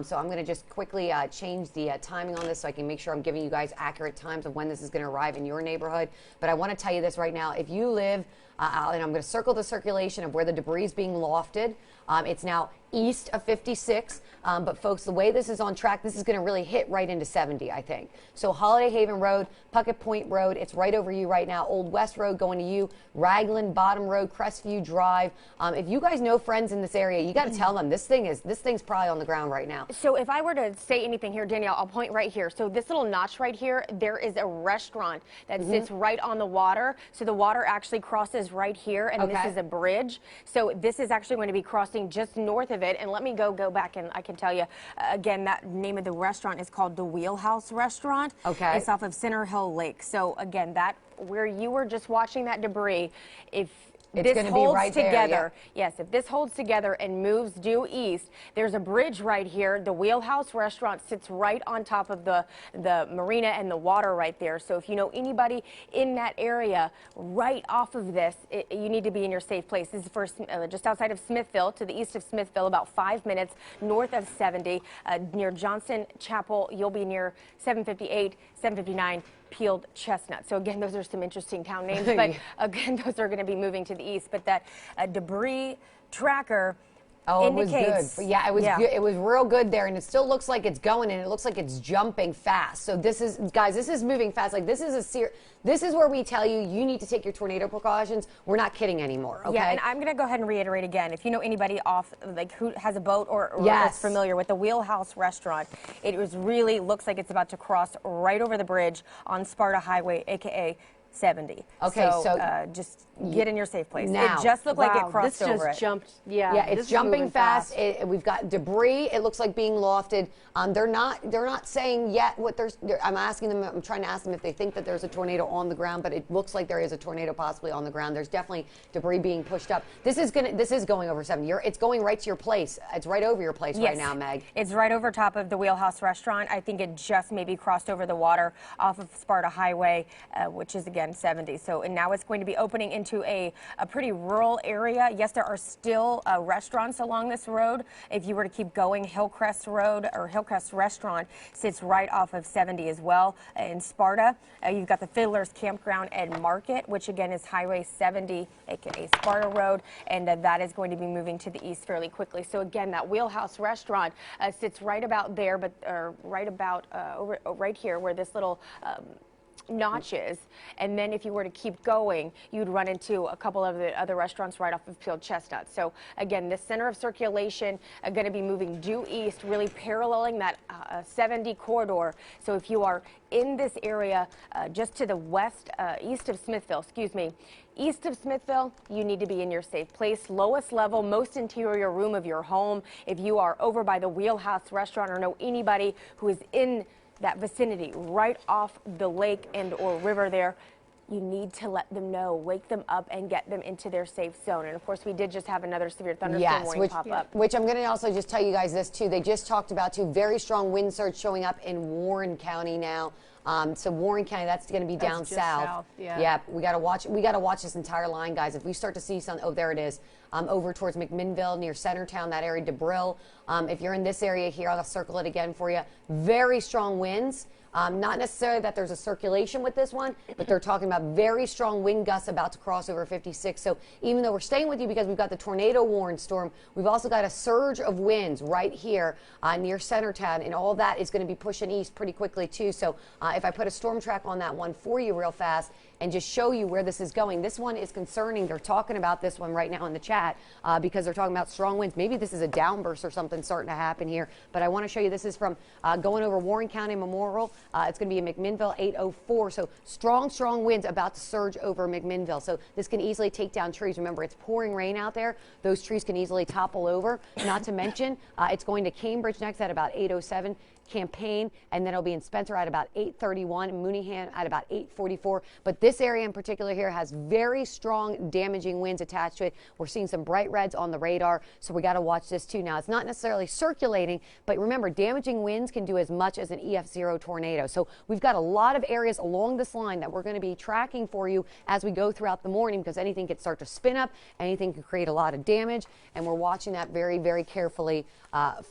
So I'm going to just quickly change the timing on this so I can make sure I'm giving you guys accurate times of when this is going to arrive in your neighborhood. But I want to tell you this right now. If you live, and I'm going to circle the circulation of where the debris is being lofted. It's now east of 56. But folks, the way this is on track, this is going to really hit right into 70, I think. So Holiday Haven Road, Puckett Point Road, it's right over you right now. Old West Road going to you, Raglan Bottom Road, Crestview Drive. If you guys know friends in this area, you got to tell them this thing's probably on the ground right now. So if I were to say anything here, Danielle, I'll point right here. So this little notch right here, there is a restaurant that sits right on the water. So the water actually crosses right here, and this is a bridge. So this is actually going to be crossing just north of it. And let me go back, and I can tell you again, that name of the restaurant is called the Wheelhouse Restaurant. Okay. It's off of Center Hill Lake. So again, that where you were just watching that debris, if it's this holds right together, there, yes, if this holds together and moves due east, there's a bridge right here. The Wheelhouse Restaurant sits right on top of the marina and the water right there. So if you know anybody in that area right off of this, you need to be in your safe place. This is just outside of Smithville, to the east of Smithville, about 5 minutes north of 70, near Johnson Chapel. You'll be near 758, 759. Peeled Chestnut. So again, those are some interesting town names, but again, those are going to be moving to the east. But that debris tracker indicates, it was good. Yeah, it was good. It was real good there, and it still looks like it's going, and it looks like it's jumping fast. So this is, guys, this is moving fast. Like this is where we tell you need to take your tornado precautions. We're not kidding anymore. Okay. Yeah, and I'm going to go ahead and reiterate again. If you know anybody who has a boat or yes. is familiar with the Wheelhouse Restaurant, it really looks like it's about to cross right over the bridge on Sparta Highway, aka 70. Okay, so just get in your safe place. Now, it just looked like it crossed this over just it. Jumped. Yeah, yeah, it's jumping fast. We've got debris. It looks like being lofted. They're not saying yet what I'm asking them. I'm trying to ask them if they think that there's a tornado on the ground, but it looks like there is a tornado possibly on the ground. There's definitely debris being pushed up. This is going over 70. It's going right to your place. It's right over your place right now, Meg. It's right over top of the Wheelhouse Restaurant. I think it just maybe crossed over the water off of Sparta Highway, which is again 70. So, and now it's going to be opening into a pretty rural area. Yes, there are still restaurants along this road. If you were to keep going, Hillcrest Road or Hillcrest Restaurant sits right off of 70 as well. In Sparta, you've got the Fiddler's Campground and Market, which again is Highway 70, aka Sparta Road, and that is going to be moving to the east fairly quickly. So again, that Wheelhouse Restaurant sits right about there, but right here where this little notches, and then if you were to keep going, you'd run into a couple of the other restaurants right off of Peeled Chestnut. So again, the center of circulation going to be moving due east, really paralleling that 70 corridor. So if you are in this area just to the west, east of Smithville, east of Smithville, you need to be in your safe place. Lowest level, most interior room of your home. If you are over by the Wheelhouse Restaurant or know anybody who is in that vicinity right off the lake and or river there, you need to let them know, wake them up, and get them into their safe zone. And of course, we did just have another severe thunderstorm warning pop up. Which I'm going to also just tell you guys this too. They just talked about two very strong wind surge showing up in Warren County now. So Warren County, that's going to be down south. Yeah, we got to watch. We got to watch this entire line, guys. If we start to see some, oh, there it is, over towards McMinnville near Centertown, that area, DeBrill. If you're in this area here, I'll circle it again for you. Very strong winds. Not necessarily that there's a circulation with this one, but they're talking about very strong wind gusts about to cross over 56. So even though we're staying with you because we've got the tornado warning storm, we've also got a surge of winds right here near Centertown, and all that is going to be pushing east pretty quickly too. So if I put a storm track on that one for you real fast, and just show you where this is going. This one is concerning. They're talking about this one right now in the chat because they're talking about strong winds. Maybe this is a downburst or something starting to happen here, but I want to show you this is from going over Warren County Memorial. It's going to be in McMinnville, 804. So strong winds about to surge over McMinnville. So this can easily take down trees. Remember, it's pouring rain out there. Those trees can easily topple over. Not to mention, it's going to Cambridge next at about 807. Campaign, and then it'll be in Spencer at about 8:31, Mooneyham at about 8:44. But this area in particular here has very strong damaging winds attached to it. We're seeing some bright reds on the radar, so we got to watch this too. Now, it's not necessarily circulating, but remember, damaging winds can do as much as an EF0 tornado. So we've got a lot of areas along this line that we're going to be tracking for you as we go throughout the morning, because anything could start to spin up, anything could create a lot of damage, and we're watching that very, very carefully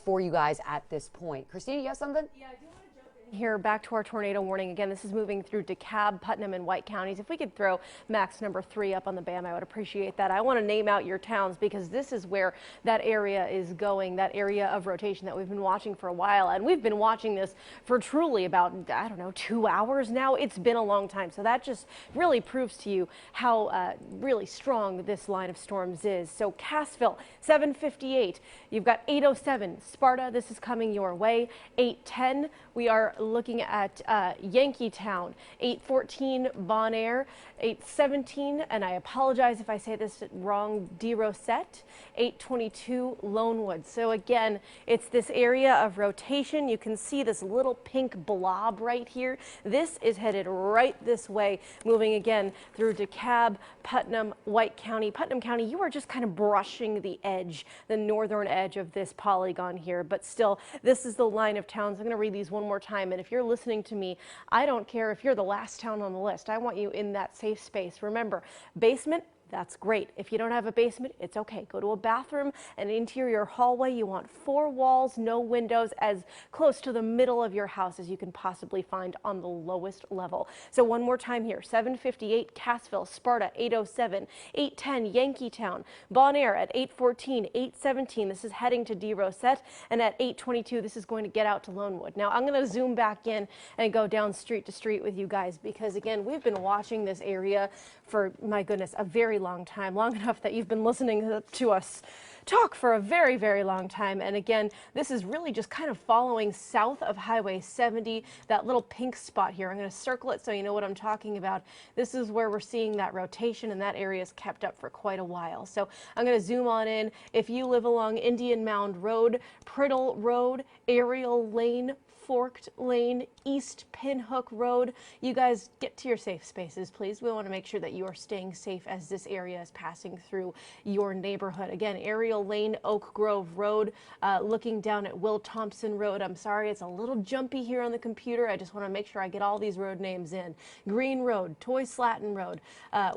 for you guys at this point. Christina, you have something? Yeah, I do want to jump in here back to our tornado warning. Again, this is moving through DeKalb, Putnam, and White counties. If we could throw max number 3 up on the BAM, I would appreciate that. I want to name out your towns because this is where that area is going, that area of rotation that we've been watching for a while. And we've been watching this for truly about, I don't know, 2 hours now. It's been a long time. So that just really proves to you how really strong this line of storms is. So Cassville, 758. You've got 807. Sparta, this is coming your way. 810. We are looking at Yankeetown, 814 Bon Air, 817, and I apologize if I say this wrong, De Rosette, 822 Lonewood. So again, it's this area of rotation. You can see this little pink blob right here. This is headed right this way, moving again through DeKalb, Putnam, White County. Putnam County, you are just kind of brushing the edge, the northern edge of this polygon here, but still, this is the line of towns. I'm going to read these one more time, and if you're listening to me, I don't care if you're the last town on the list. I want you in that safe space. Remember, basement, that's great. If you don't have a basement, it's okay. Go to a bathroom, an interior hallway. You want 4 walls, no windows, as close to the middle of your house as you can possibly find on the lowest level. So one more time here, 758 Cassville, Sparta, 807, 810 Yankeetown, Bon Air at 814, 817. This is heading to De Rosette, and at 822, this is going to get out to Lonewood. Now, I'm going to zoom back in and go down street to street with you guys because, again, we've been watching this area for, my goodness, a very long time, long enough that you've been listening to us talk for a very, very long time. And again, this is really just kind of following south of Highway 70, that little pink spot here. I'm going to circle it so you know what I'm talking about. This is where we're seeing that rotation, and that area is kept up for quite a while. So I'm going to zoom on in. If you live along Indian Mound Road, Priddle Road, Ariel Lane, Forked Lane, East Pinhook Road, you guys get to your safe spaces, please. We want to make sure that you are staying safe as this area is passing through your neighborhood. Again, Ariel Lane, Oak Grove Road, looking down at Will Thompson Road. I'm sorry, it's a little jumpy here on the computer. I just want to make sure I get all these road names in. Green Road, Toy Slatton Road,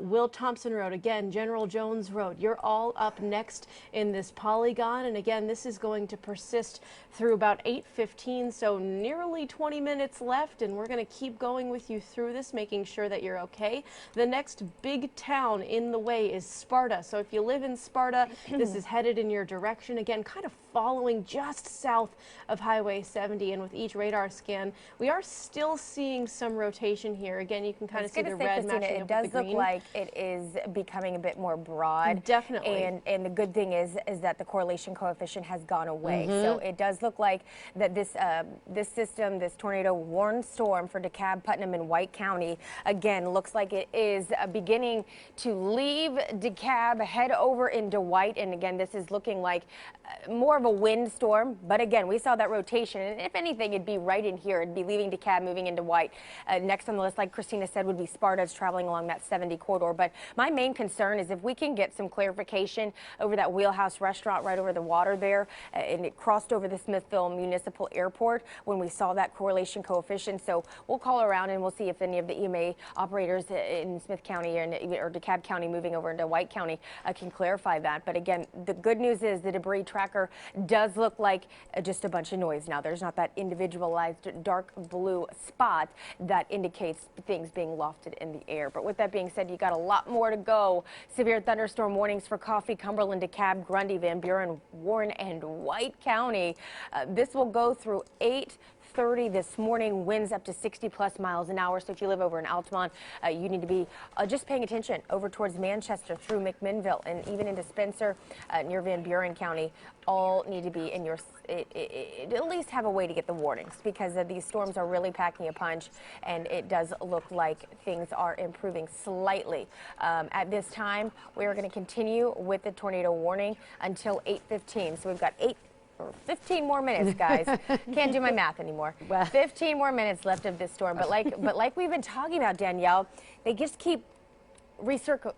Will Thompson Road, again, General Jones Road. You're all up next in this polygon. And again, this is going to persist through about 8:15, so nearly 20 minutes left, and we're going to keep going with you through this, making sure that you're okay. The next big town in the way is Sparta. So if you live in Sparta, this is headed in your direction. Again, kind of following just south of Highway 70, and with each radar scan, we are still seeing some rotation here. Again, you can kind of see the red matching up with the green. It does look like it is becoming a bit more broad. Definitely. And the good thing is that the correlation coefficient has gone away. So it does look like that this system, this tornado warned storm for DeKalb, Putnam, and White County, again, looks like it is beginning to leave DeKalb, head over into White. And again, this is looking like more of a wind storm. But again, we saw that rotation. And if anything, it'd be right in here. It'd be leaving DeKalb, moving into White. Next on the list, like Christina said, would be Sparta's traveling along that 70 corridor. But my main concern is if we can get some clarification over that Wheelhouse restaurant right over the water there, and it crossed over the Smithville Municipal Airport when we saw that correlation coefficient. So we'll call around and we'll see if any of the EMA operators in Smith County or DeKalb County moving over into White County can clarify that. But again, the good news is the debris tracker does look like just a bunch of noise now. There's not that individualized dark blue spot that indicates things being lofted in the air. But with that being said, you got a lot more to go. Severe thunderstorm warnings for Coffee, Cumberland, DeKalb, Grundy, Van Buren, Warren, and White County. This will go through 8 8:30 this morning, winds up to 60+ miles an hour. So if you live over in Altamont, you need to be just paying attention over towards Manchester through McMinnville and even into Spencer near Van Buren County. All need to be in your, at least have a way to get the warnings, because these storms are really packing a punch, and it does look like things are improving slightly. At this time, we are going to continue with the tornado warning until 8:15. So we've got 15 more minutes, guys. Can't do my math anymore. 15 more minutes left of this storm. But like we've been talking about, Danielle, they just keep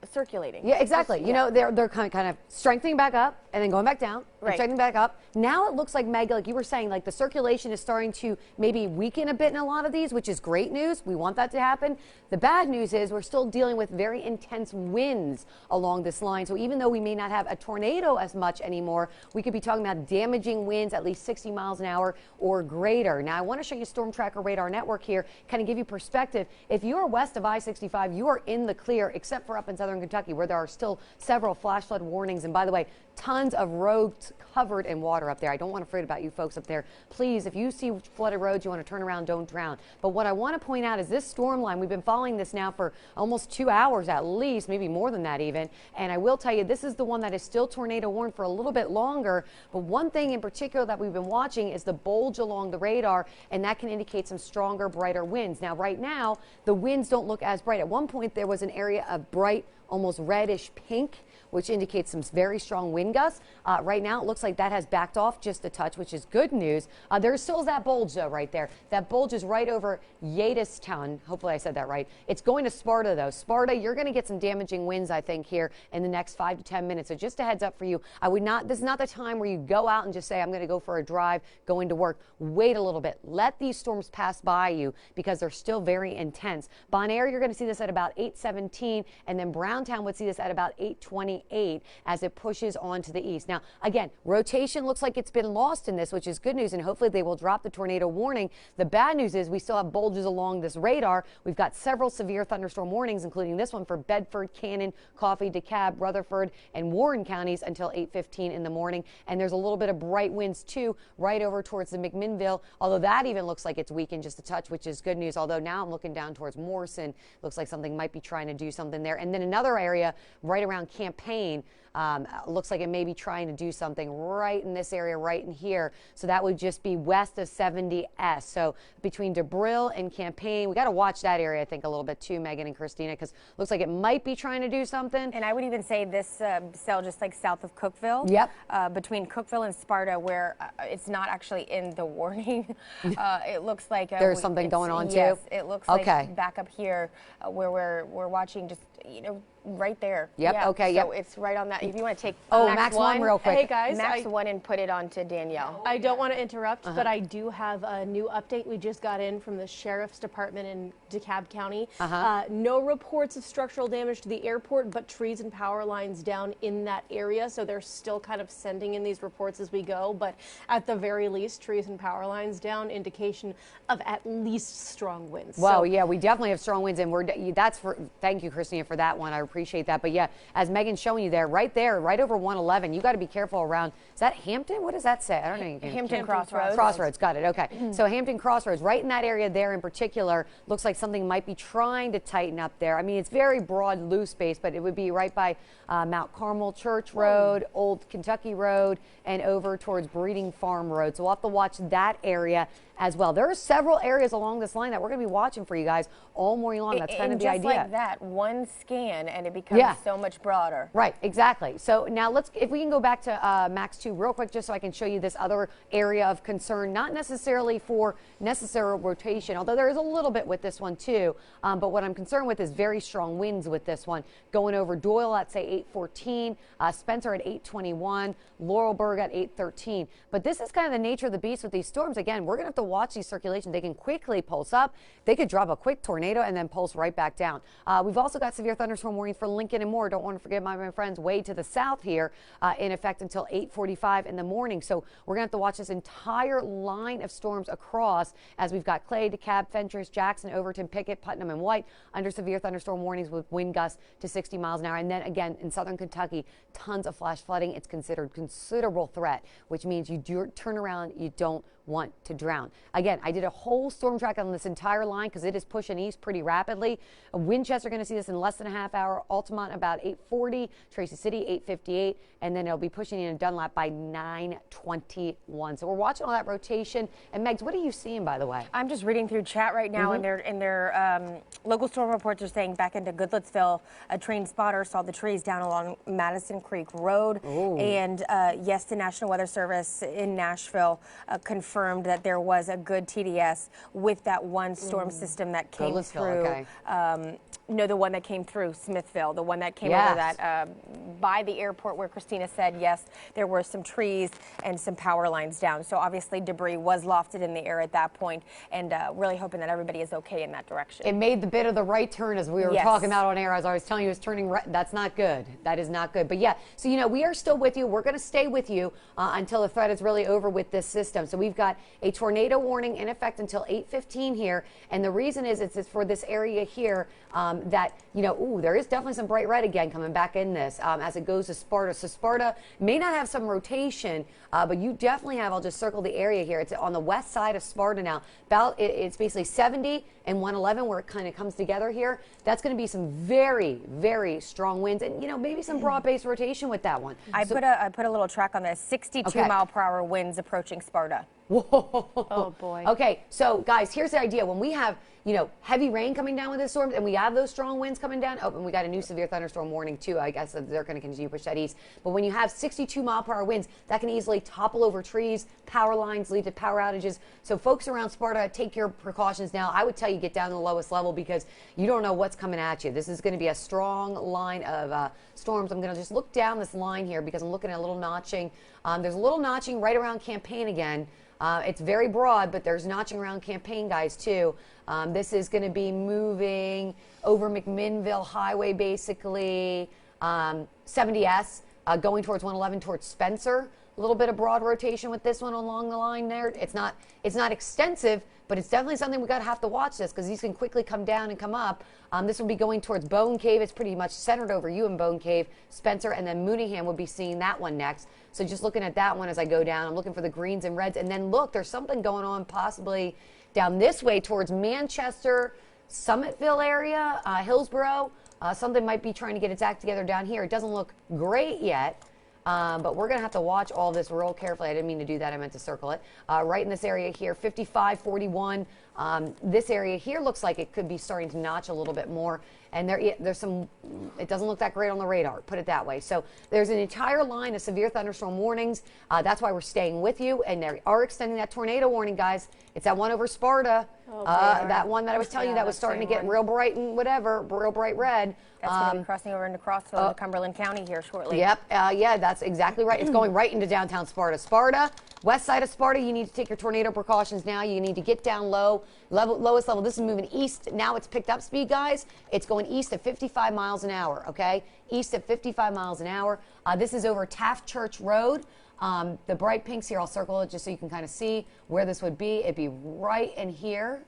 circulating. Yeah, exactly. You know, they're kind of strengthening back up and then going back down, and strengthening back up. Now it looks like, Meg, like you were saying, like the circulation is starting to maybe weaken a bit in a lot of these, which is great news. We want that to happen. The bad news is we're still dealing with very intense winds along this line. So even though we may not have a tornado as much anymore, we could be talking about damaging winds at least 60 miles an hour or greater. Now I want to show you Storm Tracker Radar Network here, kind of give you perspective. If you are west of I-65, you are in the clear, except for up in southern Kentucky, where there are still several flash flood warnings. And by the way, tons of roads covered in water up there. I don't want to fret about you folks up there. Please, if you see flooded roads, you want to turn around, don't drown. But what I want to point out is this storm line, we've been following this now for almost 2 hours at least, maybe more than that even. And I will tell you, this is the one that is still tornado warned for a little bit longer. But one thing in particular that we've been watching is the bulge along the radar, and that can indicate some stronger, brighter winds. Now, right now, the winds don't look as bright. At one point, there was an area of bright, almost reddish pink, which indicates some very strong wind gusts. Right now, it looks like that has backed off just a touch, which is good news. There still is that bulge, though, right there. That bulge is right over Yadestown. Hopefully I said that right. It's going to Sparta, though. Sparta, you're going to get some damaging winds, I think, here in the next 5 to 10 minutes. So just a heads up for you. I would not, this is not the time where you go out and just say, I'm going to go for a drive, go into work. Wait a little bit. Let these storms pass by you, because they're still very intense. Bonaire, you're going to see this at about 8:17, and then Browntown would see this at about 8:28 as it pushes on to the east. Now, again, rotation looks like it's been lost in this, which is good news, and hopefully they will drop the tornado warning. The bad news is we still have bulges along this radar. We've got several severe thunderstorm warnings, including this one for Bedford, Cannon, Coffee, DeKalb, Rutherford, and Warren counties until 8:15 in the morning. And there's a little bit of bright winds, too, right over towards the McMinnville, although that even looks like it's weakened just a touch, which is good news. Although now I'm looking down towards Morrison. Looks like something might be trying to do something there. And then another area right around Campaign, looks like it may be trying to do something right in this area, right in here. So that would just be west of 70S. So between DeBrill and Campaign, we got to watch that area, I think, a little bit too, Megan and Christina, because it looks like it might be trying to do something. And I would even say this cell just like south of Cookeville. Yep. Between Cookeville and Sparta, where it's not actually in the warning. It looks like there's something going on, yes, too? It looks like back up here where we're watching, just, you know, right there. Yep. Yeah. Okay. So it's right on that. If you want to take Max one real quick. Hey guys, Max one and put it on to Danielle. I don't want to interrupt, but I do have a new update we just got in from the Sheriff's Department in DeKalb County. No reports of structural damage to the airport, but trees and power lines down in that area. So they're still kind of sending in these reports as we go, but at the very least, trees and power lines down, indication of at least strong winds. Well, so, yeah, we definitely have strong winds, and thank you, Christina, for that one. I appreciate that. But yeah, as Megan's showing you there, right over 111, you got to be careful around. Is that Hampton? What does that say? I don't know. Hampton Crossroads. Crossroads, got it. Okay. So Hampton Crossroads, right in that area there in particular, looks like something might be trying to tighten up there. I mean, it's very broad, loose space, but it would be right by Mount Carmel Church Road, Old Kentucky Road, and over towards Breeding Farm Road. So we'll have to watch that area as well. There are several areas along this line that we're going to be watching for you guys all morning long. That's kind of the idea. Just like that, one scan, and it becomes so much broader. Right, exactly. So now if we can go back to Max 2 real quick, just so I can show you this other area of concern, not necessarily for necessary rotation, although there is a little bit with this one too. But what I'm concerned with is very strong winds with this one. Going over Doyle at, say, 8:14, Spencer at 8:21, Laurelburg at 8:13. But this is kind of the nature of the beast with these storms. Again, we're going to have to watch these circulations. They can quickly pulse up. They could drop a quick tornado and then pulse right back down. We've also got severe thunderstorm warnings for Lincoln and Moore. Don't want to forget my friends, Wade to the south here in effect until 8:45 in the morning. So we're going to have to watch this entire line of storms across as we've got Clay, DeKalb, Fentress, Jackson, Overton, Pickett, Putnam, and White under severe thunderstorm warnings with wind gusts to 60 miles an hour. And then again, in southern Kentucky, tons of flash flooding. It's considered considerable threat, which means you do turn around, you don't want to drown. Again, I did a whole storm track on this entire line because it is pushing east pretty rapidly. Winchester going to see this in less than a half hour. Altamont about 8:40, Tracy City 8:58, and then it'll be pushing in Dunlap by 9:21. So we're watching all that rotation. And Megs, what are you seeing, by the way? I'm just reading through chat right now, and their local storm reports are saying back into Goodlettsville, a train spotter saw the trees down along Madison Creek Road. Ooh. And yes, the National Weather Service in Nashville confirmed that there was a good TDS with that one storm system that came through. Okay. No, the one that came through Smithville, the one that came over that by the airport where Christina said, yes, there were some trees and some power lines down. So obviously debris was lofted in the air at that point, and really hoping that everybody is okay in that direction. It made the bit of the right turn as we were talking about on air. As I was telling you, it's turning right. That's not good. That is not good. But yeah, so we are still with you. We're going to stay with you until the threat is really over with this system. So we've got a tornado warning in effect until 8:15 here, and the reason is it's for this area here. That, there is definitely some bright red again coming back in this as it goes to Sparta. So Sparta may not have some rotation, but you definitely have, I'll just circle the area here. It's on the west side of Sparta now. It's basically 70 and 111 where it kind of comes together here. That's going to be some very, very strong winds and, maybe some broad-based rotation with that one. I put a little track on this, 62-mile-per-hour winds approaching Sparta. Whoa. Oh, boy. Okay, so guys, here's the idea. When we have, heavy rain coming down with this storm and we have those strong winds coming down, and we got a new severe thunderstorm warning too. I guess they're going to continue to push that east. But when you have 62-mile-per-hour winds, that can easily topple over trees, power lines, lead to power outages. So folks around Sparta, take your precautions now. I would tell you get down to the lowest level because you don't know what's coming at you. This is going to be a strong line of storms. I'm going to just look down this line here because I'm looking at a little notching. There's a little notching right around Campaign again. It's very broad, but there's notching around Campaign, guys, too. This is going to be moving over McMinnville Highway, basically, 70S, going towards 111 towards Spencer. A little bit of broad rotation with this one along the line there. It's not extensive, but it's definitely something we got to have to watch this because these can quickly come down and come up. This will be going towards Bone Cave. It's pretty much centered over you in Bone Cave, Spencer, and then Mooneyham would be seeing that one next. So just looking at that one as I go down, I'm looking for the greens and reds. And then look, there's something going on possibly down this way towards Manchester, Summitville area, Hillsborough. Something might be trying to get its act together down here. It doesn't look great yet. But we're going to have to watch all this real carefully. I didn't mean to do that. I meant to circle it. Right in this area here, 55, 41. This area here looks like it could be starting to notch a little bit more. And there's some, it doesn't look that great on the radar, put it that way. So there's an entire line of severe thunderstorm warnings. That's why we're staying with you. And they are extending that tornado warning, guys. It's that one over Sparta. Oh, that one that I was telling you that was starting to get real bright and whatever, real bright red. That's going to be crossing over into Crossville into Cumberland County here shortly. Yep. Yeah, that's exactly right. It's going right into downtown Sparta. Sparta, west side of Sparta, you need to take your tornado precautions now. You need to get down low, lowest level. This is moving east. Now it's picked up speed, guys. It's going east at 55 miles an hour, okay? East at 55 miles an hour. This is over Taft Church Road. The bright pinks here, I'll circle it just so you can kind of see where this would be. It'd be right in here.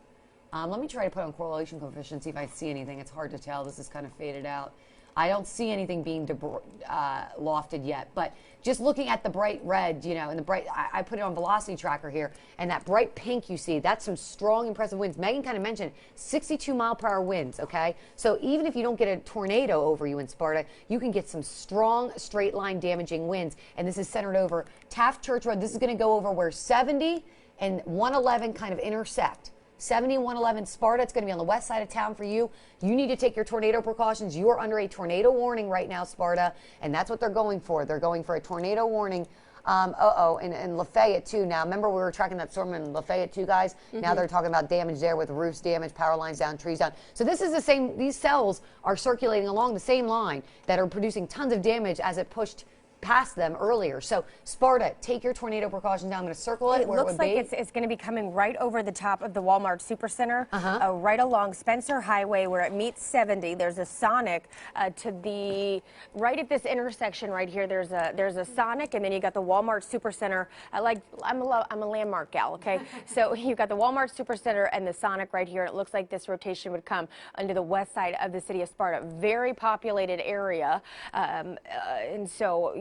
Let me try to put on correlation coefficient, see if I see anything. It's hard to tell. This is kind of faded out. I don't see anything being lofted yet, but just looking at the bright red, and the bright, I put it on velocity tracker here, and that bright pink you see, that's some strong, impressive winds. Megan kind of mentioned 62-mile-per-hour winds, okay? So even if you don't get a tornado over you in Sparta, you can get some strong, straight-line damaging winds, and this is centered over Taft Church Road. This is going to go over where 70 and 111 kind of intersect. 70 and 111 Sparta. It's going to be on the west side of town for you. You need to take your tornado precautions. You are under a tornado warning right now, Sparta, and that's what they're going for. They're going for a tornado warning. And Lafayette too. Now, remember we were tracking that storm in Lafayette too, guys? Now they're talking about damage there with roofs damaged, power lines down, trees down. So this is the same. These cells are circulating along the same line that are producing tons of damage as it pushed past them earlier. So Sparta, take your tornado precautions down. I'm going to circle it, It where looks it would like be. it's going to be coming right over the top of the Walmart Supercenter, right along Spencer Highway where it meets 70. There's a Sonic to the right at this intersection right here. There's a Sonic, and then you got the Walmart Supercenter. I'm a landmark gal, okay? So you got the Walmart Supercenter and the Sonic right here. It looks like this rotation would come under the west side of the city of Sparta. Very populated area, and so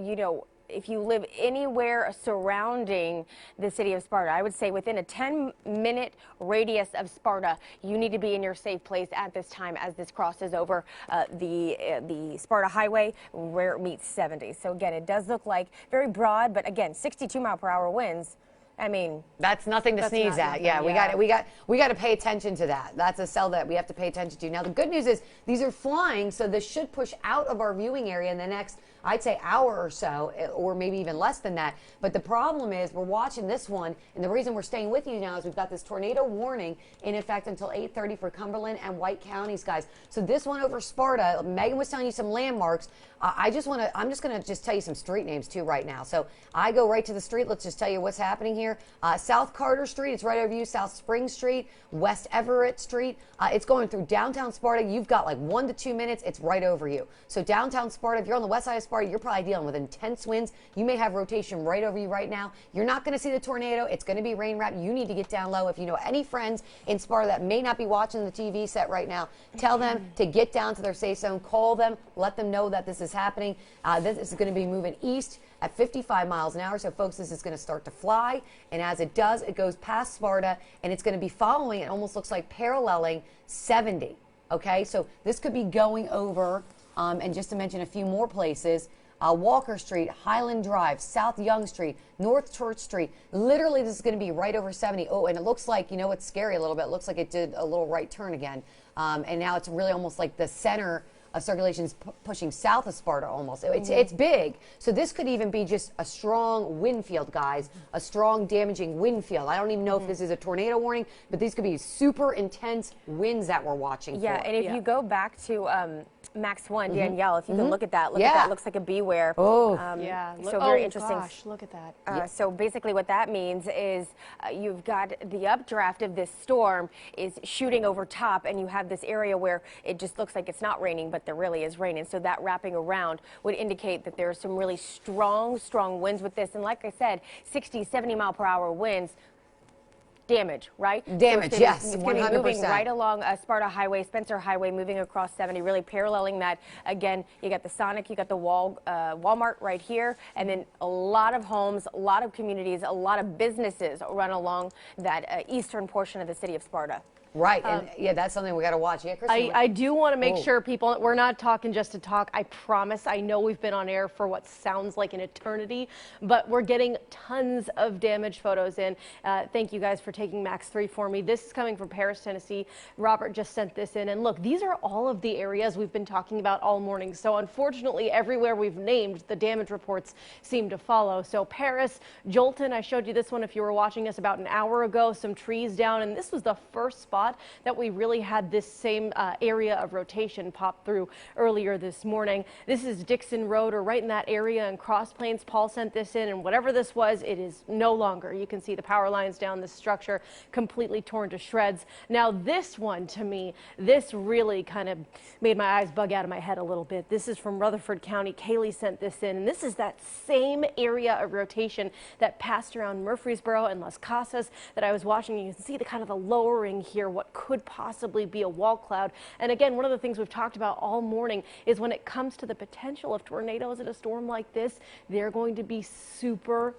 if you live anywhere surrounding the city of Sparta, I would say within a 10-minute radius of Sparta, you need to be in your safe place at this time as this crosses over the Sparta Highway where it meets 70. So again, it does look like very broad, but again, 62-mile-per-hour winds. I mean, that's nothing to sneeze at. Yeah, we got to pay attention to that. That's a cell that we have to pay attention to. Now, the good news is these are flying, so this should push out of our viewing area in the next, I'd say, hour or so, or maybe even less than that. But the problem is we're watching this one, and the reason we're staying with you now is we've got this tornado warning in effect until 8:30 for Cumberland and White counties, guys. So this one over Sparta, Megan was telling you some landmarks. I'm just going to tell you some street names too right now. So I go right to the street. Let's just tell you what's happening here. South Carter Street, it's right over you. South Spring Street, West Everett Street. It's going through downtown Sparta. You've got like 1 to 2 minutes. It's right over you. So downtown Sparta, if you're on the west side of Sparta, you're probably dealing with intense winds. You may have rotation right over you right now. You're not going to see the tornado. It's going to be rain wrapped. You need to get down low. If you know any friends in Sparta that may not be watching the TV set right now, tell them to get down to their safe zone. Call them. Let them know that this is happening. This is going to be moving east at 55 miles an hour. So, folks, this is going to start to fly. And as it does, it goes past Sparta, and it's going to be following. It almost looks like paralleling 70. Okay, so this could be going over, and just to mention a few more places, Walker Street, Highland Drive, South Young Street, North Church Street. Literally, this is going to be right over 70. Oh, and it looks like, it's scary a little bit. It looks like it did a little right turn again. And now it's really almost like the center of circulation is pushing south of Sparta almost. It's big. So this could even be just a strong wind field, guys, a strong damaging wind field. I don't even know if this is a tornado warning, but these could be super intense winds that we're watching Yeah, for. and if you go back to Max 1, Danielle, if you can look at that, looks like a beware. Oh, yeah. So very interesting. Gosh, look at that. So basically what that means is you've got the updraft of this storm is shooting over top, and you have this area where it just looks like it's not raining, but there really is raining. So that wrapping around would indicate that there are some really strong winds with this. And like I said, 60, 70-mile-per-hour winds. Damage, right? Damage, so yes, it's going to be 100%. moving right along Sparta Highway, Spencer Highway, moving across 70, really paralleling that. Again, you got the Sonic, you got the Walmart right here, and then a lot of homes, a lot of communities, a lot of businesses run along that eastern portion of the city of Sparta. Right, and yeah, that's something we got to watch. Yeah, Kristen, I do want to make sure people, we're not talking just to talk. I promise. I know we've been on air for what sounds like an eternity, but we're getting tons of damage photos in. Thank you guys for taking Max 3 for me. This is coming from Paris, Tennessee. Robert just sent this in, and look, these are all of the areas we've been talking about all morning. So unfortunately, everywhere we've named, the damage reports seem to follow. So Paris, Jolton, I showed you this one if you were watching us about an hour ago. Some trees down, and this was the first spot that we really had this same area of rotation pop through earlier this morning. This is Dixon Road, or right in that area in Cross Plains. Paul sent this in, and whatever this was, it is no longer. You can see the power lines down this structure completely torn to shreds. Now this one, to me, this really kind of made my eyes bug out of my head a little bit. This is from Rutherford County. Kaylee sent this in, and this is that same area of rotation that passed around Murfreesboro and Las Casas that I was watching. You can see the kind of the lowering here, what could possibly be a wall cloud. And again, one of the things we've talked about all morning is when it comes to the potential of tornadoes in a storm like this, they're going to be super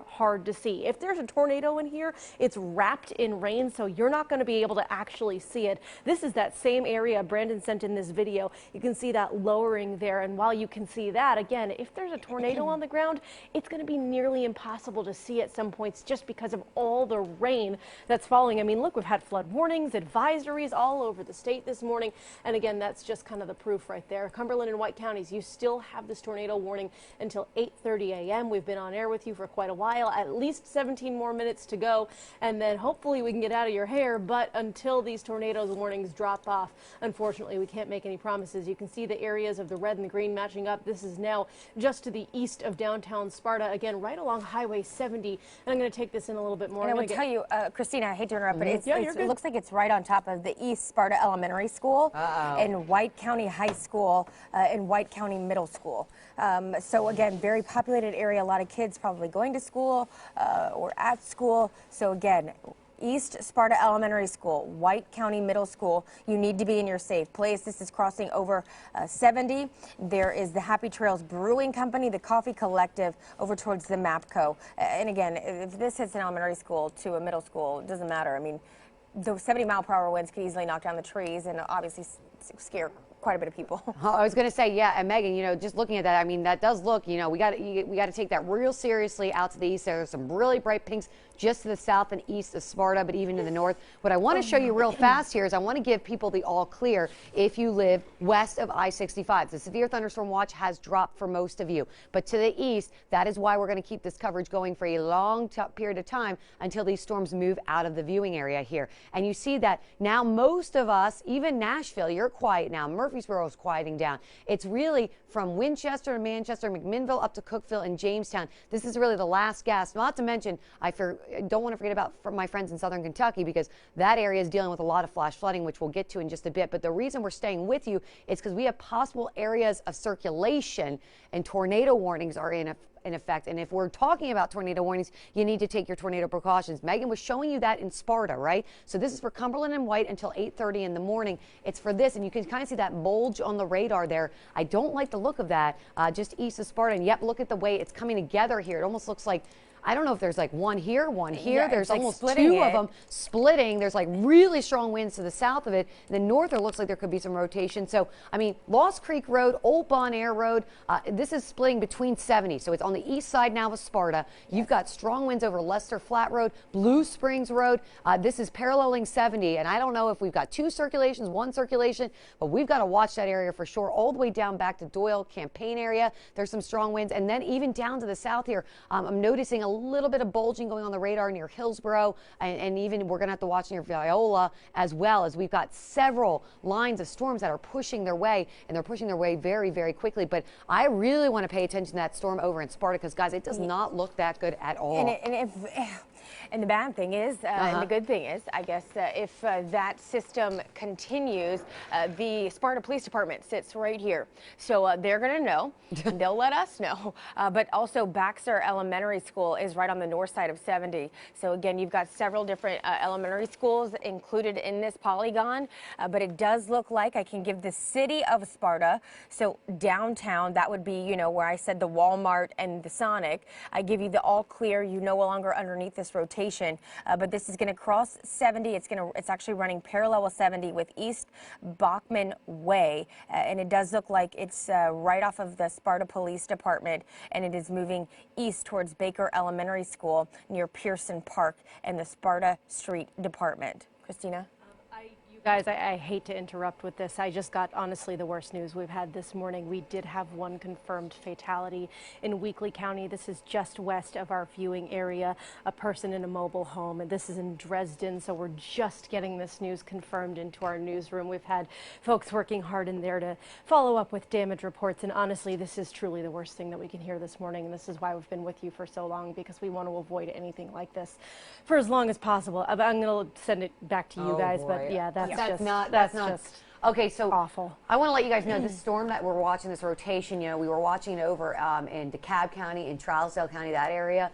hard to see. If there's a tornado in here, it's wrapped in rain, so you're not going to be able to actually see it. This is that same area Brandon sent in this video. You can see that lowering there, and while you can see that, again, if there's a tornado on the ground, it's going to be nearly impossible to see at some points just because of all the rain that's falling. I mean, look, we've had flood flood warnings, advisories all over the state this morning. And again, that's just kind of the proof right there. Cumberland and White counties, you still have this tornado warning until 8:30 a.m. We've been on air with you for quite a while, at least 17 more minutes to go, and then hopefully we can get out of your hair. But until these tornadoes warnings drop off, unfortunately, we can't make any promises. You can see the areas of the red and the green matching up. This is now just to the east of downtown Sparta, again, right along Highway 70. And I'm going to take this in a little bit more. And I would tell you, Christina, I hate to interrupt, but it looks like it's right on top of the East Sparta Elementary School and White County High School and White County Middle School. So again, very populated area, a lot of kids probably going to school or at school. So again, East Sparta Elementary School, White County Middle School, you need to be in your safe place. This is crossing over 70. There is the Happy Trails Brewing Company, the Coffee Collective over towards the MAPCO. And again, if this hits an elementary school to a middle school, it doesn't matter. I mean, those 70-mile-per-hour winds could easily knock down the trees and obviously scare quite a bit of people. I was going to say, yeah, and Megan, you know, just looking at that, I mean, that does look, you know, we got to take that real seriously out to the east. There's some really bright pinks just to the south and east of Sparta, but even to the north. What I want to show you real fast here is I want to give people the all clear if you live west of I-65. The severe thunderstorm watch has dropped for most of you, but to the east, that is why we're going to keep this coverage going for a long period of time until these storms move out of the viewing area here. And you see that now most of us, even Nashville, you're quiet now. Murfreesboro is quieting down. It's really from Winchester to Manchester, McMinnville up to Cookeville and Jamestown. This is really the last gasp. Not to mention, I don't want to forget about my friends in southern Kentucky, because that area is dealing with a lot of flash flooding, which we'll get to in just a bit. But the reason we're staying with you is because we have possible areas of circulation and tornado warnings are in effect. And if we're talking about tornado warnings, you need to take your tornado precautions. Megan was showing you that in Sparta, right? So this is for Cumberland and White until 8:30 in the morning. It's for this, and you can kind of see that bulge on the radar there. I don't like the look of that, just east of Sparta. And yep, look at the way it's coming together here. It almost looks like, I don't know if there's like one here, one here. Yeah, there's like almost two of them splitting. There's like really strong winds to the south of it. And then north, it looks like there could be some rotation. So, I mean, Lost Creek Road, Old Bon Air Road, this is splitting between 70. So it's on the east side now of Sparta. You've got strong winds over Lester Flat Road, Blue Springs Road. This is paralleling 70. And I don't know if we've got two circulations, one circulation, but we've got to watch that area for sure. All the way down back to Doyle, Campaign area. There's some strong winds. And then even down to the south here, I'm noticing a little bit of bulging going on the radar near Hillsboro, and even we're going to have to watch near Viola, as well as we've got several lines of storms that are pushing their way, and they're pushing their way very, very quickly. But I really want to pay attention to that storm over in Sparta, because, guys, it does not look that good at all. And the bad thing is, and the good thing is, I guess, if that system continues, the Sparta Police Department sits right here. So they're going to know, and they'll let us know. But also Baxter Elementary School is right on the north side of 70. So again, you've got several different elementary schools included in this polygon. But it does look like I can give the city of Sparta, so downtown, that would be, you know, where I said the Walmart and the Sonic. I give you the all clear, you no longer underneath this rotation. But this is going to cross 70. It's actually running parallel with 70 with East Bachman Way, and it does look like it's right off of the Sparta Police Department, and it is moving east towards Baker Elementary School near Pearson Park and the Sparta Street Department. Christina? Guys, I hate to interrupt with this. I just got, honestly, the worst news we've had this morning. We did have one confirmed fatality in Weakley County. This is just west of our viewing area, a person in a mobile home, and this is in Dresden, so we're just getting this news confirmed into our newsroom. We've had folks working hard in there to follow up with damage reports, and honestly, this is truly the worst thing that we can hear this morning, and this is why we've been with you for so long, because we want to avoid anything like this for as long as possible. I'm going to send it back to you guys, but yeah, that's just okay, so awful. I want to let you guys know this storm that we're watching, this rotation, you know, we were watching it over in DeKalb County, in Trousdale County, that area.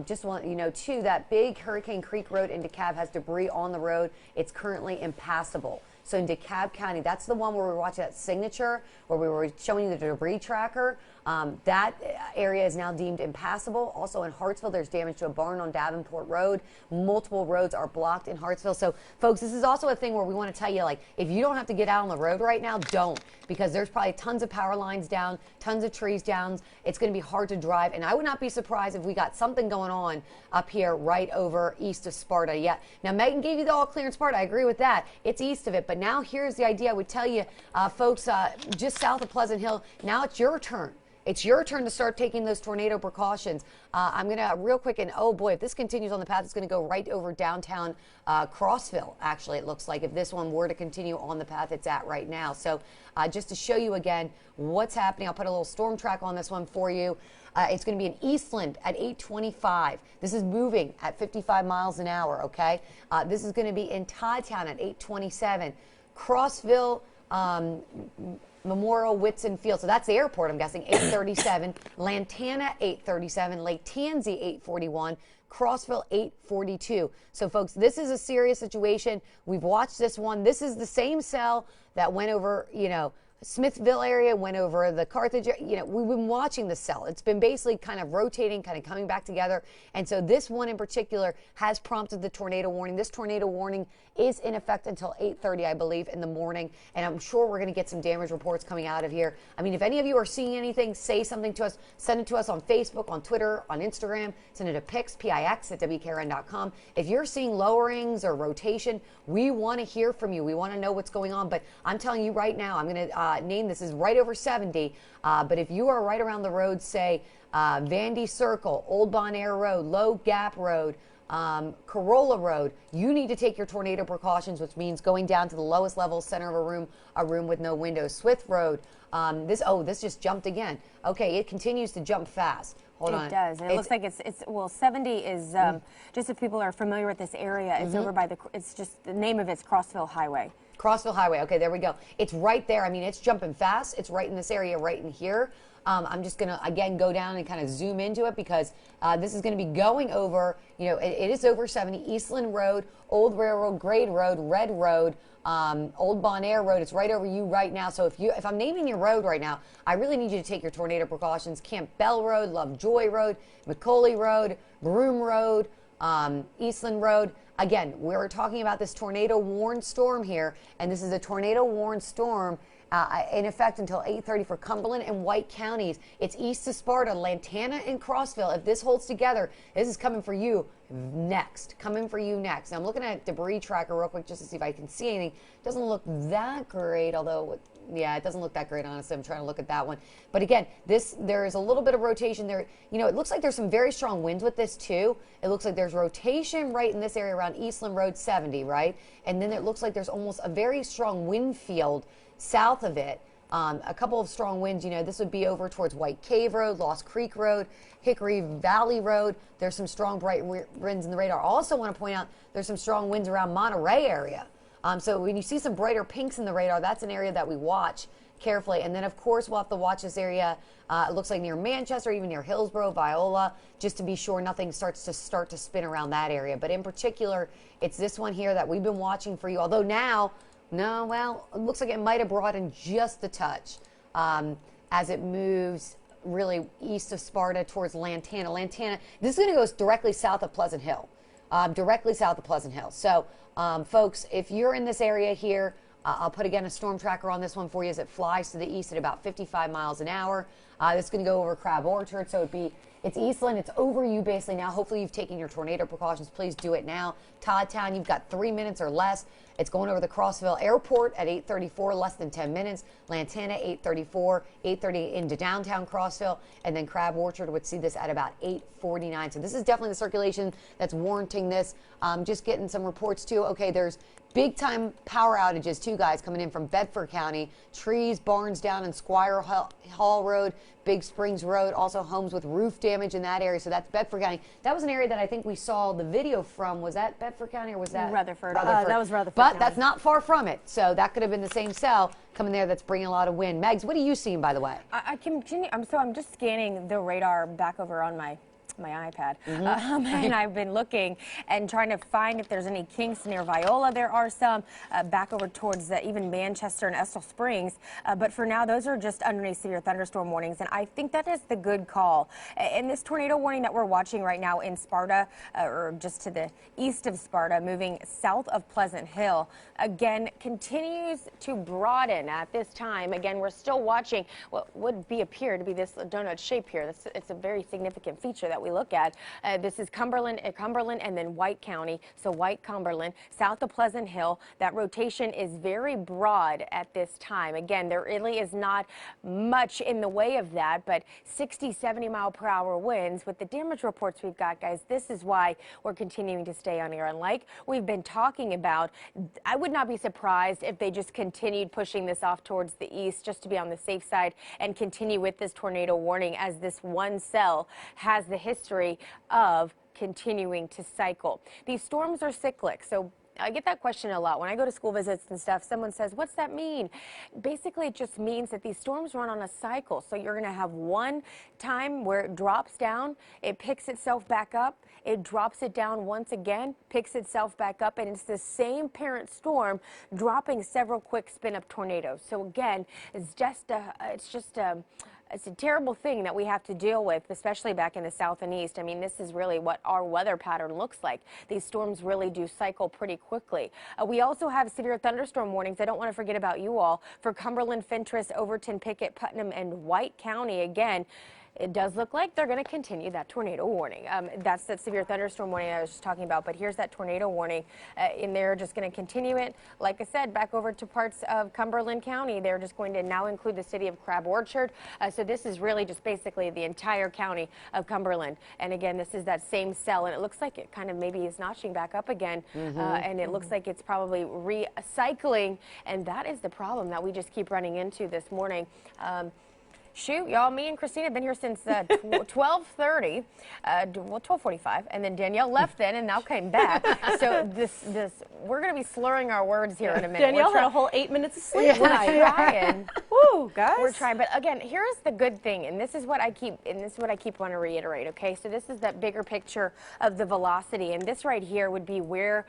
Just want you know, too, that big Hurricane Creek Road in DeKalb has debris on the road. It's currently impassable. So in DeKalb County, that's the one where we were watching that signature, where we were showing you the debris tracker. That area is now deemed impassable. Also in Hartsville, there's damage to a barn on Davenport Road. Multiple roads are blocked in Hartsville. So folks, this is also a thing where we want to tell you, like, if you don't have to get out on the road right now, don't, because there's probably tons of power lines down, tons of trees down. It's going to be hard to drive, and I would not be surprised if we got something going on up here right over east of Sparta. Yeah. Now, Megan gave you the all clear in Sparta. I agree with that. It's east of it, but now here's the idea. I would tell you, folks, just south of Pleasant Hill, now it's your turn. It's your turn to start taking those tornado precautions. I'm going to real quick, and oh boy, if this continues on the path, it's going to go right over downtown Crossville, actually, it looks like, if this one were to continue on the path it's at right now. So just to show you again what's happening, I'll put a little storm track on this one for you. It's going to be in Eastland at 8:25. This is moving at 55 miles an hour, okay? This is going to be in Toddtown at 8:27. Crossville, Memorial Whitson Field. So that's the airport, I'm guessing, 8:37. Lantana, 8:37. Lake Tansy, 8:41. Crossville, 8:42. So, folks, this is a serious situation. We've watched this one. This is the same cell that went over, Smithville area, went over the Carthage, we've been watching the cell. It's been basically kind of rotating, kind of coming back together. And so this one in particular has prompted the tornado warning. This tornado warning is in effect until 8:30, I believe, in the morning. And I'm sure we're going to get some damage reports coming out of here. I mean, if any of you are seeing anything, say something to us. Send it to us on Facebook, on Twitter, on Instagram. Send it to Pix, P-I-X, at WKRN.com. If you're seeing lowerings or rotation, we want to hear from you. We want to know what's going on. But I'm telling you right now, I'm going to name this is right over 70. But if you are right around the road, say Vandy Circle, Old Bon Air Road, Low Gap Road, Corolla Road, you need to take your tornado precautions, which means going down to the lowest level, center of a room with no windows. Swift Road, this just jumped again. Okay, it continues to jump fast. Hold on. It does. And it looks like it's 70 is, just if people are familiar with this area, it's over by it's just, the name of it's Crossville Highway. Crossville Highway. Okay, there we go. It's right there. I mean, it's jumping fast. It's right in this area, right in here. I'm just going to, again, go down and kind of zoom into it because this is going to be going over, it is over 70, Eastland Road, Old Railroad, Grade Road, Red Road, Old Bon Air Road. It's right over you right now. So if I'm naming your road right now, I really need you to take your tornado precautions. Camp Bell Road, Lovejoy Road, McCauley Road, Broome Road, Eastland Road. Again, we're talking about this tornado warned storm here, and this is a tornado warned storm in effect until 8:30 for Cumberland and White counties. It's east of Sparta, Lantana, and Crossville. If this holds together, this is coming for you next. Coming for you next. Now, I'm looking at debris tracker real quick just to see if I can see anything. Doesn't look that great, although, yeah, it doesn't look that great, honestly. I'm trying to look at that one. But again, there is a little bit of rotation there. It looks like there's some very strong winds with this, too. It looks like there's rotation right in this area around Eastland Road 70, right? And then it looks like there's almost a very strong wind field south of it. A couple of strong winds, this would be over towards White Cave Road, Lost Creek Road, Hickory Valley Road. There's some strong bright winds in the radar. I also want to point out there's some strong winds around Monterey area. So when you see some brighter pinks in the radar, that's an area that we watch carefully. And then, of course, we'll have to watch this area. It looks like near Manchester, even near Hillsborough, Viola, just to be sure nothing starts to spin around that area. But in particular, it's this one here that we've been watching for you. Although now, no, well, it looks like it might have broadened just a touch as it moves really east of Sparta towards Lantana. Lantana, this is going to go directly south of Pleasant Hill. Directly south of Pleasant Hill. So, folks, if you're in this area here, I'll put, again, a storm tracker on this one for you as it flies to the east at about 55 miles an hour. This is going to go over Crab Orchard, so it's Eastland. It's over you basically now. Hopefully you've taken your tornado precautions. Please do it now. Toddtown, you've got 3 minutes or less. It's going over the Crossville Airport at 8:34, less than 10 minutes. Lantana, 8:34, 8:30 into downtown Crossville. And then Crab Orchard would see this at about 8:49. So this is definitely the circulation that's warranting this. Just getting some reports, too. Okay, there's big-time power outages, too, guys, coming in from Bedford County. Trees, barns down in Squire Hall Road, Big Springs Road, also homes with roof damage in that area. So that's Bedford County. That was an area that I think we saw the video from. Was that Bedford County or was that Rutherford? That was Rutherford But County. that's not far from it. So that could have been the same cell coming there that's bringing a lot of wind. Megs, what are you seeing, by the way? I continue. I'm just scanning the radar back over on my my iPad, and I've been looking and trying to find if there's any kinks near Viola. There are some back over towards even Manchester and Estill Springs, but for now, those are just underneath severe thunderstorm warnings, and I think that is the good call. And this tornado warning that we're watching right now in Sparta, or just to the east of Sparta, moving south of Pleasant Hill, again, continues to broaden at this time. Again, we're still watching what would appear to be this donut shape here. It's a very significant feature that we look at. This is Cumberland, and then White County. So White Cumberland, south of Pleasant Hill. That rotation is very broad at this time. Again, there really is not much in the way of that, but 60, 70 mile per hour winds with the damage reports we've got, guys. This is why we're continuing to stay on air. And like we've been talking about, I would not be surprised if they just continued pushing this off towards the east just to be on the safe side and continue with this tornado warning, as this one cell has the history of continuing to cycle. These storms are cyclic, so I get that question a lot when I go to school visits and stuff. Someone says, what's that mean? Basically, it just means that these storms run on a cycle. So you're going to have one time where it drops down, it picks itself back up, it drops it down once again, picks itself back up, and it's the same parent storm dropping several quick spin-up tornadoes. So again, it's a terrible thing that we have to deal with, especially back in the south and east. I mean, this is really what our weather pattern looks like. These storms really do cycle pretty quickly. We also have severe thunderstorm warnings. I don't want to forget about you all for Cumberland, Fentress, Overton, Pickett, Putnam, and White County. Again, it does look like they're going to continue that tornado warning. That's that severe thunderstorm warning I was just talking about, but here's that tornado warning, and they're just going to continue it. Like I said, back over to parts of Cumberland County, they're just going to now include the city of Crab Orchard. So this is really just basically the entire county of Cumberland. And again, this is that same cell, and it looks like it kind of maybe is notching back up again, and it looks like it's probably recycling, and that is the problem that we just keep running into this morning. Shoot, y'all, me and Christina have been here since 12:30, well, 12:45, and then Danielle left then and now came back. So we're going to be slurring our words here in a minute. Danielle had a whole 8 minutes of sleep. We're trying. Woo, guys. We're trying, but again, here's the good thing, and this is what I keep want to reiterate. Okay, so this is that bigger picture of the velocity, and this right here would be where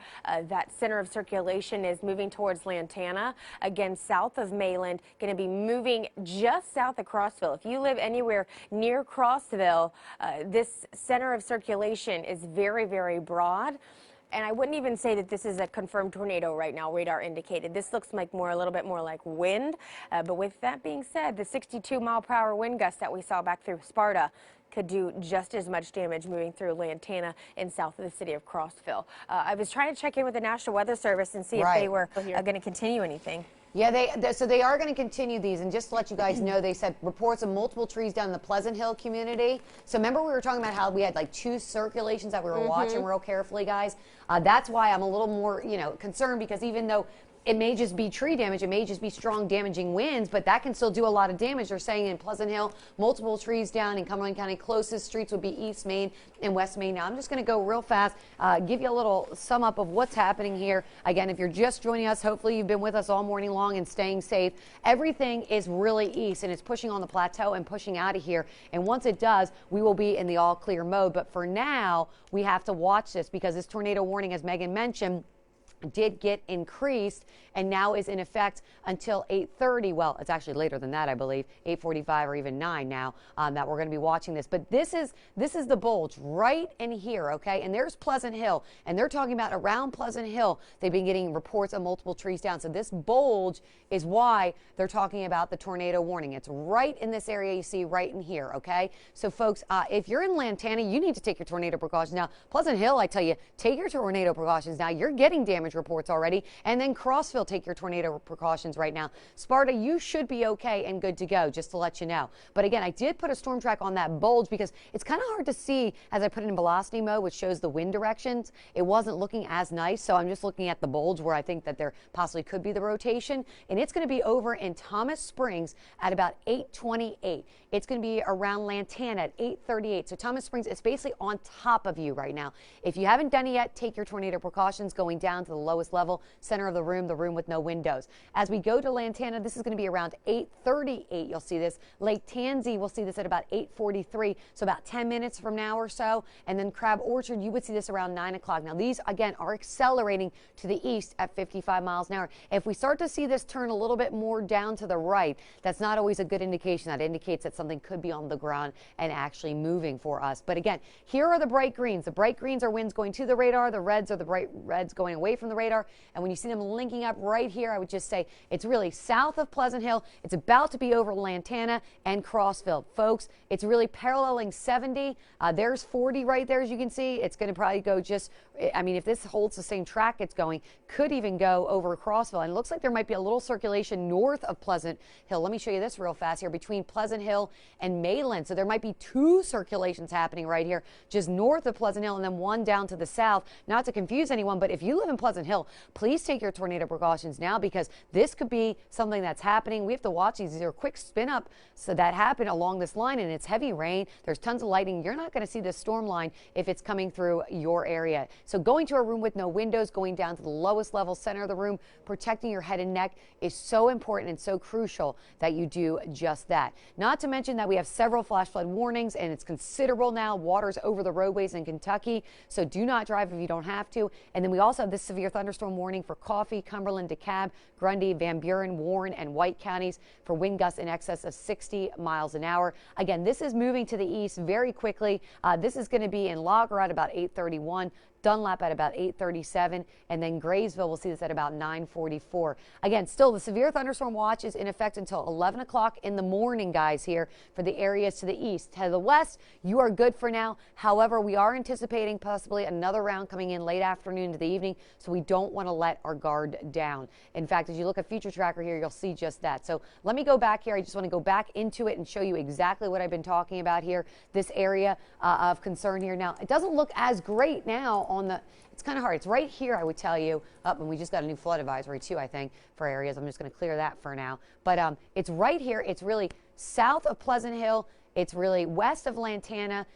that center of circulation is moving towards Lantana. Again, south of Mayland, going to be moving just south of Crossville. If you live anywhere near Crossville, this center of circulation is very, very broad. And I wouldn't even say that this is a confirmed tornado right now, radar indicated. This looks like a little bit more like wind. But with that being said, the 62 mile per hour wind gust that we saw back through Sparta could do just as much damage moving through Lantana and south of the city of Crossville. I was trying to check in with the National Weather Service and see if they were going to continue anything. Yeah, so they are going to continue these, and just to let you guys know, they said reports of multiple trees down in the Pleasant Hill community. So remember we were talking about how we had like 2 circulations that we were watching real carefully, guys? That's why I'm a little more, concerned, because even though it may just be tree damage, it may just be strong damaging winds, but that can still do a lot of damage. They're saying in Pleasant Hill, multiple trees down. In Cumberland County, closest streets would be East Main and West Main. Now, I'm just going to go real fast, give you a little sum up of what's happening here. Again, if you're just joining us, hopefully you've been with us all morning long and staying safe. Everything is really east, and it's pushing on the plateau and pushing out of here. And once it does, we will be in the all clear mode. But for now, we have to watch this, because this tornado warning, as Megan mentioned, did get increased and now is in effect until 8:30. Well, it's actually later than that, I believe, 8:45 or even 9 now, that we're going to be watching this. But this is the bulge right in here, okay? And there's Pleasant Hill, and they're talking about around Pleasant Hill, they've been getting reports of multiple trees down. So this bulge is why they're talking about the tornado warning. It's right in this area you see right in here, okay? So folks, if you're in Lantana, you need to take your tornado precautions now. Pleasant Hill, I tell you, take your tornado precautions now. You're getting damage reports already. And then Crossville, take your tornado precautions right now. Sparta, you should be okay and good to go, just to let you know. But again, I did put a storm track on that bulge because it's kind of hard to see as I put it in velocity mode, which shows the wind directions. It wasn't looking as nice, so I'm just looking at the bulge where I think that there possibly could be the rotation. And it's going to be over in Thomas Springs at about 8:28. It's going to be around Lantana at 8:38. So Thomas Springs is basically on top of you right now. If you haven't done it yet, take your tornado precautions going down to the lowest level, center of the room with no windows. As we go to Lantana, this is going to be around 8:38. You'll see this. Lake Tansy, we'll see this at about 8:43, so about 10 minutes from now or so. And then Crab Orchard, you would see this around 9 o'clock. Now, these, again, are accelerating to the east at 55 miles an hour. If we start to see this turn a little bit more down to the right, that's not always a good indication. That indicates that something could be on the ground and actually moving for us. But again, here are the bright greens. The bright greens are winds going to the radar. The reds are the bright reds going away from the radar. And when you see them linking up right here, I would just say it's really south of Pleasant Hill. It's about to be over Lantana and Crossville. Folks, it's really paralleling 70. There's 40 right there, as you can see. It's going to probably go just, I mean, if this holds the same track it's going, could even go over Crossville. And it looks like there might be a little circulation north of Pleasant Hill. Let me show you this real fast here, between Pleasant Hill and Mayland. So there might be two circulations happening right here, just north of Pleasant Hill, and then one down to the south. Not to confuse anyone, but if you live in Pleasant Hill, please take your tornado precautions now, because this could be something that's happening. We have to watch these. These are quick spin up so that happen along this line, and it's heavy rain. There's tons of lightning. You're not going to see this storm line if it's coming through your area. So going to a room with no windows, going down to the lowest level, center of the room, protecting your head and neck is so important and so crucial that you do just that. Not to mention that we have several flash flood warnings, and it's considerable now. Water's over the roadways in Kentucky, so do not drive if you don't have to. And then we also have this severe thunderstorm warning for Coffee, Cumberland, DeKalb, Grundy, Van Buren, Warren, and White counties for wind gusts in excess of 60 miles an hour. Again, this is moving to the east very quickly. This is going to be in Lager at about 8:31. Dunlap at about 8:37, and then Graysville, we'll see this at about 9:44. Again, still the severe thunderstorm watch is in effect until 11 o'clock in the morning, guys, here for the areas to the east. To the west, you are good for now. However, we are anticipating possibly another round coming in late afternoon to the evening, so we don't want to let our guard down. In fact, as you look at Future Tracker here, you'll see just that. So let me go back here. I just want to go back into it and show you exactly what I've been talking about here, this area of concern here. Now, it doesn't look as great now on the, it's kind of hard. It's right here, I would tell you. And we just got a new flood advisory too, I think, for areas. I'm just going to clear that for now. But it's right here. It's really south of Pleasant Hill. It's really west of Lantana.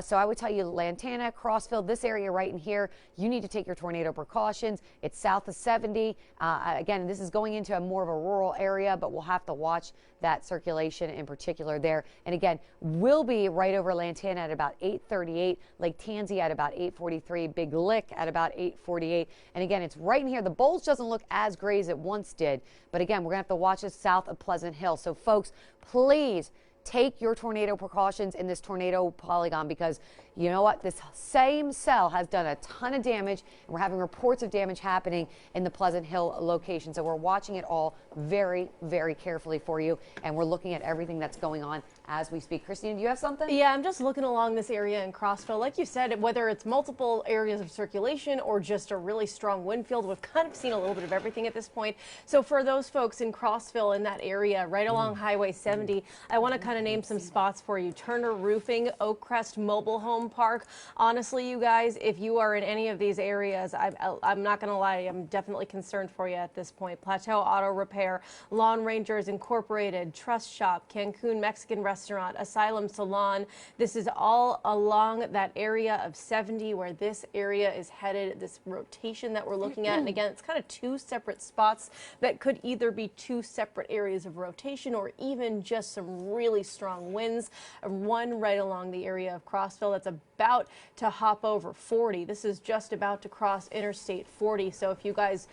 So I would tell you Lantana, Crossville, this area right in here, you need to take your tornado precautions. It's south of 70. Again, this is going into a more of a rural area, but we'll have to watch that circulation in particular there. And again, we'll be right over Lantana at about 8:38, Lake Tansy at about 8:43, Big Lick at about 8:48. And again, it's right in here. The Bulge doesn't look as gray as it once did. But again, we're going to have to watch this south of Pleasant Hill. So folks, please take your tornado precautions in this tornado polygon, because you know what? This same cell has done a ton of damage, and we're having reports of damage happening in the Pleasant Hill location. So we're watching it all very, very carefully for you, and we're looking at everything that's going on as we speak. Christine, do you have something? Yeah, I'm just looking along this area in Crossville. Like you said, whether it's multiple areas of circulation or just a really strong wind field, we've kind of seen a little bit of everything at this point. So for those folks in Crossville, in that area, right along Highway 70, I want to kind of name some spots for you. Turner Roofing, Oakcrest Mobile Home Park. Honestly, you guys, if you are in any of these areas, I'm not going to lie, I'm definitely concerned for you at this point. Plateau Auto Repair, Lawn Rangers Incorporated, Trust Shop, Cancun Mexican Restaurant, Asylum Salon. This is all along that area of 70 where this area is headed, this rotation that we're looking at. And again, it's kind of two separate spots that could either be two separate areas of rotation or even just some really strong winds. One right along the area of Crossville that's about to hop over 40. This is just about to cross Interstate 40. So if you guys,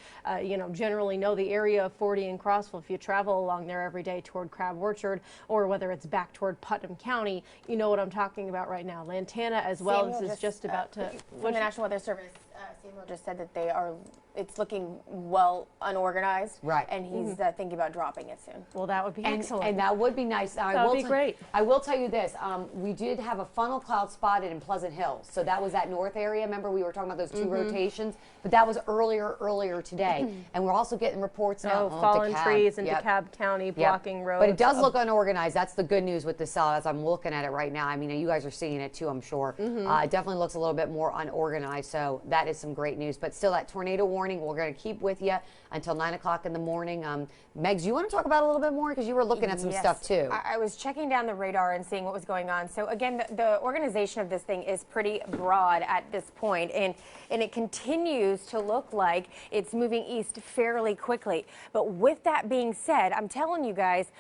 generally know the area of 40 in Crossville, if you travel along there every day toward Crab Orchard, or whether it's back toward Putnam County, you know what I'm talking about right now. Lantana as well. Samuel This is just about to. From the National Weather Service, Samuel just said that it's looking well unorganized. Right. And he's thinking about dropping it soon. Well, that would be excellent. And that would be nice. That would be great. I will tell you this. We did have a funnel cloud spotted in Pleasant Hill. So that was that north area. Remember, we were talking about those two rotations? But that was earlier today. And we're also getting reports now. Fallen DeKalb. trees in DeKalb County blocking roads. But it does look unorganized. That's the good news with the cell as I'm looking at it right now. I mean, you guys are seeing it too, I'm sure. It definitely looks a little bit more unorganized. So that that is some great news. But still, that tornado warning, we're going to keep with you until 9 o'clock in the morning. Megs, you want to talk about it a little bit more? Because you were looking at some stuff, too. I was checking down the radar and seeing what was going on. So, again, the organization of this thing is pretty broad at this point, and it continues to look like it's moving east fairly quickly. But with that being said, I'm telling you guys,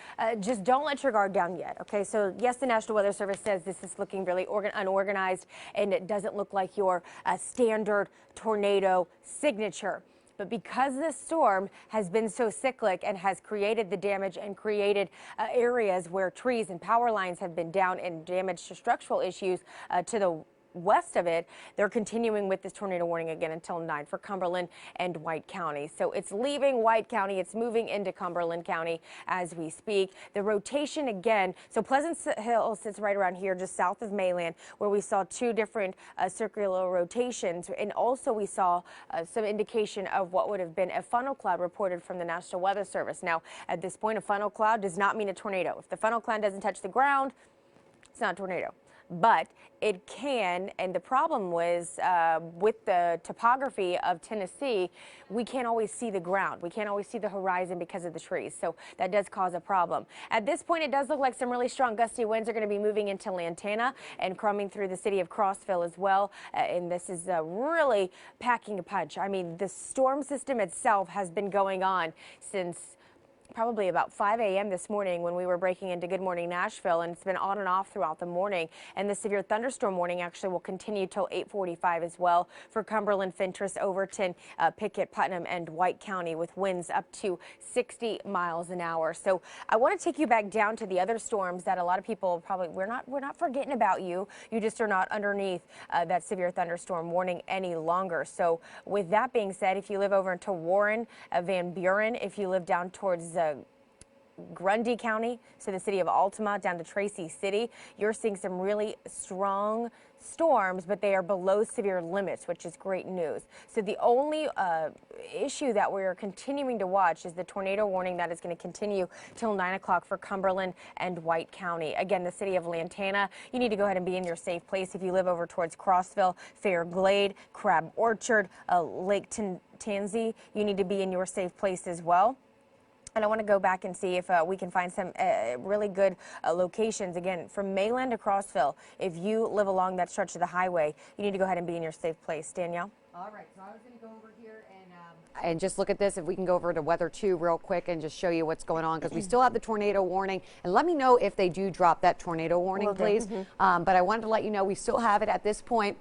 just don't let your guard down yet, okay? So, yes, the National Weather Service says this is looking really unorganized, and it doesn't look like your standard tornado signature. But because this storm has been so cyclic and has created the damage and created areas where trees and power lines have been down and damage to structural issues to the west of it, they're continuing with this tornado warning again until 9 for Cumberland and White County. So it's leaving White County, it's moving into Cumberland County as we speak. The rotation again, so Pleasant Hill sits right around here just south of Mayland, where we saw two different circular rotations, and also we saw some indication of what would have been a funnel cloud reported from the National Weather Service. Now, at this point, a funnel cloud does not mean a tornado. If the funnel cloud doesn't touch the ground, it's not a tornado. But it can, and the problem was with the topography of Tennessee, we can't always see the ground. We can't always see the horizon because of the trees, so that does cause a problem. At this point, it does look like some really strong gusty winds are going to be moving into Lantana and coming through the city of Crossville as well, and this is really packing a punch. I mean, the storm system itself has been going on since probably about 5 a.m. this morning when we were breaking into Good Morning Nashville, and it's been on and off throughout the morning. And the severe thunderstorm warning actually will continue till 8:45 as well for Cumberland, Fentress, Overton, Pickett, Putnam, and White County, with winds up to 60 miles an hour. So I want to take you back down to the other storms that a lot of people probably, we're not forgetting about you. You just are not underneath that severe thunderstorm warning any longer. So with that being said, if you live over into Warren, Van Buren, if you live down towards Grundy County, so the city of Altima down to Tracy City, you're seeing some really strong storms, but they are below severe limits, which is great news. So the only issue that we're continuing to watch is the tornado warning that is going to continue till 9 o'clock for Cumberland and White County. Again, the city of Lantana, you need to go ahead and be in your safe place. If you live over towards Crossville, Fair Glade, Crab Orchard, Lake Tansy, you need to be in your safe place as well. And I want to go back and see if we can find some really good locations. Again, from Mayland to Crossville, if you live along that stretch of the highway, you need to go ahead and be in your safe place. Danielle? All right, so I was going to go over here and just look at this. If we can go over to Weather 2 real quick and just show you what's going on, because we still have the tornado warning. And let me know if they do drop that tornado warning, please. But I wanted to let you know we still have it at this point.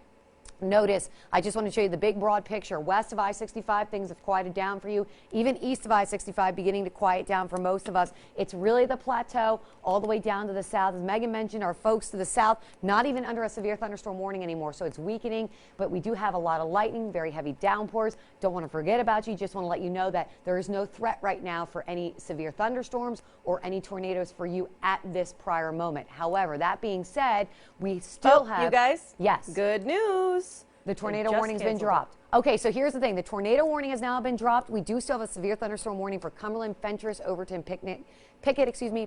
Notice, I just want to show you the big broad picture. West of I-65, things have quieted down for you. Even east of I-65, beginning to quiet down for most of us. It's really the plateau all the way down to the south. As Megan mentioned, our folks to the south, not even under a severe thunderstorm warning anymore, so it's weakening. But we do have a lot of lightning, very heavy downpours. Don't want to forget about you. Just want to let you know that there is no threat right now for any severe thunderstorms or any tornadoes for you at this prior moment. However, that being said, we still have... You guys? Yes. Good news. The tornado warning's been dropped. Okay, so here's the thing. The tornado warning has now been dropped. We do still have a severe thunderstorm warning for Cumberland, Fentress, Overton, Pickett,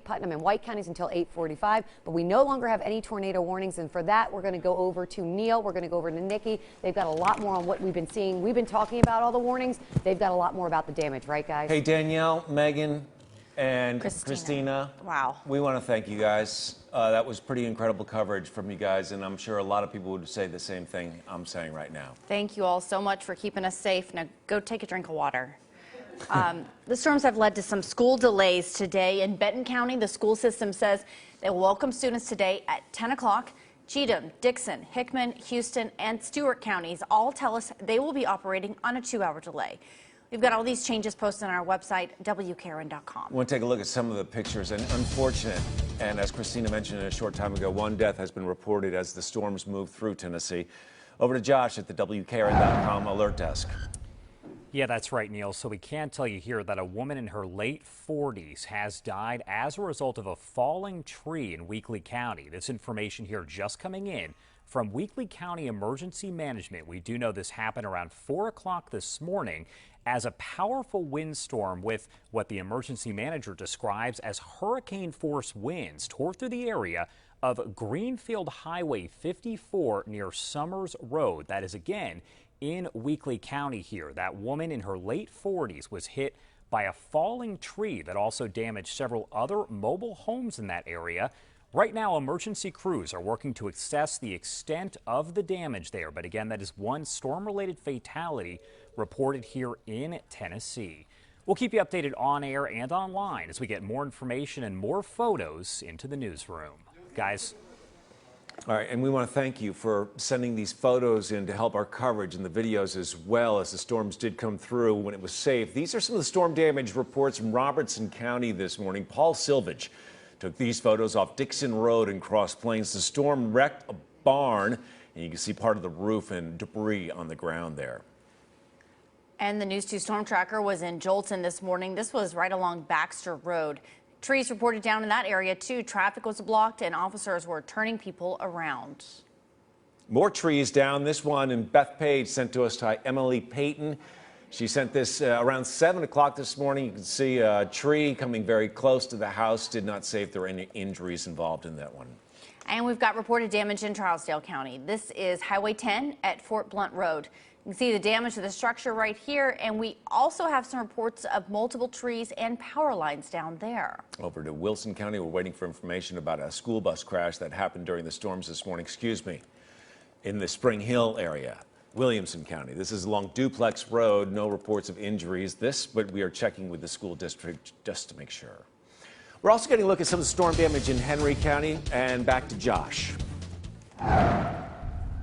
Putnam, and White counties until 8:45. But we no longer have any tornado warnings. And for that, we're going to go over to Neil. We're going to go over to Nikki. They've got a lot more on what we've been seeing. We've been talking about all the warnings. They've got a lot more about the damage, right, guys? Hey, Danielle, Megan, and Christina. Wow. We want to thank you guys. That was pretty incredible coverage from you guys, and I'm sure a lot of people would say the same thing I'm saying right now. Thank you all so much for keeping us safe. Now go take a drink of water. The storms have led to some school delays today in Benton County. The school system says they will welcome students today at 10 o'clock. Cheatham, Dixon, Hickman, Houston, and Stewart counties all tell us they will be operating on a 2-hour delay. We've got all these changes posted on our website, WKRN.com. I want to take a look at some of the pictures, and unfortunate, and as Christina mentioned a short time ago, one death has been reported as the storms move through Tennessee. Over to Josh at the WKRN.com alert desk. Yeah, that's right, Neil. So we can tell you here that a woman in her late 40s has died as a result of a falling tree in Weakley County. This information here just coming in from Weakley County Emergency Management. We do know this happened around 4 o'clock this morning as a powerful windstorm with what the emergency manager describes as hurricane force winds tore through the area of Greenfield Highway 54 near Summers Road. That is, again, in Weakley County here. That woman in her late 40s was hit by a falling tree that also damaged several other mobile homes in that area. Right now, emergency crews are working to assess the extent of the damage there. But again, that is one storm-related fatality reported here in Tennessee. We'll keep you updated on air and online as we get more information and more photos into the newsroom. Guys. All right, and we want to thank you for sending these photos in to help our coverage and the videos as well, as the storms did come through when it was safe. These are some of the storm damage reports from Robertson County this morning. Paul Silvage took these photos off Dixon Road in Cross Plains. The storm wrecked a barn, and you can see part of the roof and debris on the ground there. And the News 2 storm tracker was in Jolton this morning. This was right along Baxter Road. Trees reported down in that area, too. Traffic was blocked and officers were turning people around. More trees down. This one in Bethpage sent to us by Emily Payton. She sent this around 7 o'clock this morning. You can see a tree coming very close to the house. Did not say if there were any injuries involved in that one. And we've got reported damage in Trousdale County. This is Highway 10 at Fort Blunt Road. You can see the damage to the structure right here, and we also have some reports of multiple trees and power lines down there. Over to Wilson County, we're waiting for information about a school bus crash that happened during the storms this morning, in the Spring Hill area. Williamson County. This is along Duplex Road. No reports of injuries. But we are checking with the school district just to make sure. We're also getting a look at some of the storm damage in Henry County, and back to Josh.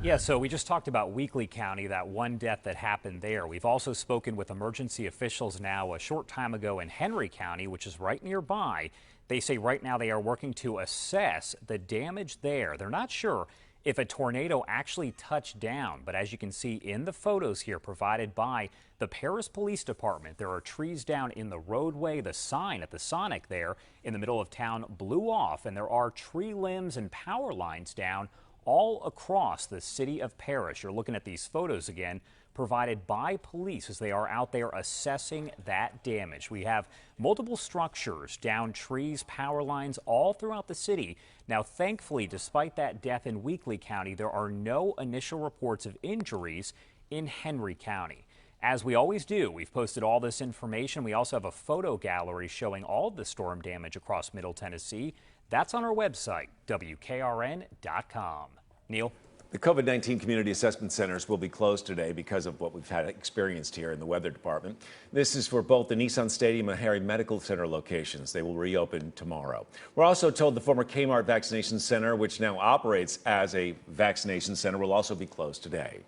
Yeah, so we just talked about Weakley County, that one death that happened there. We've also spoken with emergency officials now a short time ago in Henry County, which is right nearby. They say right now they are working to assess the damage there. They're not sure if a tornado actually touched down, but as you can see in the photos here provided by the Paris Police Department, there are trees down in the roadway. The sign at the Sonic there in the middle of town blew off, and there are tree limbs and power lines down all across the city of Paris. You're looking at these photos again provided by police as they are out there assessing that damage. We have multiple structures, down trees, power lines all throughout the city. Now, thankfully, despite that death in Weakley County, there are no initial reports of injuries in Henry County. As we always do, we've posted all this information. We also have a photo gallery showing all of the storm damage across Middle Tennessee. That's on our website, WKRN.com. Neil? The COVID-19 community assessment centers will be closed today because of what we've had experienced here in the weather department. This is for both the Nissan Stadium and Harry Medical Center locations. They will reopen tomorrow. We're also told the former Kmart Vaccination Center, which now operates as a vaccination center, will also be closed today.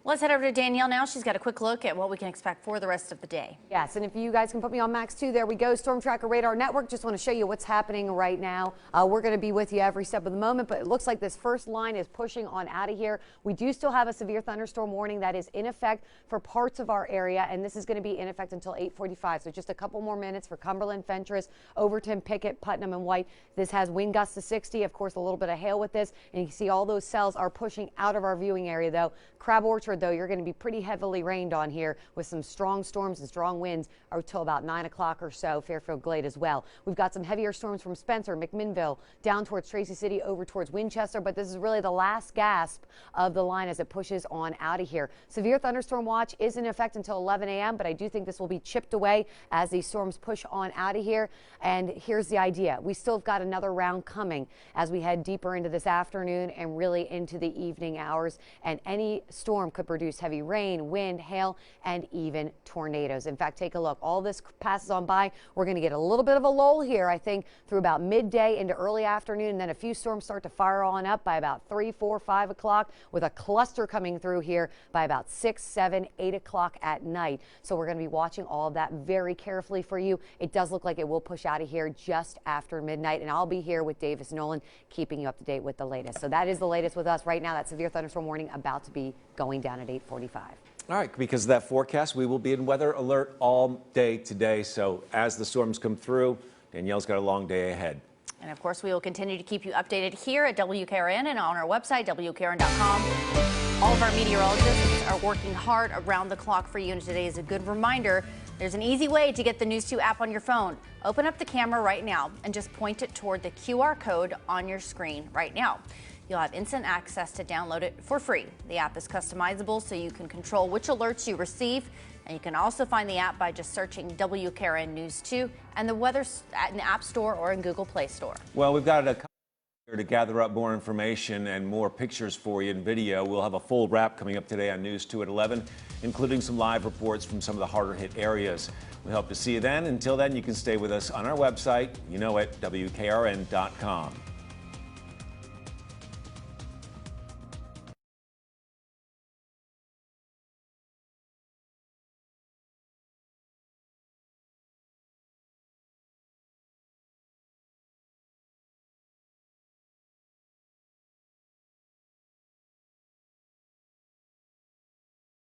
Let's head over to Danielle now. She's got a quick look at what we can expect for the rest of the day. Yes, and if you guys can put me on Max 2, there we go. Storm Tracker Radar Network. Just want to show you what's happening right now. We're going to be with you every step of the moment, but it looks like this first line is pushing on out of here. We do still have a severe thunderstorm warning that is in effect for parts of our area, and this is going to be in effect until 8:45. So just a couple more minutes for Cumberland, Fentress, Overton, Pickett, Putnam, and White. This has wind gusts to 60. Of course, a little bit of hail with this, and you can see all those cells are pushing out of our viewing area, though. Crab Orchard, though, you're going to be pretty heavily rained on here with some strong storms and strong winds until about 9 o'clock or so. Fairfield Glade as well. We've got some heavier storms from Spencer, McMinnville, down towards Tracy City, over towards Winchester, but this is really the last gasp of the line as it pushes on out of here. Severe thunderstorm watch is in effect until 11 a.m., but I do think this will be chipped away as these storms push on out of here. And here's the idea. We still have got another round coming as we head deeper into this afternoon and really into the evening hours, and any storm could produce heavy rain, wind, hail, and even tornadoes. In fact, take a look. All this passes on by. We're going to get a little bit of a lull here, I think, through about midday into early afternoon, and then a few storms start to fire on up by about 3, 4, 5 o'clock, with a cluster coming through here by about 6, 7, 8 o'clock at night. So we're going to be watching all of that very carefully for you. It does look like it will push out of here just after midnight, and I'll be here with Davis Nolan keeping you up to date with the latest. So that is the latest with us right now. That severe thunderstorm warning about to be going down at 8:45. All right, because of that forecast, we will be in weather alert all day today. So as the storms come through, Danielle's got a long day ahead. And of course, we will continue to keep you updated here at WKRN and on our website, WKRN.com. All of our meteorologists are working hard around the clock for you, and today is a good reminder. There's an easy way to get the News 2 app on your phone. Open up the camera right now and just point it toward the QR code on your screen right now. You'll have instant access to download it for free. The app is customizable so you can control which alerts you receive. And you can also find the app by just searching WKRN News 2 and the weather in the App Store or in Google Play Store. Well, we've got a couple here to gather up more information and more pictures for you in video. We'll have a full wrap coming up today on News 2 at 11, including some live reports from some of the harder hit areas. We hope to see you then. Until then, you can stay with us on our website, you know it, WKRN.com.